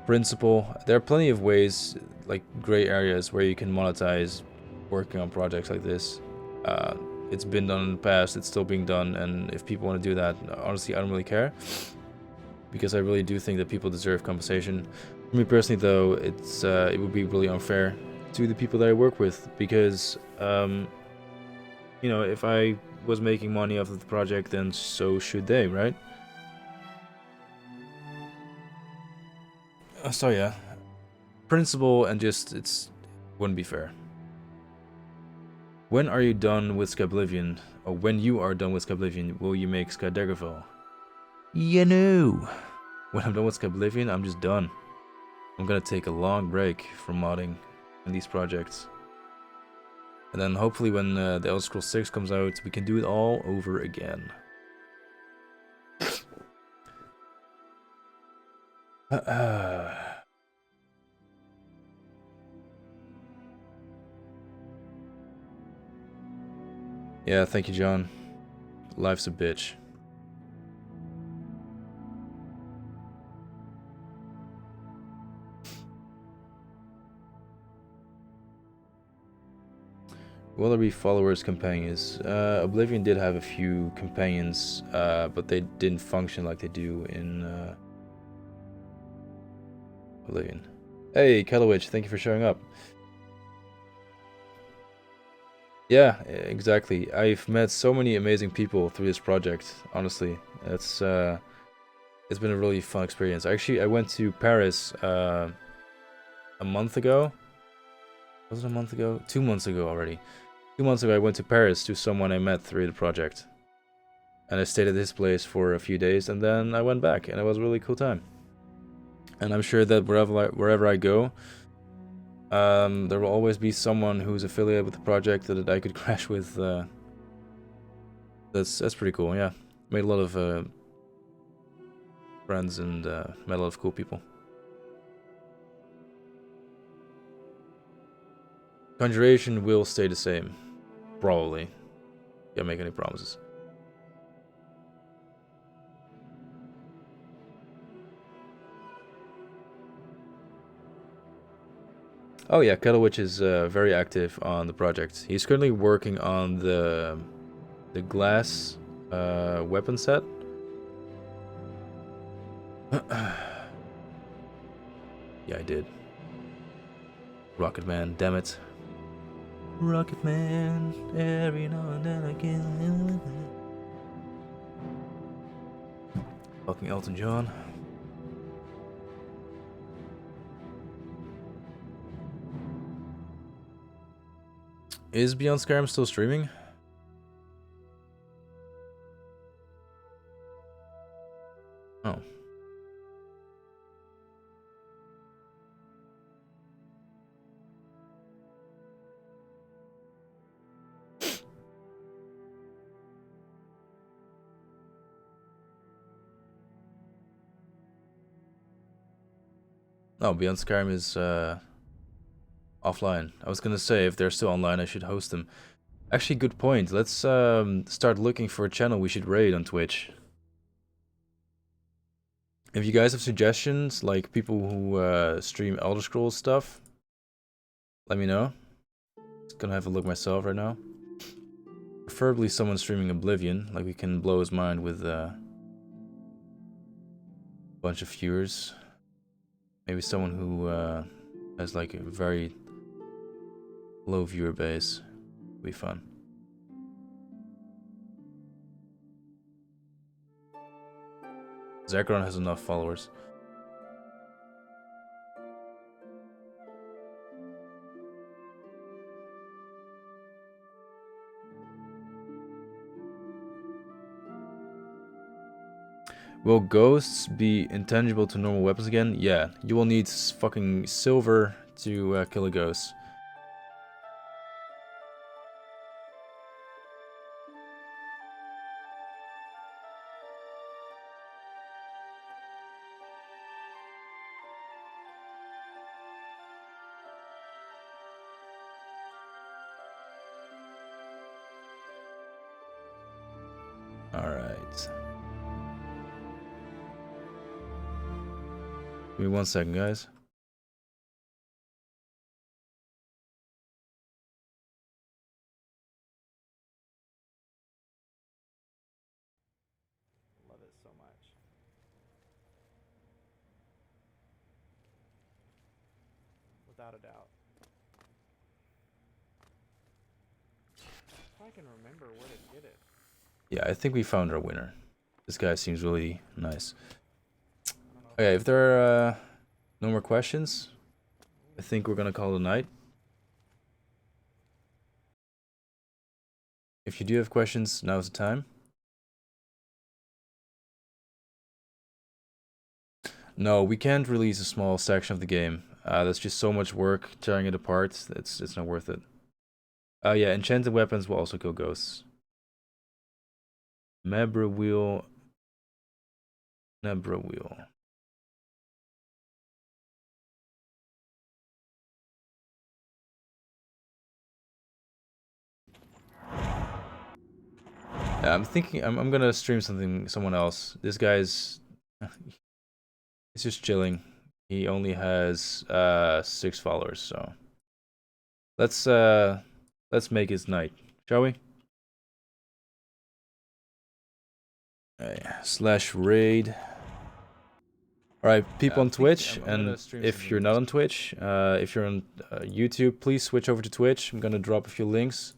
Speaker 1: Principle. There are plenty of ways, like gray areas, where you can monetize working on projects like this. It's been done in the past, it's still being done, and if people want to do that, honestly, I don't really care. Because I really do think that people deserve compensation. For me personally, though, it would be really unfair to the people that I work with, because, you know, if I was making money off of the project, then so should they, right? So yeah, principle and just it wouldn't be fair. When are you done with Skyblivion? Or when you are done with Skyblivion, will you make Skydaggerfall? You know, when I'm done with Skyblivion, I'm just done. I'm gonna take a long break from modding in these projects. And then hopefully when the Elder Scrolls 6 comes out, we can do it all over again. Yeah, thank you, John. Life's a bitch. Will there be followers, companions? Oblivion did have a few companions, but they didn't function like they do in Oblivion. Hey, Kelowich, thank you for showing up. Yeah, exactly. I've met so many amazing people through this project. Honestly, it's been a really fun experience. Actually, I went to Paris a month ago. Was it a month ago? 2 months ago already. 2 months ago, I went to Paris to someone I met through the project, and I stayed at his place for a few days, and then I went back, and it was a really cool time. And I'm sure that wherever I go, there will always be someone who's affiliated with the project that I could crash with. That's pretty cool. Yeah, made a lot of friends and met a lot of cool people. Conjuration will stay the same, probably. Can't make any promises. Oh yeah, Kelowich is very active on the project. He's currently working on the glass weapon set. Yeah, I did. Rocket Man, damn it. Rocket Man, every now and then I can. Fucking Elton John. Is Beyond Skyrim still streaming? Oh. No, Beyond Skyrim is offline. I was gonna say, if they're still online, I should host them. Actually, good point. Let's start looking for a channel we should raid on Twitch. If you guys have suggestions, like people who stream Elder Scrolls stuff, let me know. Just gonna have a look myself right now. Preferably someone streaming Oblivion, like we can blow his mind with a bunch of viewers. Maybe someone who has like a very low viewer base. Would be fun. Zekron has enough followers. Will ghosts be intangible to normal weapons again? Yeah, you will need fucking silver to kill a ghost. Alright. Give me 1 second, guys. Love it so much. Without a doubt. If I can remember where to get it. Yeah, I think we found our winner. This guy seems really nice. Okay, if there are no more questions, I think we're gonna call it a night. If you do have questions, now's the time. No, we can't release a small section of the game. That's just so much work tearing it apart. It's not worth it. Yeah, enchanted weapons will also kill ghosts. Nebra wheel. Nebra wheel. Yeah, I'm thinking I'm gonna stream someone else. This guy's he's just chilling. He only has 6 followers, so let's make his night, shall we? Slash raid. Alright, people on Twitch, and if you're not on Twitch, if you're on YouTube, please switch over to Twitch. I'm gonna drop a few links.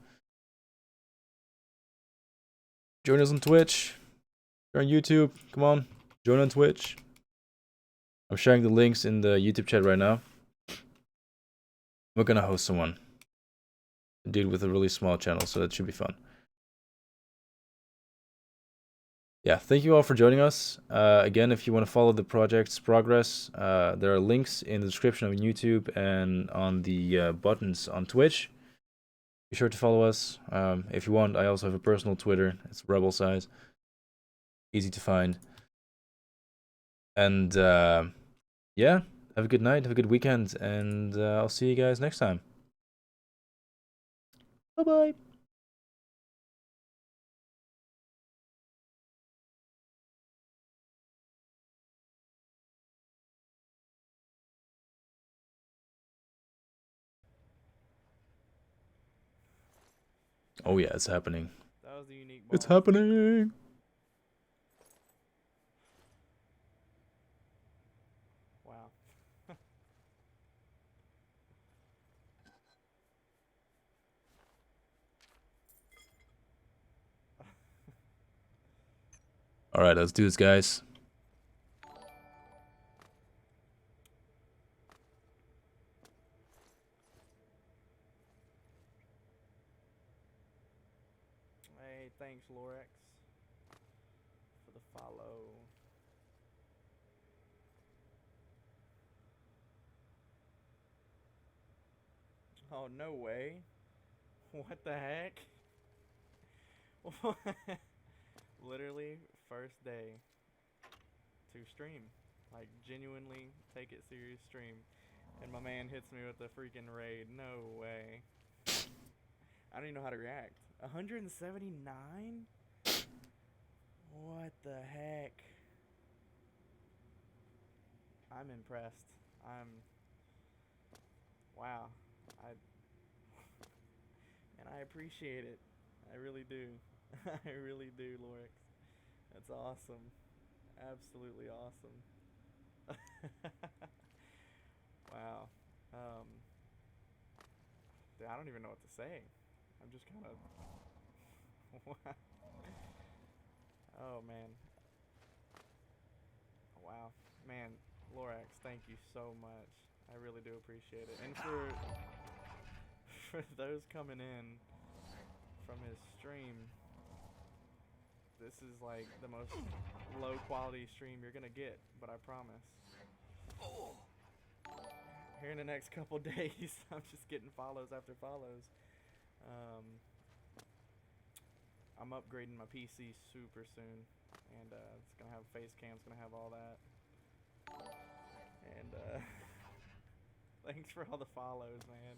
Speaker 1: Join us on Twitch. If you're on YouTube, come on, join on Twitch. I'm sharing the links in the YouTube chat right now. We're gonna host someone. A dude with a really small channel, so that should be fun. Yeah, thank you all for joining us. Again, if you want to follow the project's progress, there are links in the description on YouTube and on the buttons on Twitch. Be sure to follow us. If you want, I also have a personal Twitter. It's Rebel Size. Easy to find. And yeah, have a good night, have a good weekend, and I'll see you guys next time. Bye-bye. Oh yeah, it's happening.
Speaker 12: That was the unique
Speaker 1: It's happening.
Speaker 12: Wow.
Speaker 1: All right, let's do this, guys.
Speaker 12: Hey, thanks, Lorex, for the follow. Oh, no way. What the heck? Literally, first day to stream. Like, genuinely take it serious stream. And my man hits me with a freaking raid. No way. I don't even know how to react. 179? What the heck? I'm impressed. Wow. And I appreciate it. I really do. I really do, Lorix. That's awesome. Absolutely awesome. Wow. Dude, I don't even know what to say. I'm just kind of... Oh, man. Wow. Man, Lorax, thank you so much. I really do appreciate it. And for those coming in from his stream, this is like the most low quality stream you're gonna get, but I promise. Here in the next couple days, I'm just getting follows after follows. I'm upgrading my PC super soon, and it's gonna have face cam, it's gonna have all that. And thanks for all the follows, man.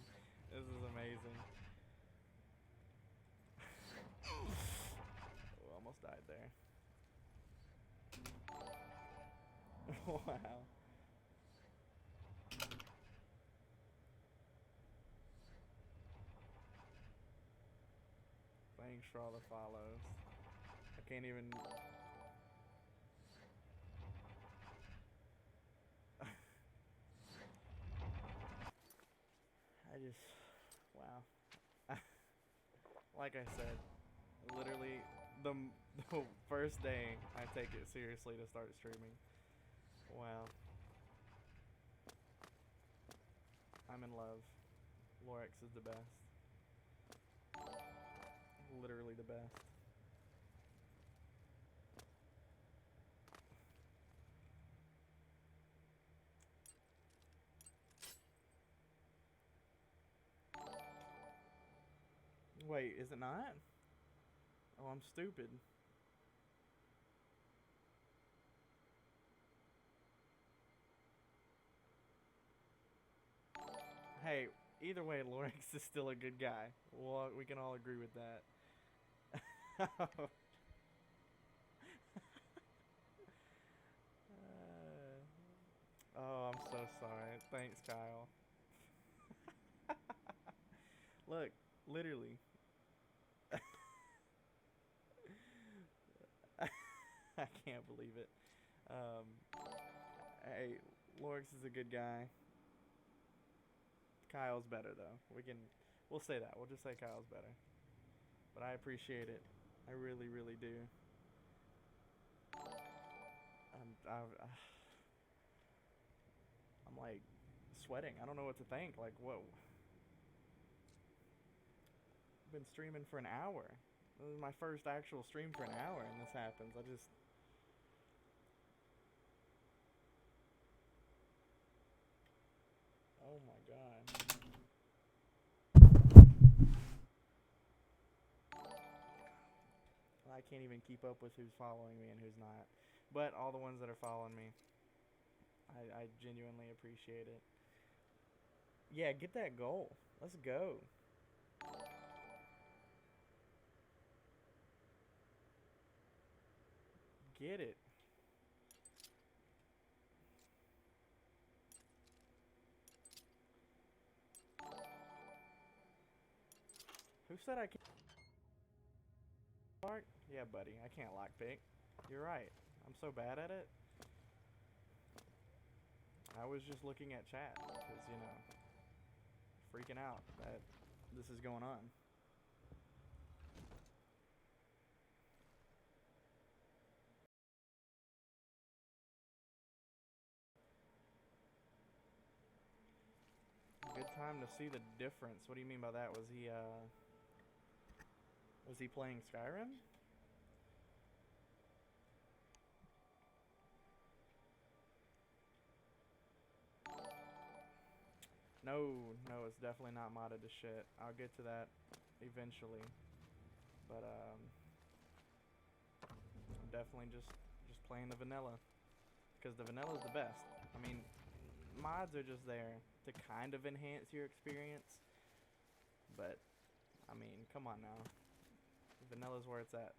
Speaker 12: This is amazing. Oh, almost died there. Wow. Thanks for all the follows. I can't even... I just... Wow. Like I said, literally the first day I take it seriously to start streaming. Wow. I'm in love. Lorex is the best. Literally the best. Wait, is it not? Oh, I'm stupid. Hey, either way, Lorex is still a good guy. Well, we can all agree with that. so sorry. Thanks, Kyle. Look, literally. I can't believe it. Hey, Lorix is a good guy. Kyle's better though. We'll say that. We'll just say Kyle's better. But I appreciate it. I really, really do. I'm like sweating. I don't know what to think. Like, what? I've been streaming for an hour. This is my first actual stream for an hour, and this happens. Oh my god. I can't even keep up with who's following me and who's not. But all the ones that are following me, I genuinely appreciate it. Yeah, get that goal. Let's go. Get it. Who said I can't? Yeah, buddy, I can't lockpick. You're right. I'm so bad at it. I was just looking at chat because, you know, freaking out that this is going on. Good time to see the difference. What do you mean by that? Was he playing Skyrim? No, it's definitely not modded to shit. I'll get to that eventually. But I'm definitely just playing the vanilla. Because the vanilla is the best. I mean, mods are just there to kind of enhance your experience. But, I mean, come on now. Vanilla's where it's at.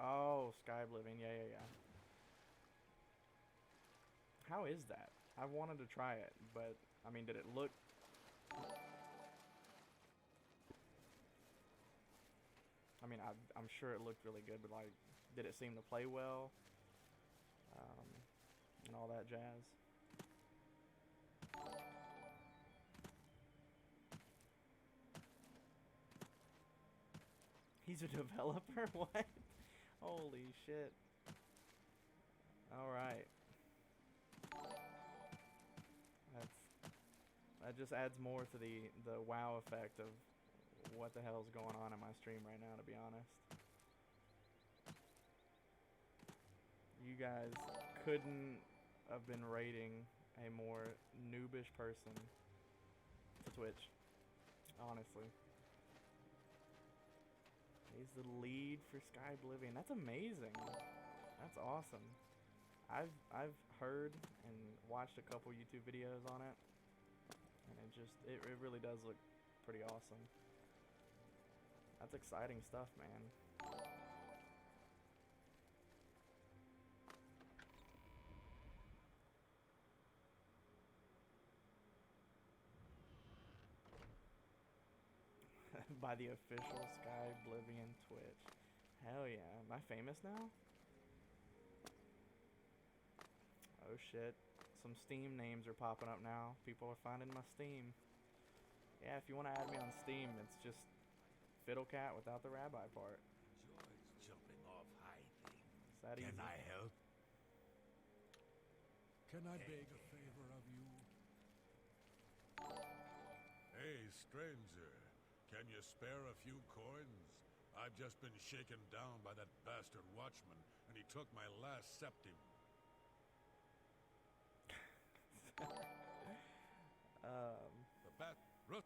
Speaker 12: Oh, Skyblivion. Yeah. How is that? I wanted to try it, but, I mean, did it look... I mean, I'm sure it looked really good, but, like, did it seem to play well? And all that jazz. He's a developer? What? Holy shit. Alright. That just adds more to the wow effect of what the hell's going on in my stream right now, to be honest. You guys couldn't have been rating a more noobish person to Twitch, honestly. He's the lead for Skyblivion. That's amazing. That's awesome. I've heard and watched a couple YouTube videos on it, and it really does look pretty awesome. That's exciting stuff, man. By the official Skyblivion Twitch. Hell yeah. Am I famous now? Oh shit. Some Steam names are popping up now. People are finding my Steam. Yeah, if you want to add me on Steam, it's just Fiddlecat without the rabbi part.
Speaker 13: Joy's jumping off high things.
Speaker 12: Is that easy?
Speaker 13: Can I help?
Speaker 14: Can I beg a favor of you? Hey, stranger. Can you spare a few coins? I've just been shaken down by that bastard watchman, and he took my last septim. The bat... I'm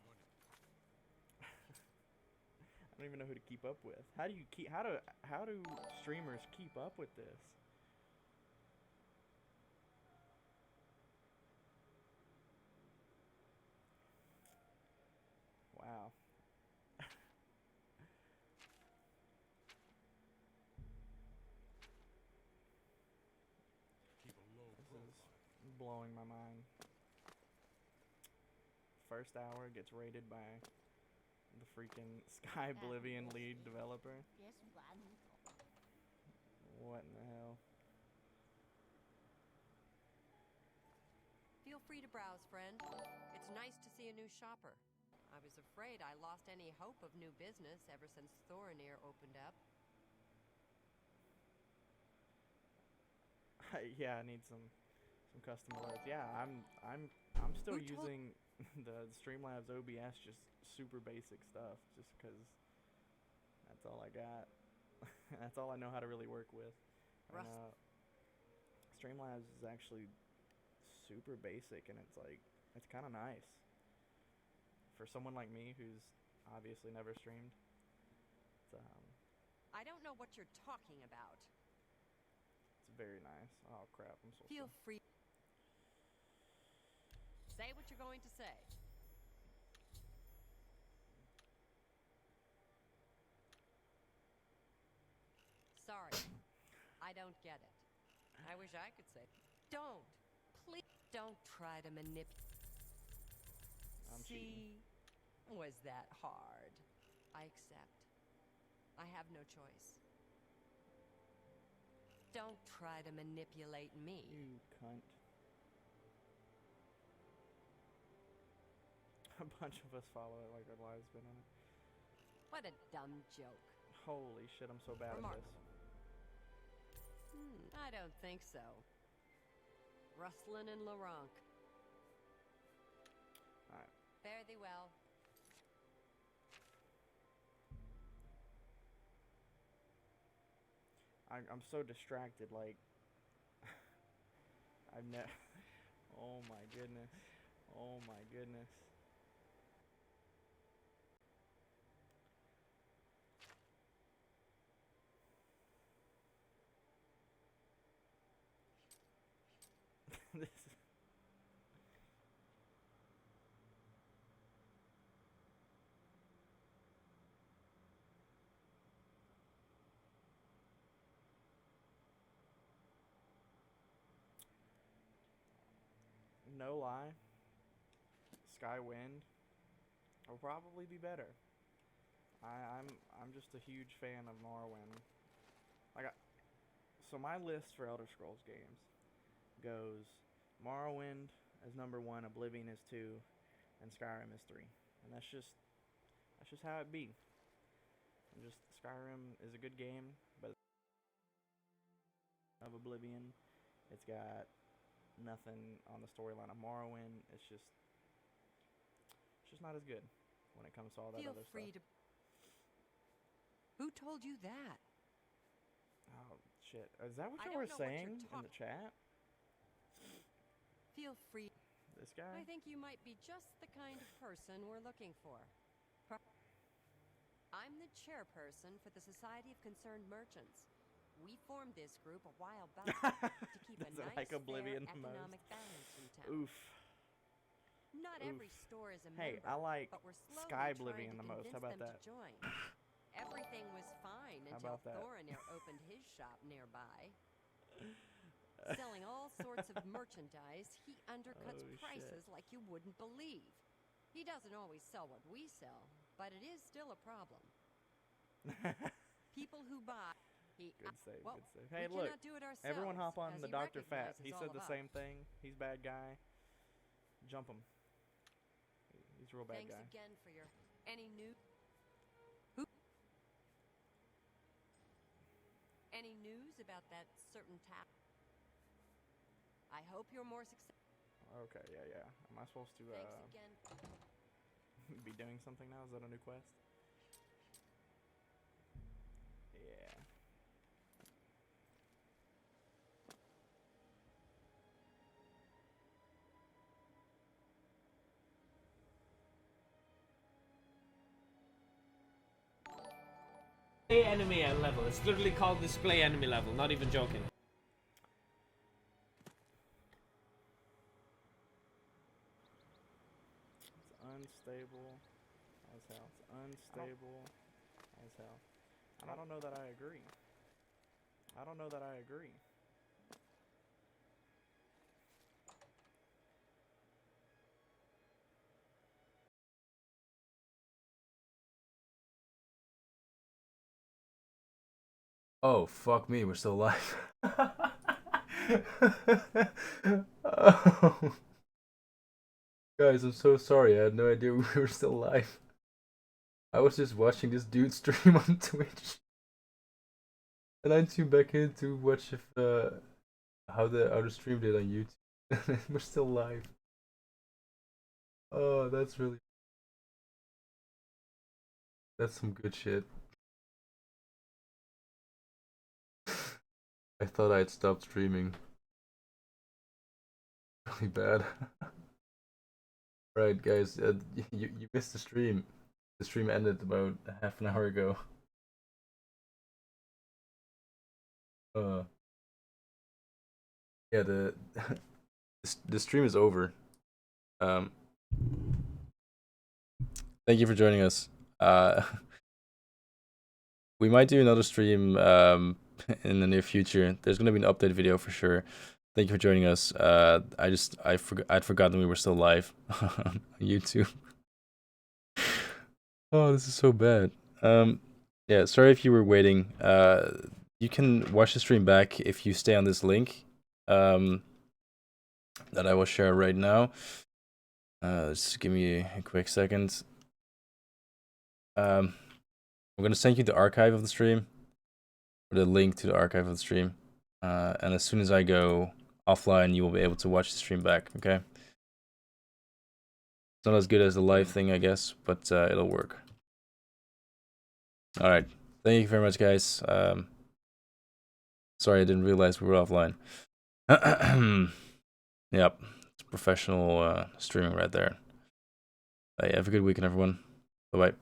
Speaker 14: going to...
Speaker 12: I don't even know who to keep up with. How do streamers keep up with this? Wow. blowing my mind. First hour gets rated by the freaking Skyblivion lead developer. What in the hell?
Speaker 7: Feel free to browse, friend. It's nice to see a new shopper. I was afraid I lost any hope of new business ever since Thorinir opened up.
Speaker 12: Yeah, I need some custom alerts. Yeah, I'm still using the Streamlabs OBS, just super basic stuff, just because that's all I got. That's all I know how to really work with. And, Streamlabs is actually super basic, and it's kind of nice for someone like me who's obviously never streamed.
Speaker 7: I don't know what you're talking about.
Speaker 12: It's very nice. Oh crap! I'm so
Speaker 7: Feel free. Say what you're going to say. Sorry, I don't get it. I wish I could say. Don't. Please don't try to manipulate. See? Was that hard? I accept. I have no choice. Don't try to manipulate me.
Speaker 12: You cunt. A bunch of us follow it like our lives been on it.
Speaker 7: What a dumb joke.
Speaker 12: Holy shit, I'm so bad at this.
Speaker 7: I don't think so. Rustlin and Laronk.
Speaker 12: Alright.
Speaker 7: Fare thee well.
Speaker 12: I'm so distracted, like I've never. Oh my goodness. Oh my goodness. This. No lie, Skywind will probably be better. I'm just a huge fan of Morrowind. So my list for Elder Scrolls games goes Morrowind as number 1, Oblivion is 2, and Skyrim is 3. And that's just how it be. And just Skyrim is a good game, but of Oblivion, it's got nothing on the storyline of Morrowind. It's just not as good when it comes to all that other stuff.
Speaker 7: Who told you that?
Speaker 12: Oh shit! Is that what you were saying in the chat?
Speaker 7: Feel free.
Speaker 12: This guy?
Speaker 7: I think you might be just the kind of person we're looking for. I'm the chairperson for the Society of Concerned Merchants. We formed this group a while back to keep a nice,
Speaker 12: like Oblivion
Speaker 7: fair economic balance in town.
Speaker 12: Oof.
Speaker 7: Not every store is a member,
Speaker 12: hey, I like
Speaker 7: but we're slowly
Speaker 12: Skyblivion
Speaker 7: trying to
Speaker 12: the most. How about
Speaker 7: convince them
Speaker 12: that?
Speaker 7: to join. Everything was fine until Thorinir opened his shop nearby. Selling all sorts of merchandise, he undercuts prices like you wouldn't believe. He doesn't always sell what we sell, but it is still a problem. People who buy...
Speaker 12: Good save, good save. Hey, look, everyone hop on the Dr. Fat. He said the same thing. He's bad guy. Jump him. He's a real bad guy.
Speaker 7: Thanks again for your... Any news about that certain tap? I hope you're more successful.
Speaker 12: Okay, yeah. Am I supposed to
Speaker 7: Thanks again.
Speaker 12: be doing something now? Is that a new quest? Yeah.
Speaker 15: Display enemy level. It's literally called display enemy level. Not even joking.
Speaker 12: It's unstable as hell. It's unstable as hell. I don't know that I agree. I don't know that I agree.
Speaker 1: Oh, fuck me, we're still alive. Oh. Guys, I'm so sorry. I had no idea we were still alive. I was just watching this dude stream on Twitch. And I tuned back in to watch if how the stream did on YouTube. We're still live. Oh, that's some good shit. I thought I'd stopped streaming. Really bad. Right, guys, you missed the stream. The stream ended about half an hour ago. Yeah, the stream is over. Thank you for joining us. We might do another stream in the near future. There's gonna be an update video for sure. Thank you for joining us. I'd forgotten we were still live on YouTube. Oh, this is so bad. Yeah, sorry if you were waiting. You can watch the stream back if you stay on this link that I will share right now. Just give me a quick second. I'm gonna send you the archive of the stream, or the link to the archive of the stream. And as soon as I go offline, you will be able to watch the stream back. Okay. It's not as good as the live thing, I guess, but it'll work. All right. Thank you very much, guys. Sorry, I didn't realize we were offline. Yep, it's professional streaming right there. Have a good weekend, everyone. Bye bye.